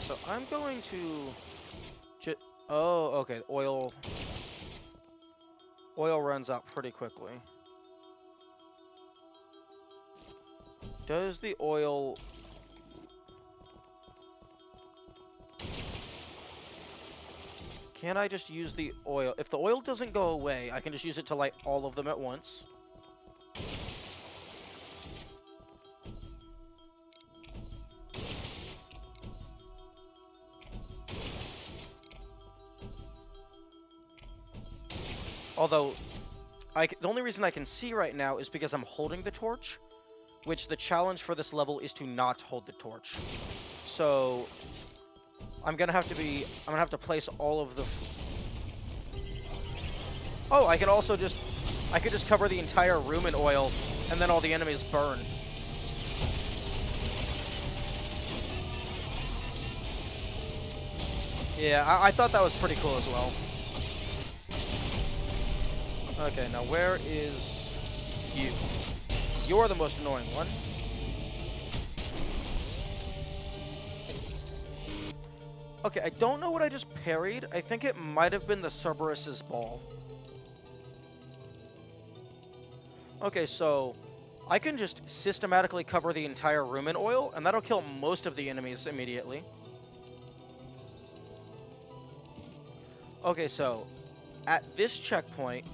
So I'm going to... Oh, okay. Oil runs out pretty quickly. Does the oil... Can I just use the oil? If the oil doesn't go away, I can just use it to light all of them at once. Although, the only reason I can see right now is because I'm holding the torch, which the challenge for this level is to not hold the torch. So, I'm gonna have to place all of the... Oh, I could also just... I could just cover the entire room in oil, and then all the enemies burn. Yeah, I thought that was pretty cool as well. Okay, now where is you? You're the most annoying one. Okay, I don't know what I just parried. I think it might have been the Cerberus's ball. Okay, so I can just systematically cover the entire room in oil, and that'll kill most of the enemies immediately. Okay, so at this checkpoint,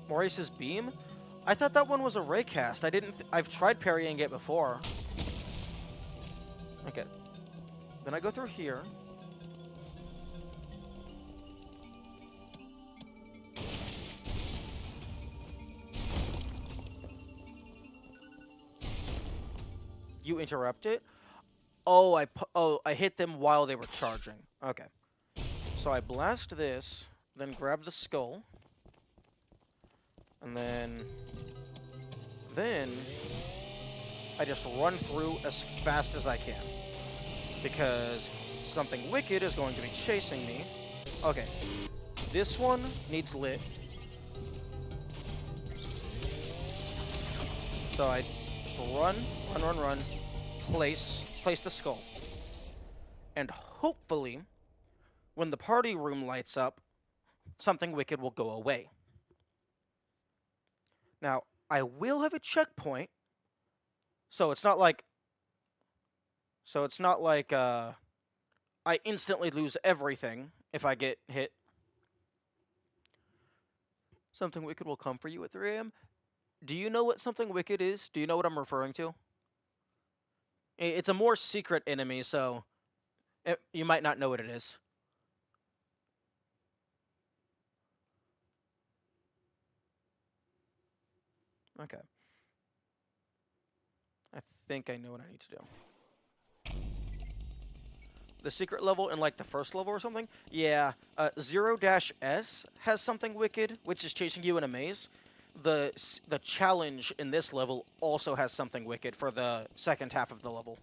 Maurice's beam? I thought that one was a raycast. I've tried parrying it before. Okay. Then I go through here. You interrupt it? Oh, I hit them while they were charging. Okay. So I blast this, then grab the skull. And then I just run through as fast as I can. Because something wicked is going to be chasing me. Okay. This one needs lit. So I just run. Place the skull. And hopefully, when the party room lights up, something wicked will go away. Now, I will have a checkpoint, so it's not like I instantly lose everything if I get hit. Something wicked will come for you at 3 a.m. Do you know what something wicked is? Do you know what I'm referring to? It's a more secret enemy, so you might not know what it is. Okay. I think I know what I need to do. The secret level in, like, the first level or something? Yeah. 0-S has something wicked, which is chasing you in a maze. The challenge in this level also has something wicked for the second half of the level.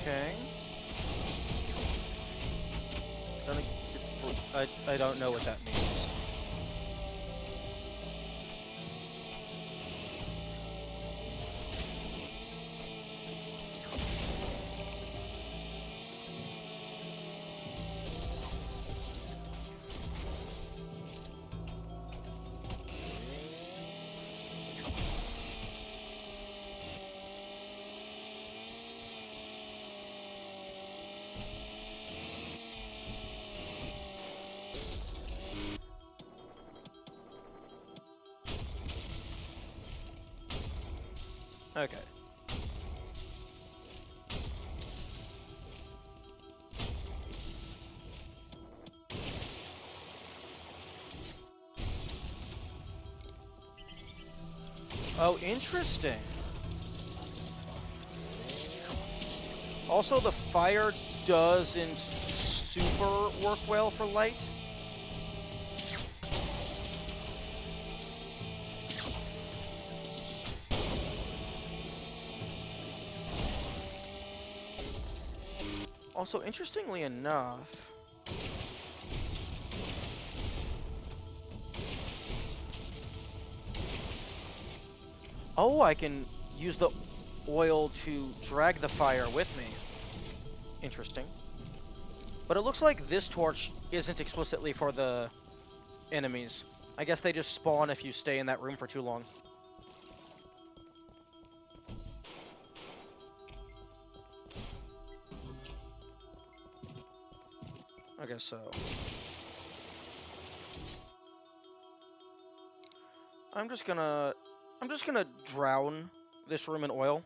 Okay. I don't know what that means. Okay. Oh, interesting. Also, the fire doesn't super work well for light. Also, interestingly enough, oh, I can use the oil to drag the fire with me. Interesting. But it looks like this torch isn't explicitly for the enemies. I guess they just spawn if you stay in that room for too long. Okay, so I'm just gonna drown this room in oil.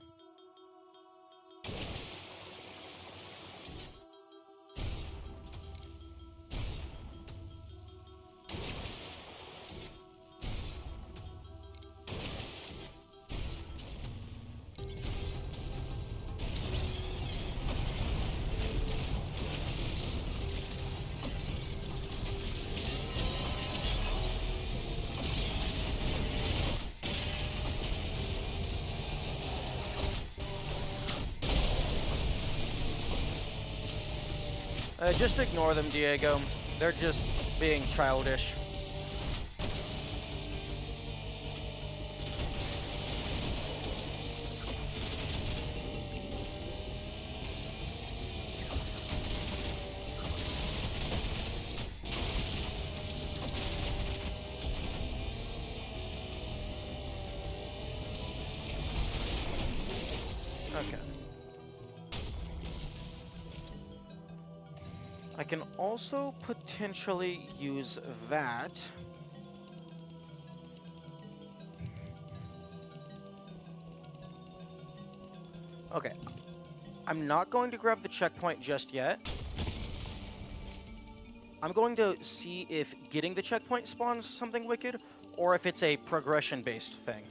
Just ignore them, Diego. They're just being childish. Okay. I can also potentially use that. Okay. I'm not going to grab the checkpoint just yet. I'm going to see if getting the checkpoint spawns something wicked, or if it's a progression-based thing.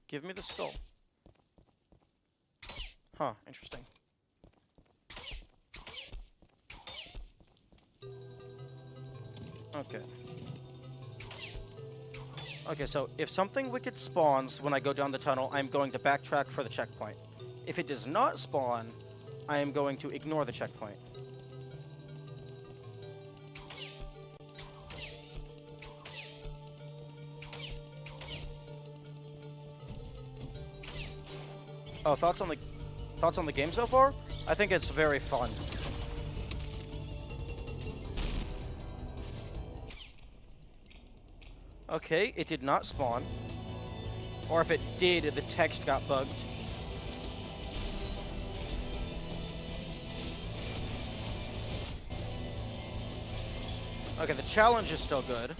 Give me the skull. Huh, interesting. Okay. Okay, so if something wicked spawns when I go down the tunnel, I'm going to backtrack for the checkpoint. If it does not spawn, I am going to ignore the checkpoint. Oh, thoughts on the game so far? I think it's very fun. Okay, it did not spawn. Or if it did, the text got bugged. Okay, the challenge is still good.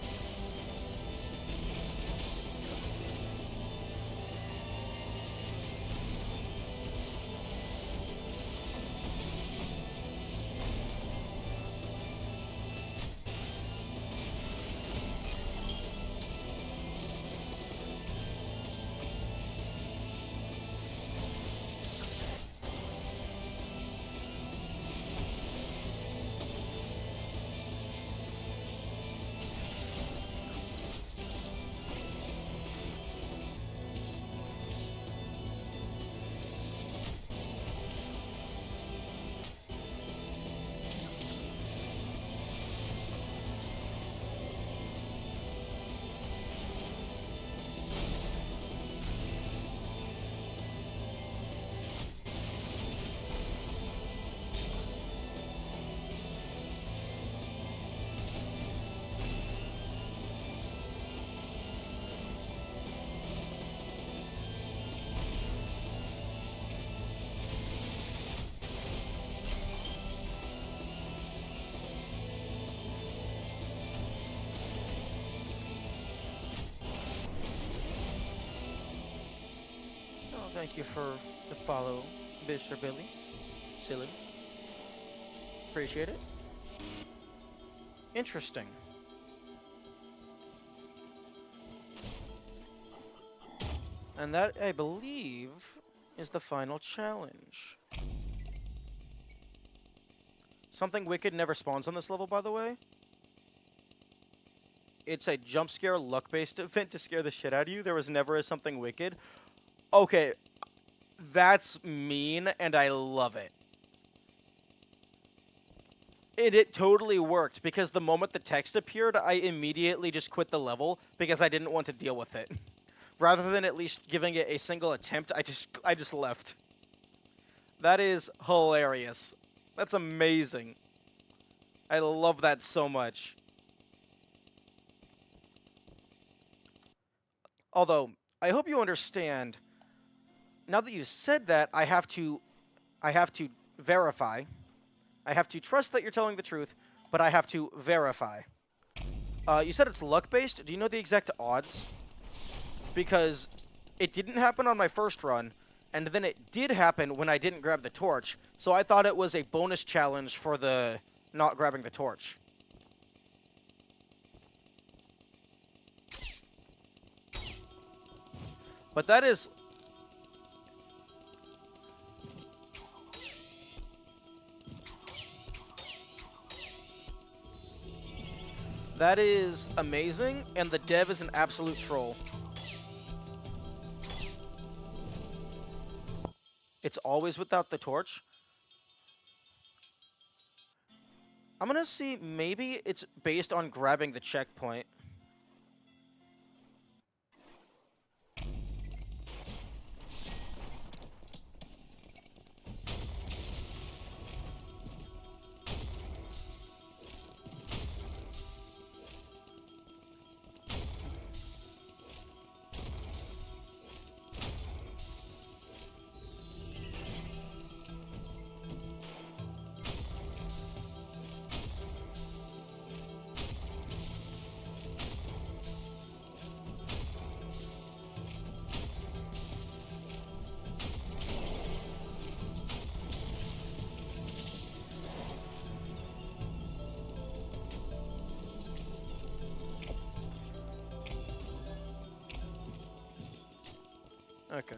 Thank you for the follow, Mr. Billy. Silly. Appreciate it. Interesting. And that, I believe, is the final challenge. Something wicked never spawns on this level, by the way. It's a jump scare luck-based event to scare the shit out of you. There was never a something wicked. Okay, that's mean, and I love it. It totally worked, because the moment the text appeared, I immediately just quit the level, because I didn't want to deal with it. Rather than at least giving it a single attempt, I just left. That is hilarious. That's amazing. I love that so much. Although, I hope you understand, now that you said that, I have to verify. I have to trust that you're telling the truth, but I have to verify. You said it's luck-based. Do you know the exact odds? Because it didn't happen on my first run, and then it did happen when I didn't grab the torch, so I thought it was a bonus challenge for the not grabbing the torch. But that is... that is amazing, and the dev is an absolute troll. It's always without the torch. I'm gonna see, maybe it's based on grabbing the checkpoint. Okay.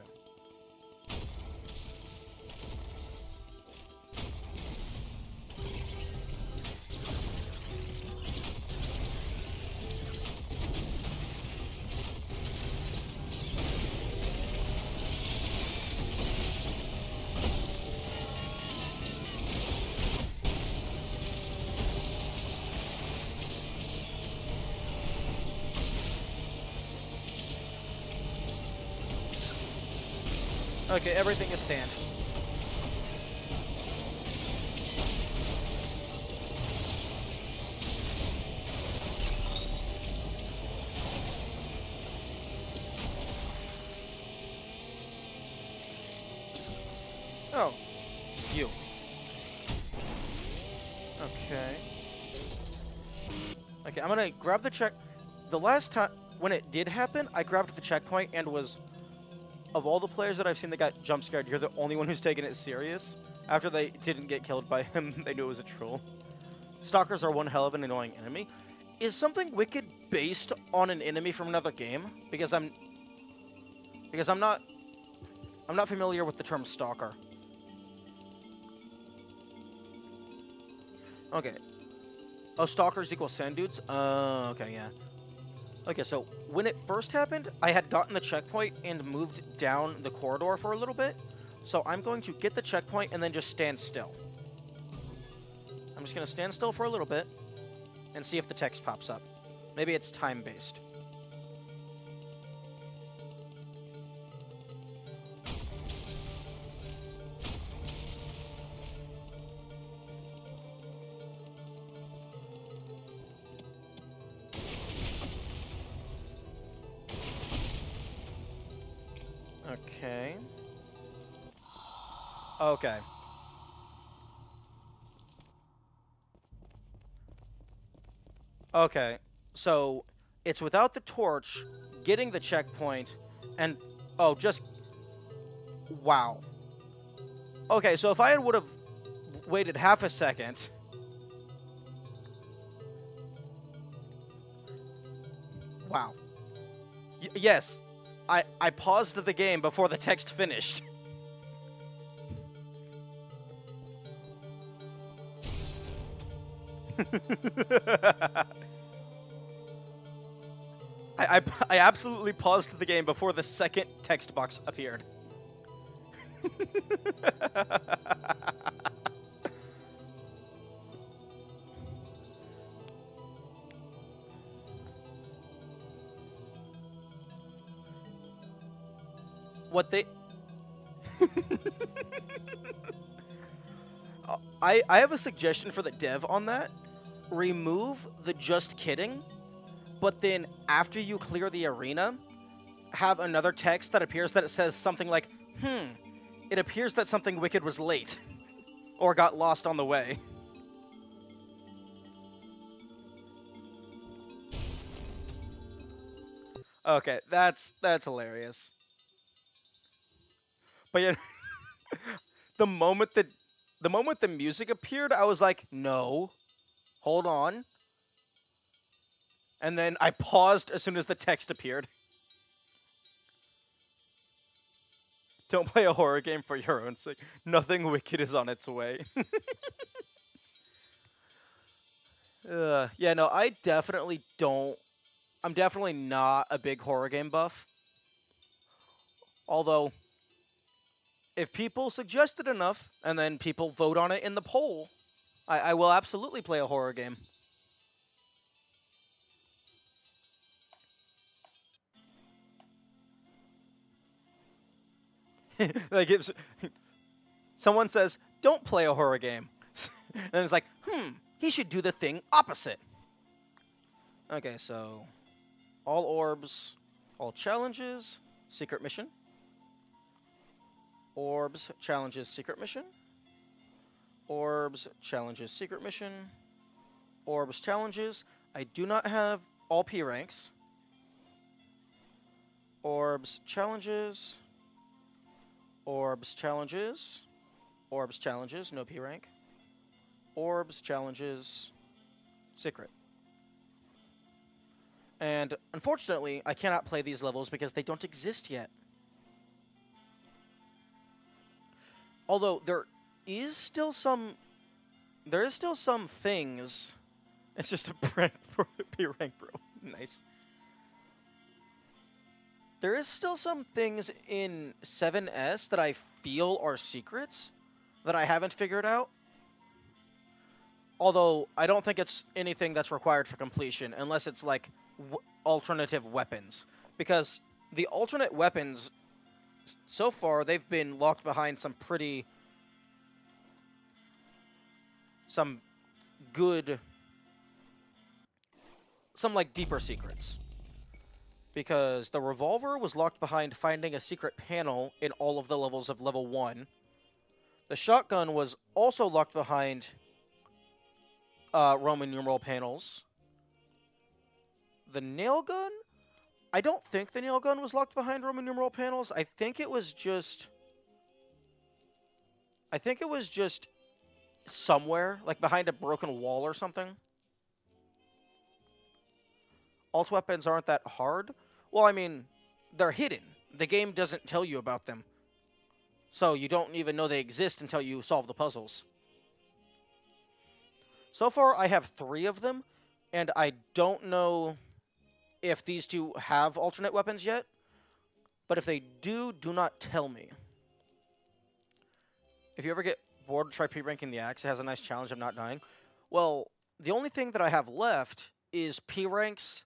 Okay, everything is sand. Oh, you. Okay. Okay, I'm gonna grab the check. The last time, when it did happen, I grabbed the checkpoint and was... of all the players that I've seen that got jump scared, you're the only one who's taken it serious. After they didn't get killed by him, they knew it was a troll. Stalkers are one hell of an annoying enemy. Is something wicked based on an enemy from another game? Because I'm not familiar with the term stalker. Okay. Oh, stalkers equal sand dudes? Okay, yeah. Okay, so when it first happened, I had gotten the checkpoint and moved down the corridor for a little bit. So I'm going to get the checkpoint and then just stand still. I'm just going to stand still for a little bit and see if the text pops up. Maybe it's time-based. Okay. Okay. Okay. So, it's without the torch, getting the checkpoint, and... oh, just... Wow. Okay, so if I would have waited half a second. Wow. Yes. I paused the game before the text finished. I absolutely paused the game before the second text box appeared. What they I have a suggestion for the dev on that. Remove the just kidding, but then after you clear the arena, have another text that appears that it says something like, it appears that something wicked was late or got lost on the way. Okay, that's hilarious. But yeah, the moment that the moment the music appeared, I was like, "No. Hold on." And then I paused as soon as the text appeared. Don't play a horror game for your own sake. Nothing wicked is on its way. Yeah, no, I definitely don't. I'm definitely not a big horror game buff. Although, if people suggest it enough, and then people vote on it in the poll, I will absolutely play a horror game. Like, if someone says, don't play a horror game, and it's like, he should do the thing opposite. Okay, so all orbs, all challenges, secret mission. Orbs, challenges, secret mission. Orbs, challenges, secret mission. Orbs, challenges. I do not have all P ranks. Orbs, challenges. Orbs, challenges. Orbs, challenges, no P rank. Orbs, challenges, secret. And unfortunately, I cannot play these levels because they don't exist yet. Although there is still some things. It's just a prank for P rank, bro. Nice. There is still some things in 7S that I feel are secrets that I haven't figured out. Although I don't think it's anything that's required for completion unless it's like alternative weapons, because the alternate weapons so far they've been locked behind some good, some like deeper secrets. Because the revolver was locked behind finding a secret panel in all of the levels of level 1. The shotgun was also locked behind Roman numeral panels. The nail gun? I don't think the nail gun was locked behind Roman numeral panels. I think it was just somewhere, like behind a broken wall or something. Alt weapons aren't that hard. Well, I mean, they're hidden. The game doesn't tell you about them. So you don't even know they exist until you solve the puzzles. So far, I have 3 of them, and I don't know if these two have alternate weapons yet. But if they do, do not tell me. If you ever get bored, try P-ranking the axe. It has a nice challenge of not dying. Well, the only thing that I have left is P-ranks,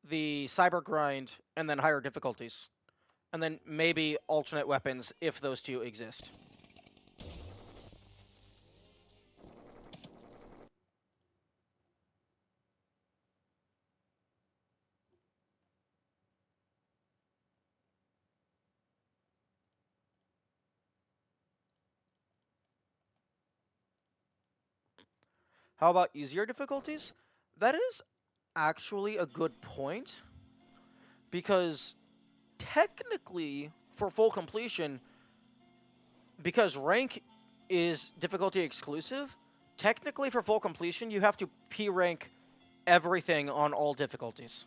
the cyber grind, and then higher difficulties. And then maybe alternate weapons if those two exist. How about easier difficulties? That is actually a good point, because technically, for full completion, because rank is difficulty exclusive, technically for full completion, you have to P rank everything on all difficulties.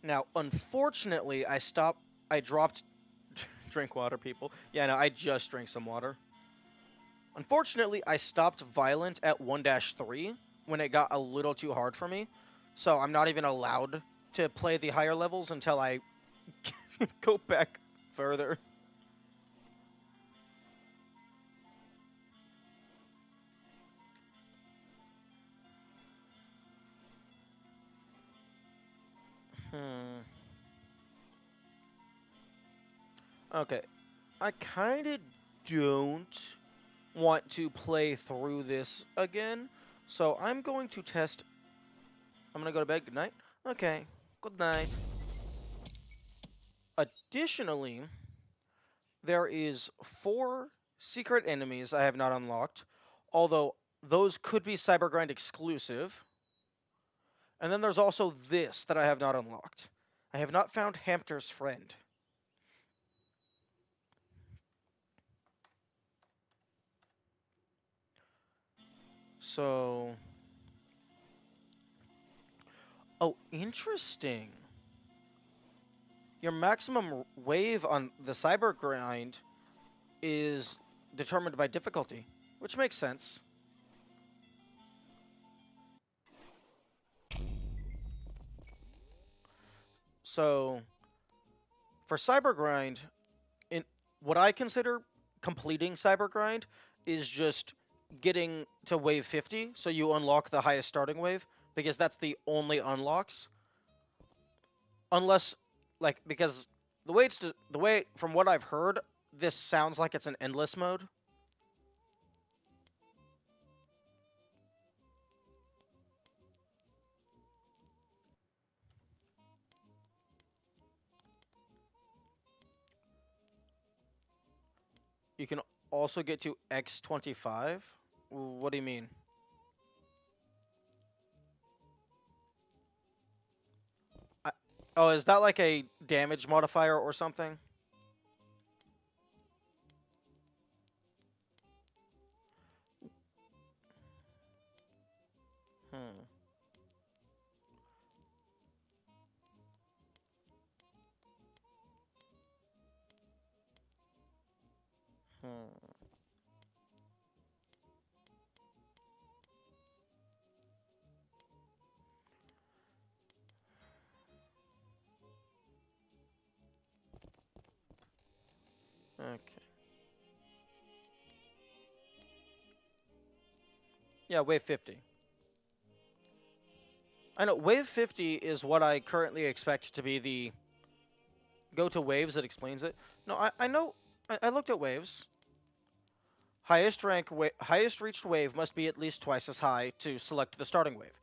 Now, unfortunately, I dropped. Drink water, people. Yeah, no, I just drank some water. Unfortunately, I stopped Violent at 1-3 when it got a little too hard for me. So I'm not even allowed to play the higher levels until I go back further. Hmm. Okay. I kind of don't want to play through this again. So I'm going to test. I'm going to go to bed. Good night. Okay. Good night. Additionally, there is 4 secret enemies I have not unlocked, although those could be Cybergrind exclusive. And then there's also this that I have not unlocked. I have not found Hampter's friend. So... Oh, interesting. Your maximum wave on the Cybergrind is determined by difficulty, which makes sense. So, for Cybergrind, in what I consider completing Cybergrind is just getting to wave 50, so you unlock the highest starting wave, because that's the only unlocks. Unless, like, because the way from what I've heard, this sounds like it's an endless mode. You can also get to X25. What do you mean? I, oh, is that like a damage modifier or something? Hmm. Hmm. Okay. Yeah, wave 50. I know, wave 50 is what I currently expect to be the go to waves that explains it. No, I know, I looked at waves. Highest reached wave must be at least twice as high to select the starting wave.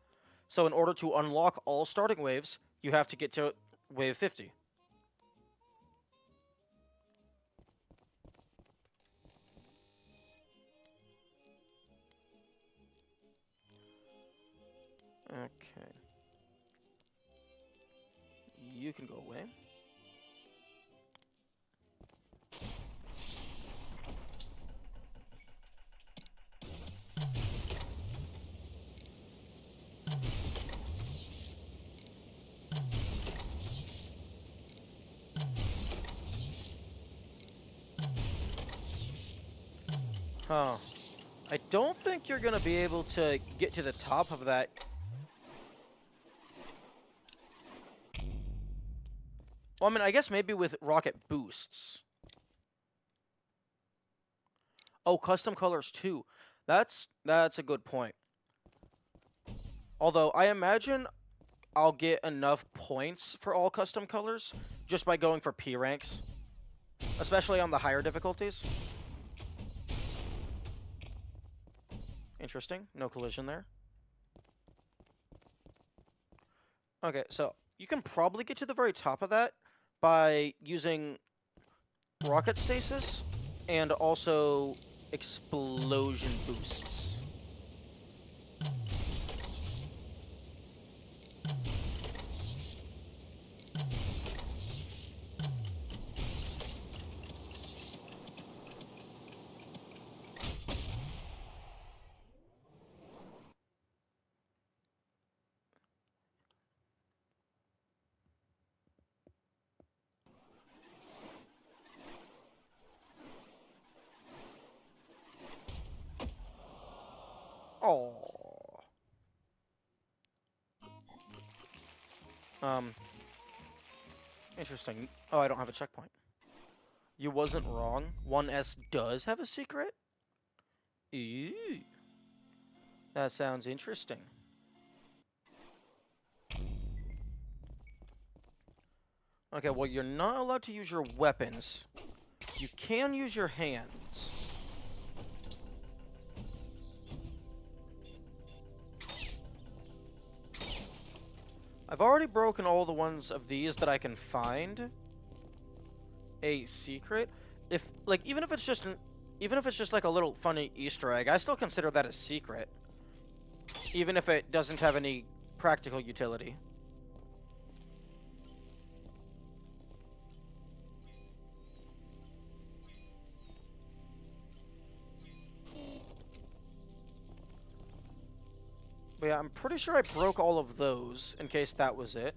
So in order to unlock all starting waves, you have to get to wave 50. Okay. You can go away. Huh. I don't think you're going to be able to get to the top of that. Well, I mean, I guess maybe with rocket boosts. Oh, custom colors too. That's a good point. Although I imagine I'll get enough points for all custom colors just by going for P ranks, especially on the higher difficulties. Interesting. No collision there. Okay, so you can probably get to the very top of that by using rocket stasis and also explosion boosts. Oh. Um. Interesting. Oh, I don't have a checkpoint. You wasn't wrong. 1S does have a secret? Ew. That sounds interesting. Okay, well, you're not allowed to use your weapons. You can use your hands. I've already broken all the ones of these that I can find a secret. If, like, even if it's just like a little funny Easter egg, I still consider that a secret. Even if it doesn't have any practical utility. But yeah, I'm pretty sure I broke all of those, in case that was it.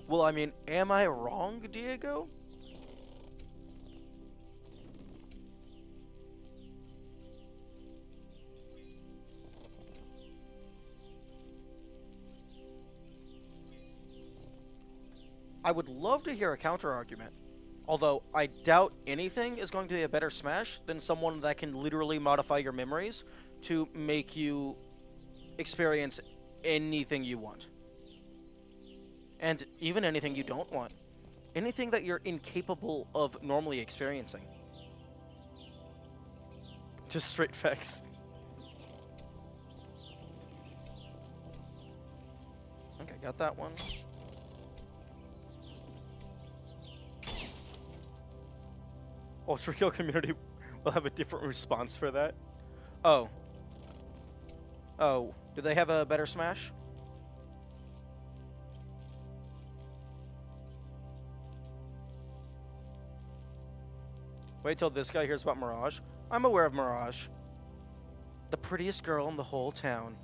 Well, I mean, am I wrong, Diego? I would love to hear a counter-argument. Although, I doubt anything is going to be a better Smash than someone that can literally modify your memories to make you experience anything you want. And even anything you don't want. Anything that you're incapable of normally experiencing. Just straight facts. Okay, got that one. ULTRAKILL community will have a different response for that. Oh. Oh, do they have a better Smash? Wait till this guy hears about Mirage. I'm aware of Mirage. The prettiest girl in the whole town.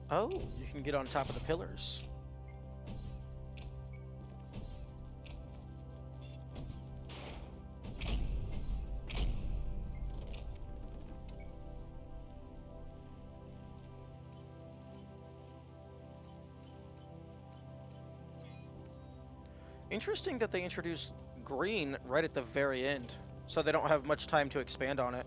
Oh, you can get on top of the pillars. Interesting that they introduced green right at the very end, so they don't have much time to expand on it.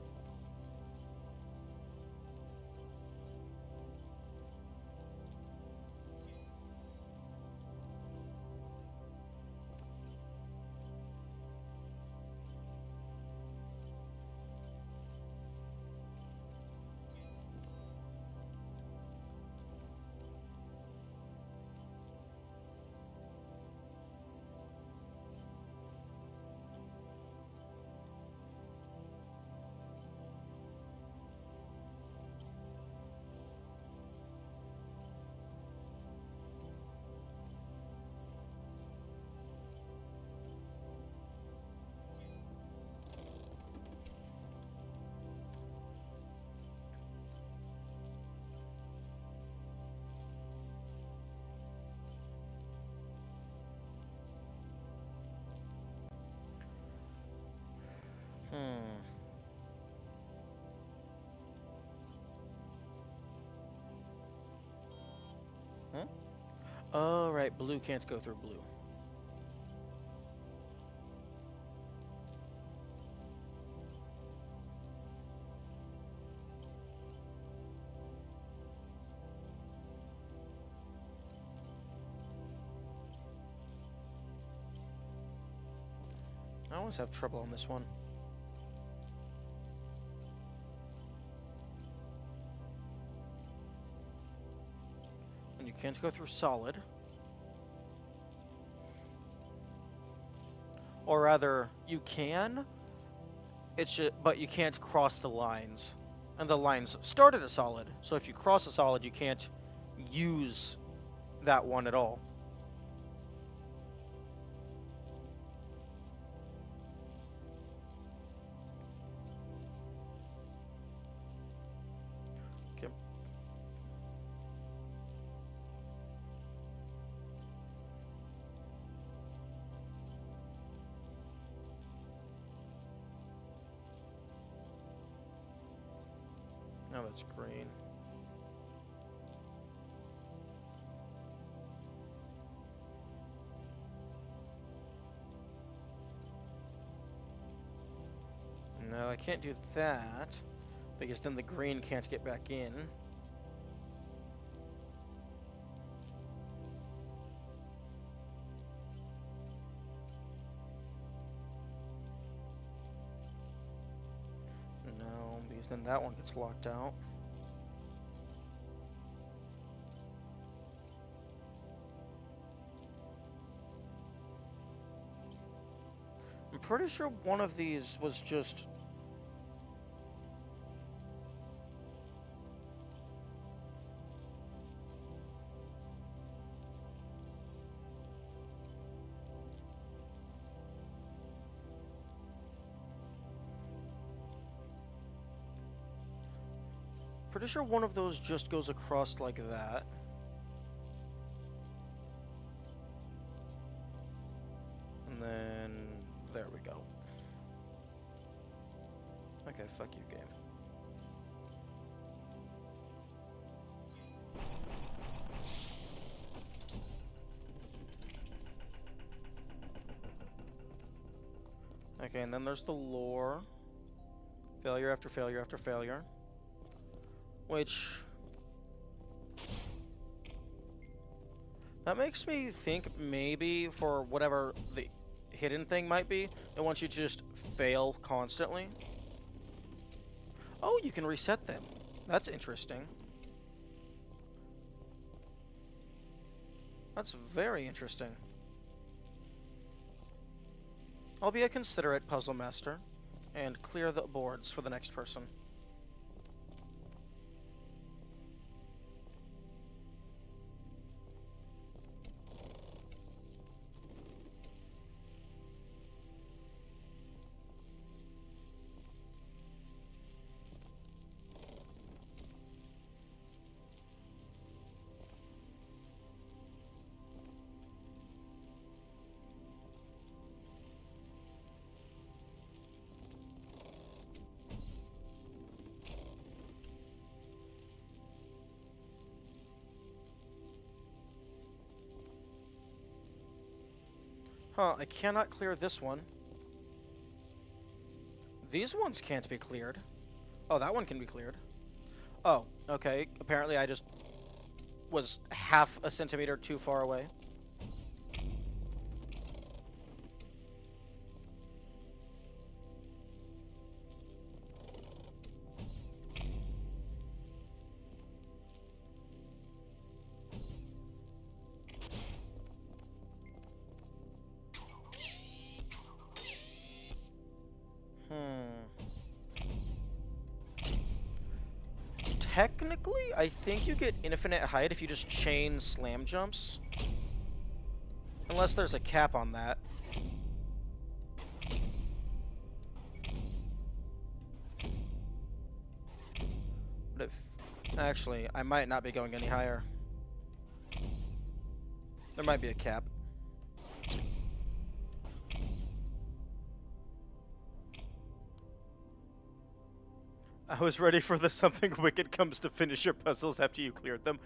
Hmm. Hmm? Oh, right, blue can't go through blue. I always have trouble on this one. And you can't go through solid. Or rather, you can, but you can't cross the lines. And the lines start at a solid, so if you cross a solid, you can't use that one at all. Okay. Now that's green. No, I can't do that, because then the green can't get back in. No, because then that one gets locked out. I'm pretty sure one of these was just... Pretty sure one of those just goes across like that. And then... there we go. Okay, fuck you, game. Okay, and then there's the lore. Failure after failure after failure. Which... that makes me think maybe for whatever the hidden thing might be, it wants you to just fail constantly. Oh, you can reset them. That's interesting. That's very interesting. I'll be a considerate puzzle master and clear the boards for the next person. Huh, I cannot clear this one. These ones can't be cleared. Oh, that one can be cleared. Oh, okay. Apparently I just was half a centimeter too far away. Technically, I think you get infinite height if you just chain slam jumps. Unless there's a cap on that. But if... Actually, I might not be going any higher. There might be a cap. I was ready for the something wicked comes to finish your puzzles after you cleared them.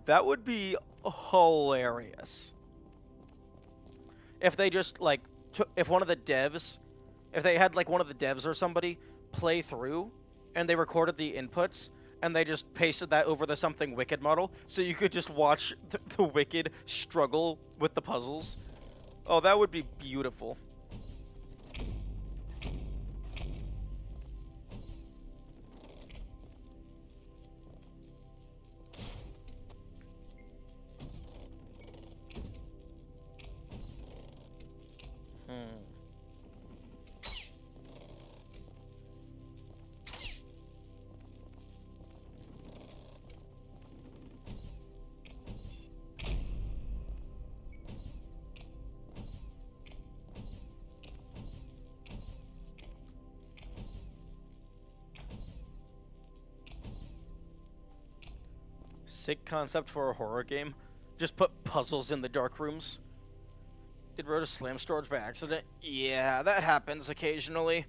That would be hilarious. If they just, like, if one of the devs, if they had, like, one of the devs or somebody play through, and they recorded the inputs, and they just pasted that over the something wicked model, so you could just watch the wicked struggle with the puzzles. Oh, that would be beautiful. Sick concept for a horror game. Just put puzzles in the dark rooms. Did Rhoda slam storage by accident? Yeah, that happens occasionally.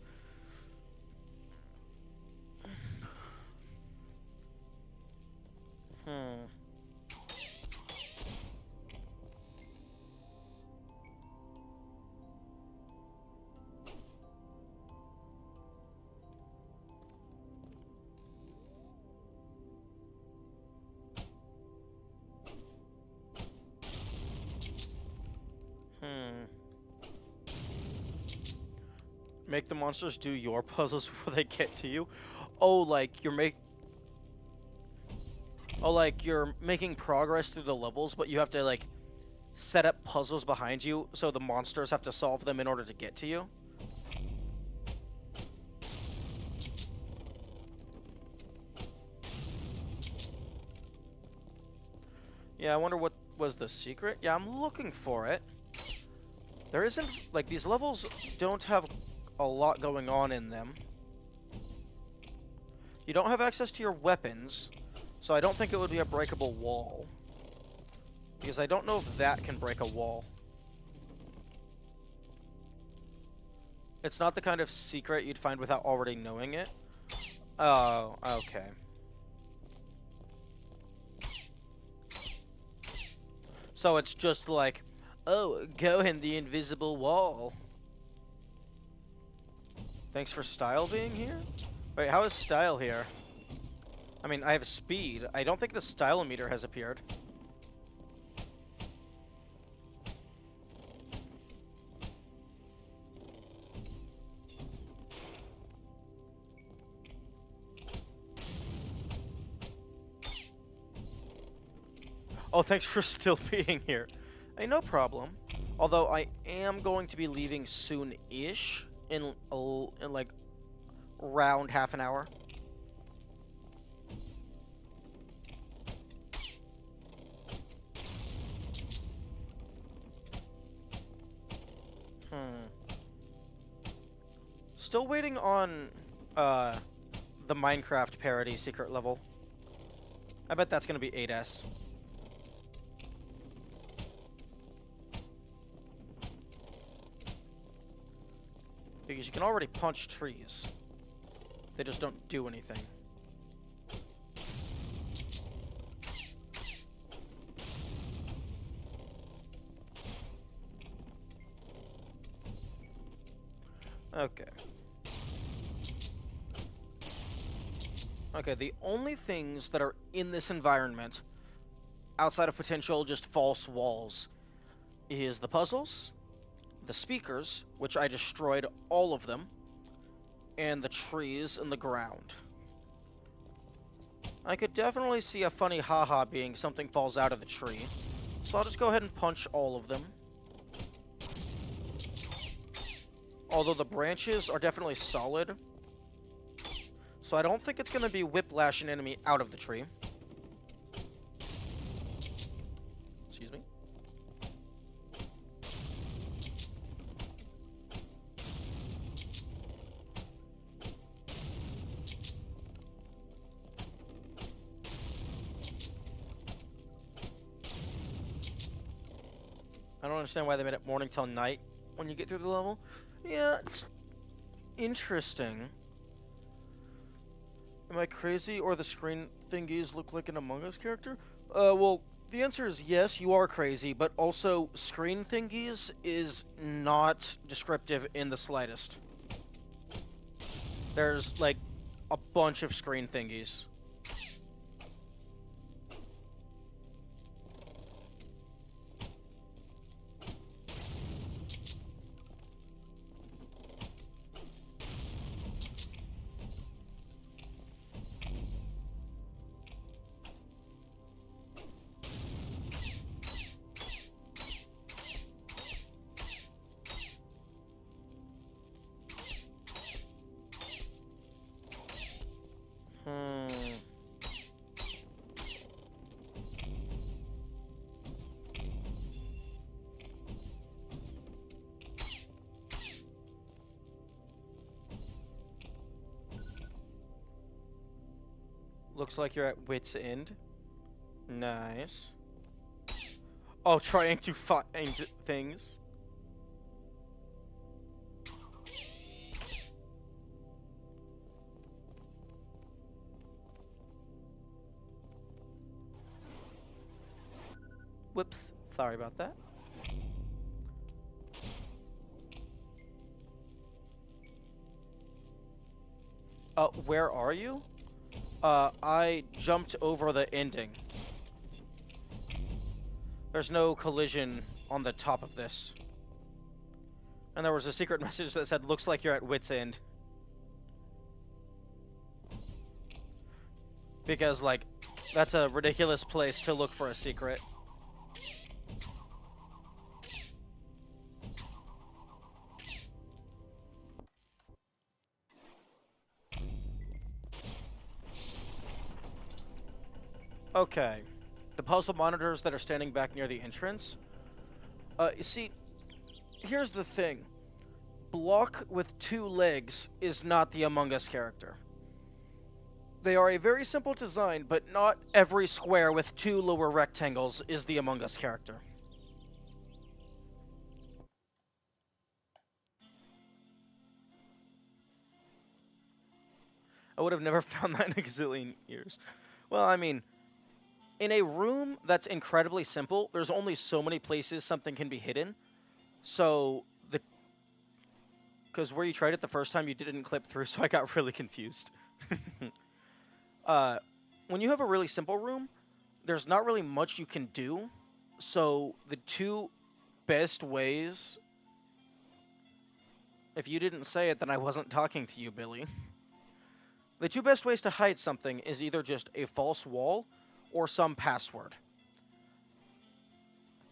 Hmm. Make the monsters do your puzzles before they get to you. Oh, like you're making progress through the levels, but you have to like set up puzzles behind you, so the monsters have to solve them in order to get to you. Yeah, I wonder what was the secret. Yeah, I'm looking for it. There isn't, like, these levels don't have a lot going on in them. You don't have access to your weapons, so I don't think it would be a breakable wall. Because I don't know if that can break a wall. It's not the kind of secret you'd find without already knowing it. Oh, okay. So it's just like, oh, go in the invisible wall. Thanks for Style being here? Wait, how is Style here? I mean, I have speed. I don't think the Style meter has appeared. Oh, thanks for still being here. Hey, no problem. Although I am going to be leaving soon-ish, in like around half an hour. Still waiting on the Minecraft parody secret level. I bet that's gonna be 8S. Because you can already punch trees. They just don't do anything. Okay. Okay, the only things that are in this environment, outside of potential just false walls, is the puzzles, the speakers, which I destroyed all of them, and the trees and the ground. I could definitely see a funny haha being something falls out of the tree, so I'll just go ahead and punch all of them. Although the branches are definitely solid, so I don't think it's going to be whiplash an enemy out of the tree. Excuse me. I don't understand why they made it morning till night when you get through the level. Yeah, it's interesting. Am I crazy, or the screen thingies look like an Among Us character? Well, the answer is yes, you are crazy, but also screen thingies is not descriptive in the slightest. There's, like, a bunch of screen thingies. Hmm. Looks like you're at wit's end. Nice. Oh, trying to find things. Whoops. Sorry about that. Where are you? I jumped over the ending. There's no collision on the top of this. And there was a secret message that said, looks like you're at wit's end. Because, like, that's a ridiculous place to look for a secret. Okay. The puzzle monitors that are standing back near the entrance. You see, here's the thing. Block with 2 legs is not the Among Us character. They are a very simple design, but not every square with 2 lower rectangles is the Among Us character. I would have never found that in a gazillion years. Well, I mean, in a room that's incredibly simple, there's only so many places something can be hidden. So, because where you tried it the first time, you didn't clip through, so I got really confused. When you have a really simple room, there's not really much you can do. So, the 2 best ways... If you didn't say it, then I wasn't talking to you, Billy. The 2 best ways to hide something is either just a false wall or some password.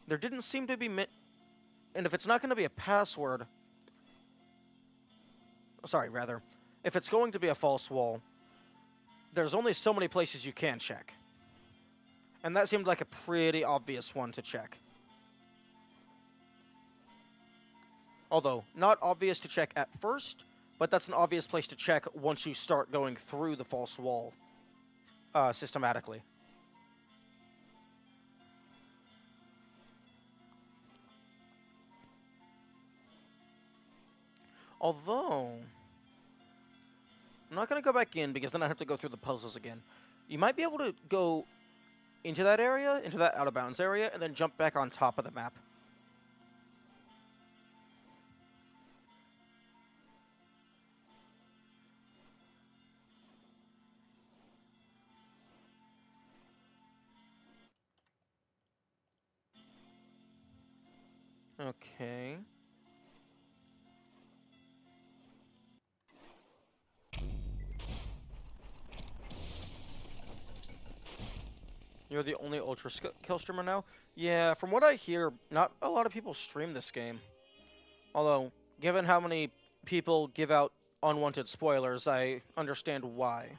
There didn't seem to be... And if it's not going to be a password... Sorry, rather. If it's going to be a false wall, there's only so many places you can check. And that seemed like a pretty obvious one to check. Although, not obvious to check at first, but that's an obvious place to check once you start going through the false wall systematically. Although, I'm not going to go back in because then I have to go through the puzzles again. You might be able to go into that area, into that out of bounds area, and then jump back on top of the map. Okay. You're the only Ultra Kill streamer now? Yeah, from what I hear, not a lot of people stream this game. Although, given how many people give out unwanted spoilers, I understand why.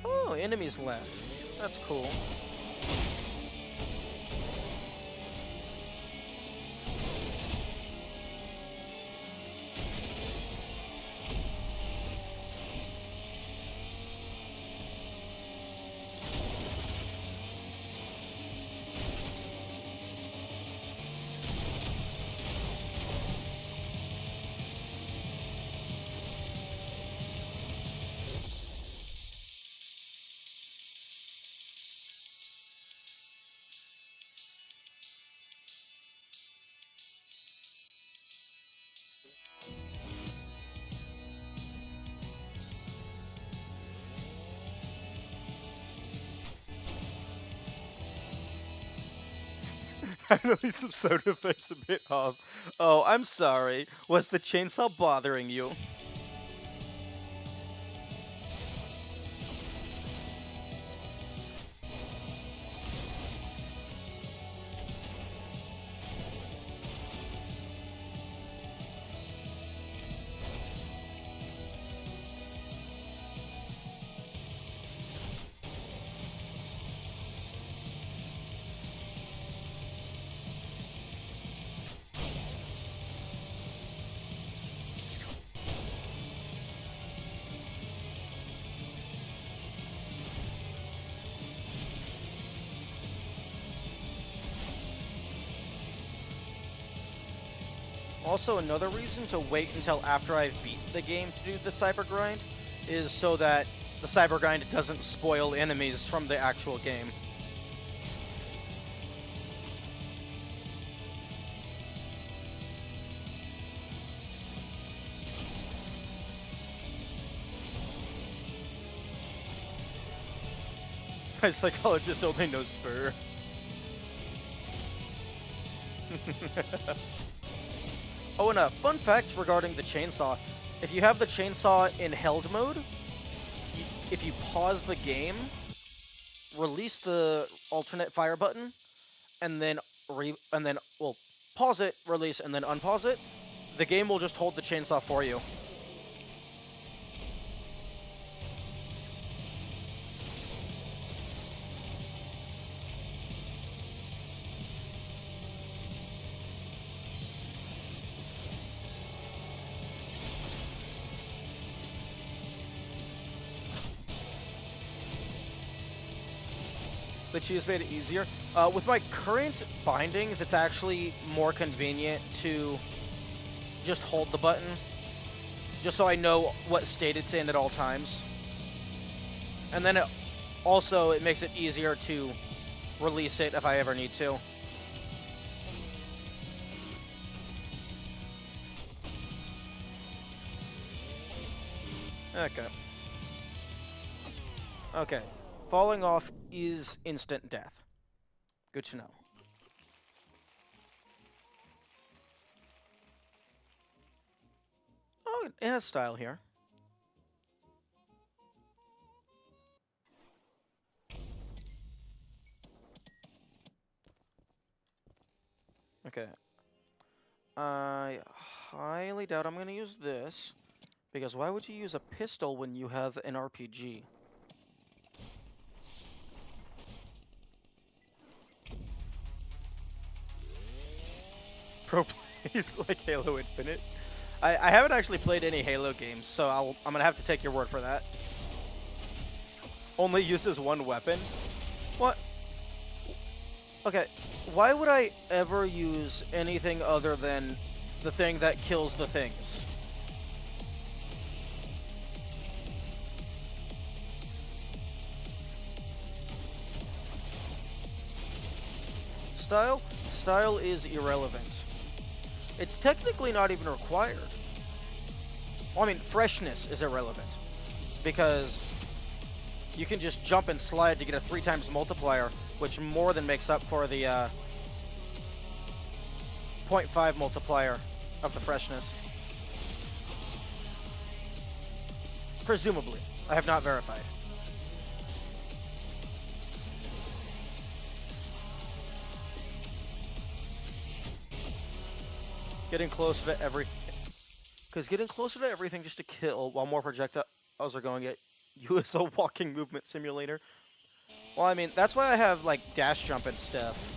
Oh, enemies left. That's cool. I know some soda effects a bit off. Oh, I'm sorry. Was the chainsaw bothering you? Also, another reason to wait until after I've beat the game to do the cyber grind is so that the cyber grind doesn't spoil enemies from the actual game. My psychologist only knows fur. Oh, and a fun fact regarding the chainsaw. If you have the chainsaw in held mode, if you pause the game, release the alternate fire button, and then pause it, release, and then unpause it, the game will just hold the chainsaw for you. The cheese made it easier. With my current bindings, it's actually more convenient to just hold the button, just so I know what state it's in at all times. And then it makes it easier to release it if I ever need to. Okay. Okay. Falling off is instant death. Good to know. Oh, it has style here. Okay. I highly doubt I'm going to use this, because why would you use a pistol when you have an RPG? Pro plays like Halo Infinite. I haven't actually played any Halo games, so I'm going to have to take your word for that. Only uses one weapon? What? Okay, why would I ever use anything other than the thing that kills the things? Style? Style is irrelevant. It's technically not even required. Well, I mean, freshness is irrelevant because you can just jump and slide to get a 3 times multiplier, which more than makes up for the 0.5 multiplier of the freshness. Presumably. I have not verified. Getting closer to everything. Because getting closer to everything just to kill while more projectiles are going at you is a walking movement simulator. Well, I mean, that's why I have, like, dash jump and stuff.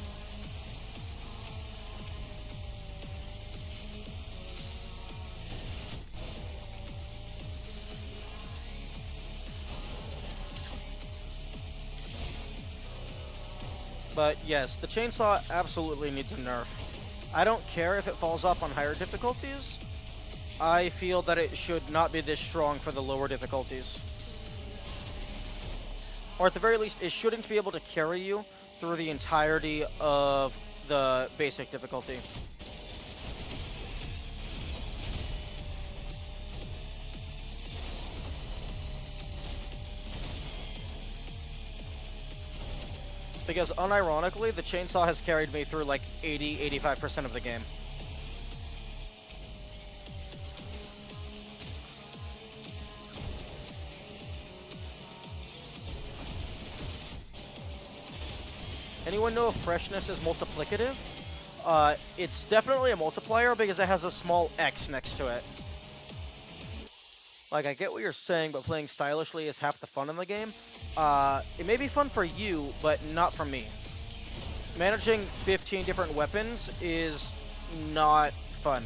But yes, the chainsaw absolutely needs a nerf. I don't care if it falls off on higher difficulties. I feel that it should not be this strong for the lower difficulties. Or at the very least, it shouldn't be able to carry you through the entirety of the basic difficulty. Because unironically, the chainsaw has carried me through like 80-85% of the game. Anyone know if freshness is multiplicative? It's definitely a multiplier because it has a small X next to it. Like, I get what you're saying, but playing stylishly is half the fun in the game. It may be fun for you, but not for me. Managing 15 different weapons is not fun.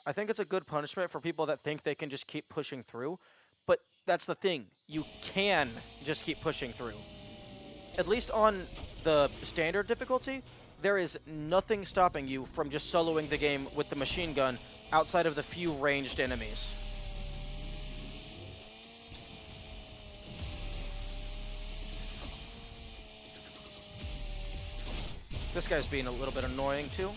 I think it's a good punishment for people that think they can just keep pushing through, but that's the thing. You can just keep pushing through. At least on the standard difficulty, there is nothing stopping you from just soloing the game with the machine gun outside of the few ranged enemies. This guy's being a little bit annoying too.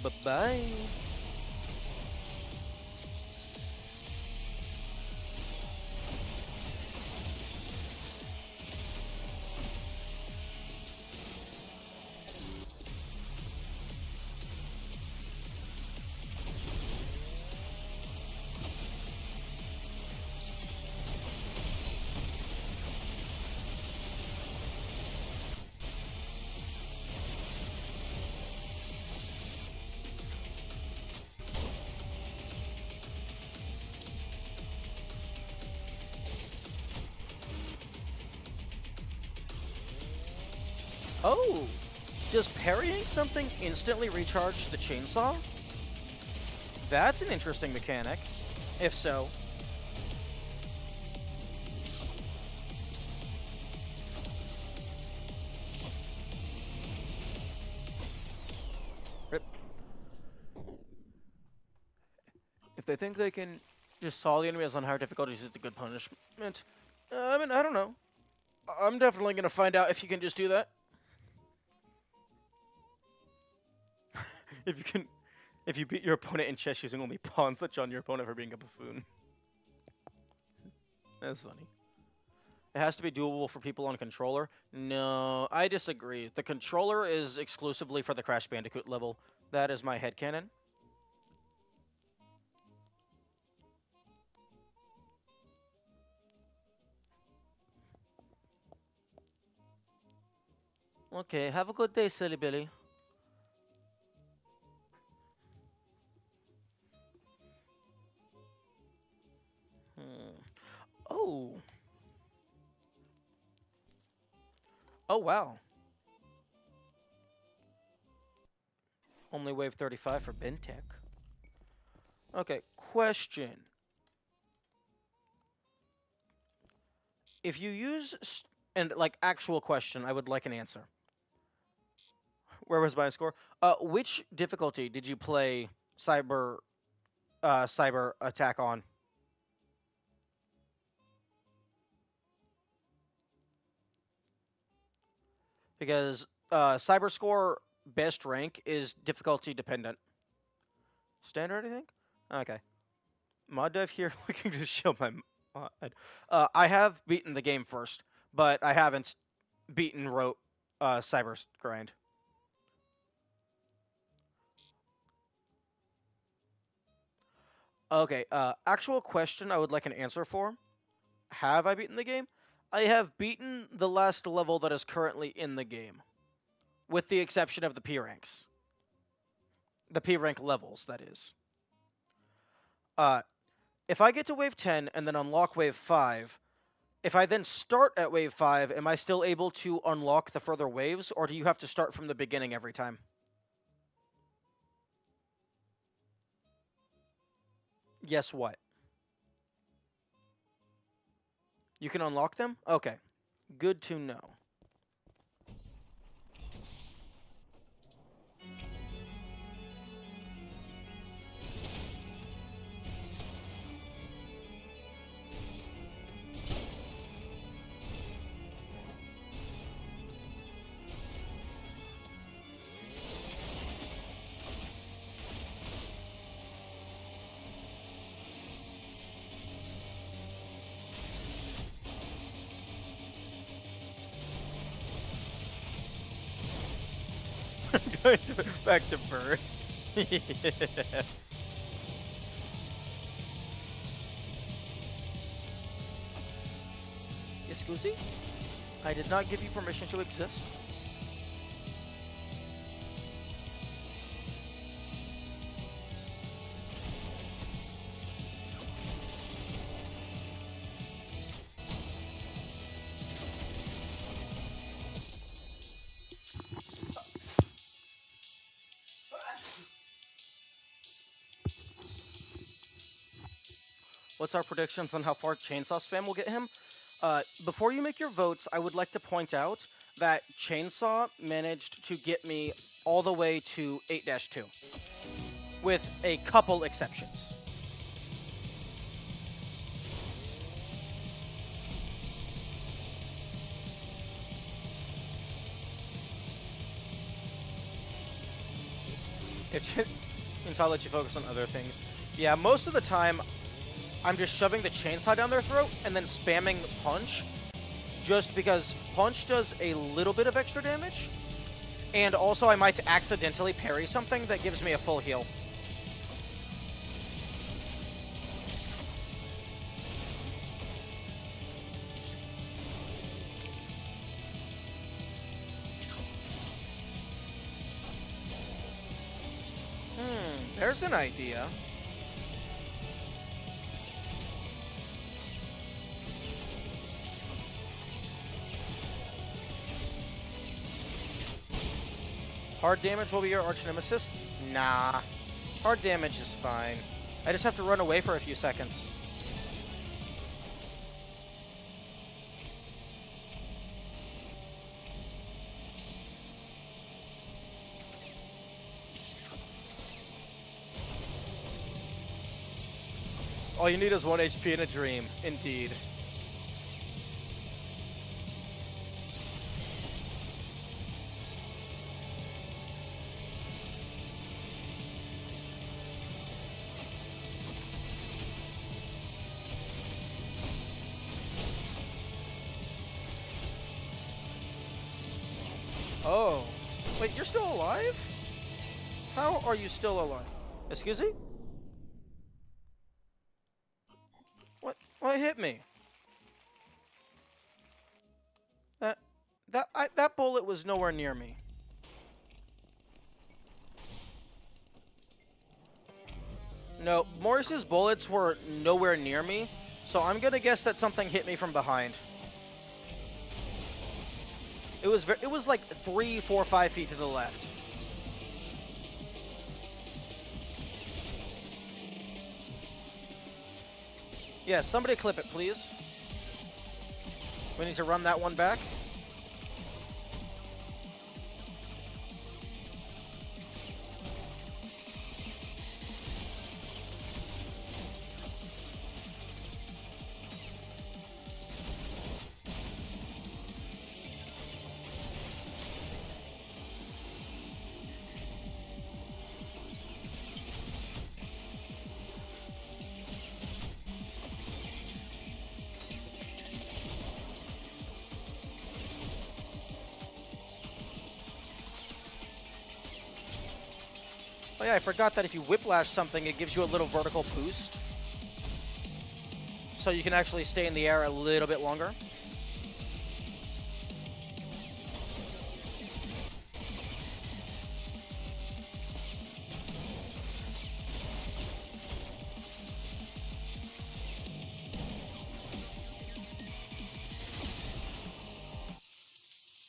Bye-bye. Oh, does parrying something instantly recharge the chainsaw? That's an interesting mechanic. If so. Rip. If they think they can just saw the enemies on higher difficulties, it's a good punishment. I mean, I don't know. I'm definitely going to find out if you can just do that. If you beat your opponent in chess using only pawns, such on your opponent for being a buffoon. That's funny. It has to be doable for people on controller. No, I disagree. The controller is exclusively for the Crash Bandicoot level. That is my headcanon. Okay, have a good day, silly Billy. Oh. Oh, wow. Only wave 35 for Bentech. Okay, question. If you use... And, like, actual question, I would like an answer. Where was my score? Which difficulty did you play Cyber cyber attack on. Because cyber score best rank is difficulty dependent. Standard, I think? Okay. Mod dev here, we can just show my mod. I have beaten the game first, but I haven't beaten rote cyber grind. Okay, actual question I would like an answer for. Have I beaten the game? I have beaten the last level that is currently in the game, with the exception of the P ranks. The P rank levels, that is. Uh, if I get to wave 10 and then unlock wave 5, if I then start at wave 5, am I still able to unlock the further waves, or do you have to start from the beginning every time? Yes, what? You can unlock them? Okay. Good to know. Going back to bird. Yeah. Excuse? I did not give you permission to exist. What's our predictions on how far Chainsaw Spam will get him? Before you make your votes, I would like to point out that Chainsaw managed to get me all the way to 8-2, with a couple exceptions. Since I'll let you focus on other things. Yeah, most of the time, I'm just shoving the chainsaw down their throat and then spamming punch, just because punch does a little bit of extra damage, and also I might accidentally parry something that gives me a full heal. There's an idea. Hard damage will be your arch nemesis? Nah. Hard damage is fine. I just have to run away for a few seconds. All you need is 1 HP in a dream. Indeed. Oh. Wait, you're still alive? How are you still alive? Excuse me? What hit me? That bullet was nowhere near me. No, Morris's bullets were nowhere near me, so I'm gonna guess that something hit me from behind. It was like 3, 4, 5 feet to the left. Yeah, somebody clip it, please. We need to run that one back. Oh yeah, I forgot that if you whiplash something, it gives you a little vertical boost. So you can actually stay in the air a little bit longer.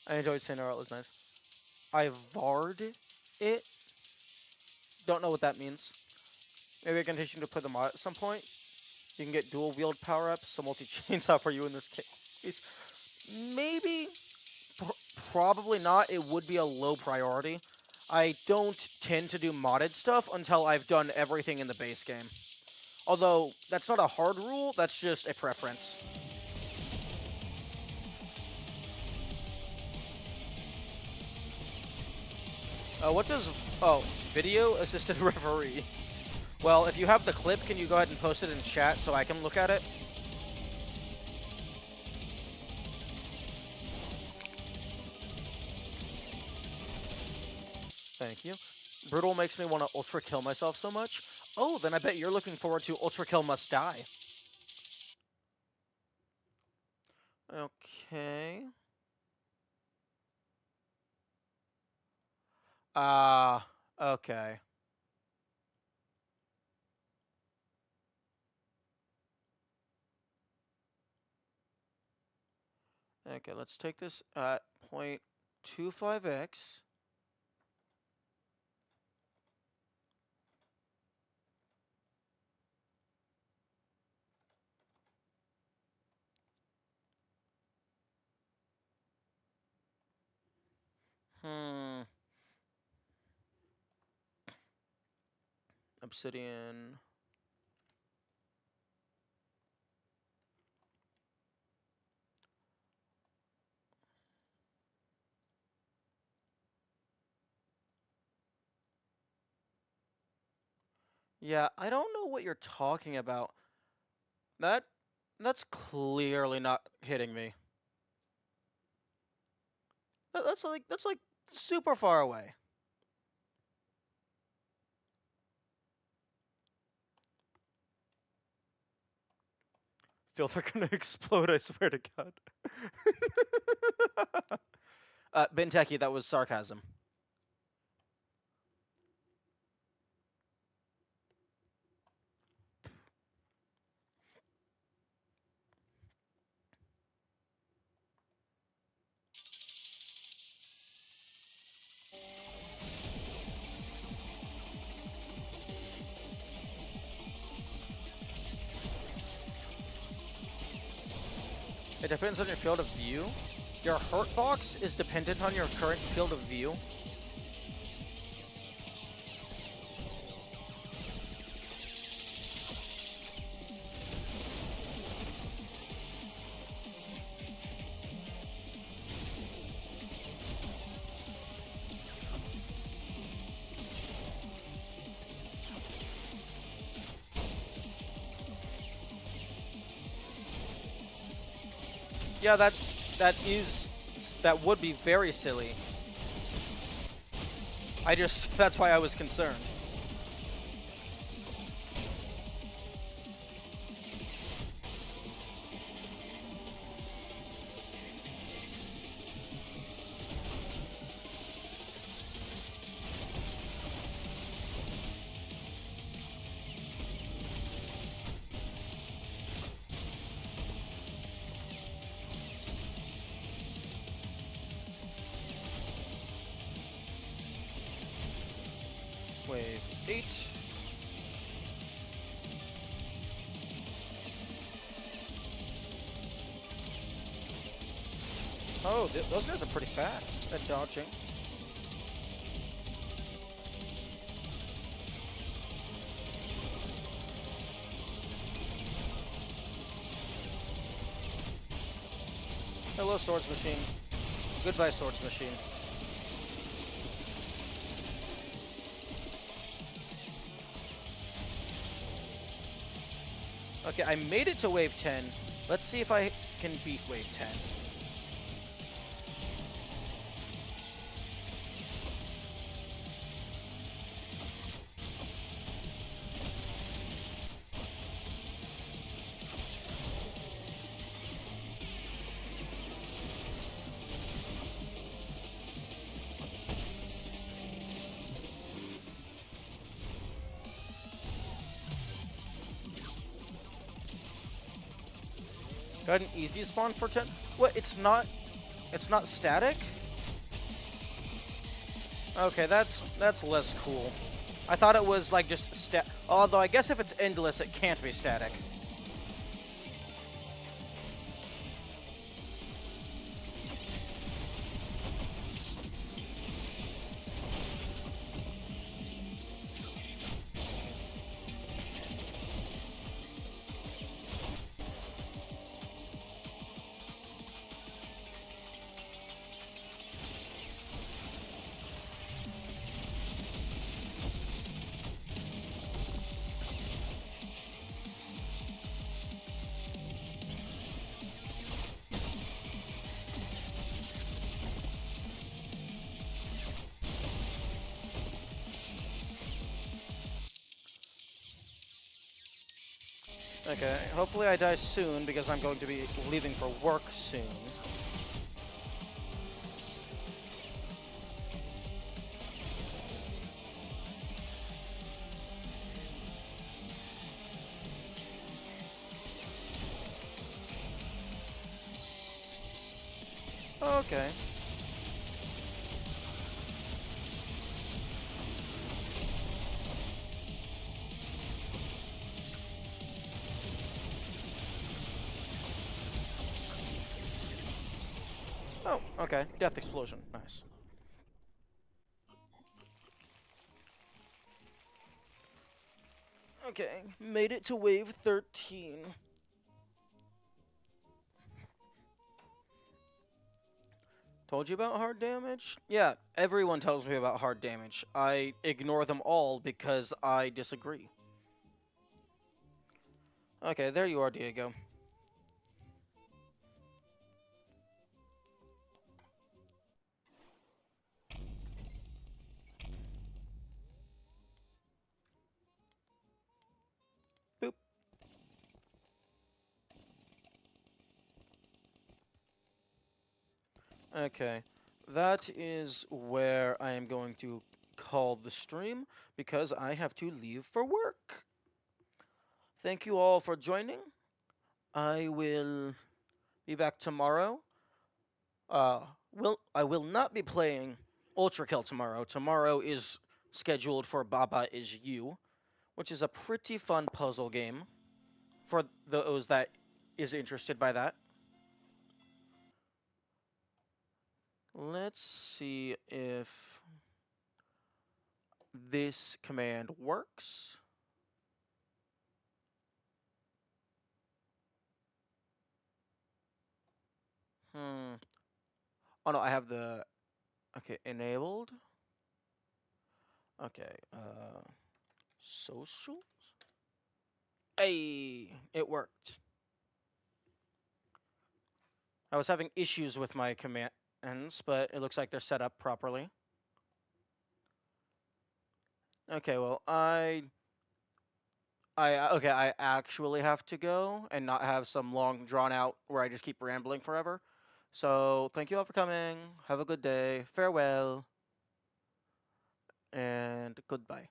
I enjoyed saying it was nice. I varred it. Don't know what that means. Maybe I can teach you to play the mod at some point. You can get dual wield power ups, so multi chainsaw for you in this case. Maybe, probably not. It would be a low priority. I don't tend to do modded stuff until I've done everything in the base game. Although that's not a hard rule, that's just a preference. What does... Oh, video assisted referee. Well, if you have the clip, can you go ahead and post it in chat so I can look at it? Thank you. Brutal makes me want to ultra kill myself so much. Oh, then I bet you're looking forward to Ultra Kill Must Die. Okay. Okay. Okay, let's take this at 0.25x. Obsidian. Yeah, I don't know what you're talking about. That's clearly not hitting me. That's like super far away. Feel they're gonna explode, I swear to God. Benteki, that was sarcasm. It depends on your field of view. Your hurt box is dependent on your current field of view. Yeah, that would be very silly. That's why I was concerned. Wave 8. Oh, those guys are pretty fast at dodging. Hello, Swords Machine. Goodbye, Swords Machine. Okay, I made it to wave 10. Let's see if I can beat wave 10. Got an easy spawn for 10. What? It's not static. Okay, that's less cool. I thought it was like just Although I guess if it's endless, it can't be static. Okay, hopefully I die soon because I'm going to be leaving for work soon. Okay. Oh, okay. Death explosion. Nice. Okay, made it to wave 13. Told you about hard damage? Yeah, everyone tells me about hard damage. I ignore them all because I disagree. Okay, there you are, Diego. Boop. Okay, that is where I am going to call the stream because I have to leave for work. Thank you all for joining. I will be back tomorrow. I will not be playing ULTRAKILL tomorrow. Tomorrow is scheduled for Baba Is You, which is a pretty fun puzzle game for those that is interested by that. Let's see if this command works. Hmm. Oh no, I have the enabled. Okay, socials. Hey, it worked. I was having issues with my commands, but it looks like they're set up properly. Okay, well, I actually have to go and not have some long drawn out where I just keep rambling forever. So, thank you all for coming. Have a good day. Farewell and goodbye.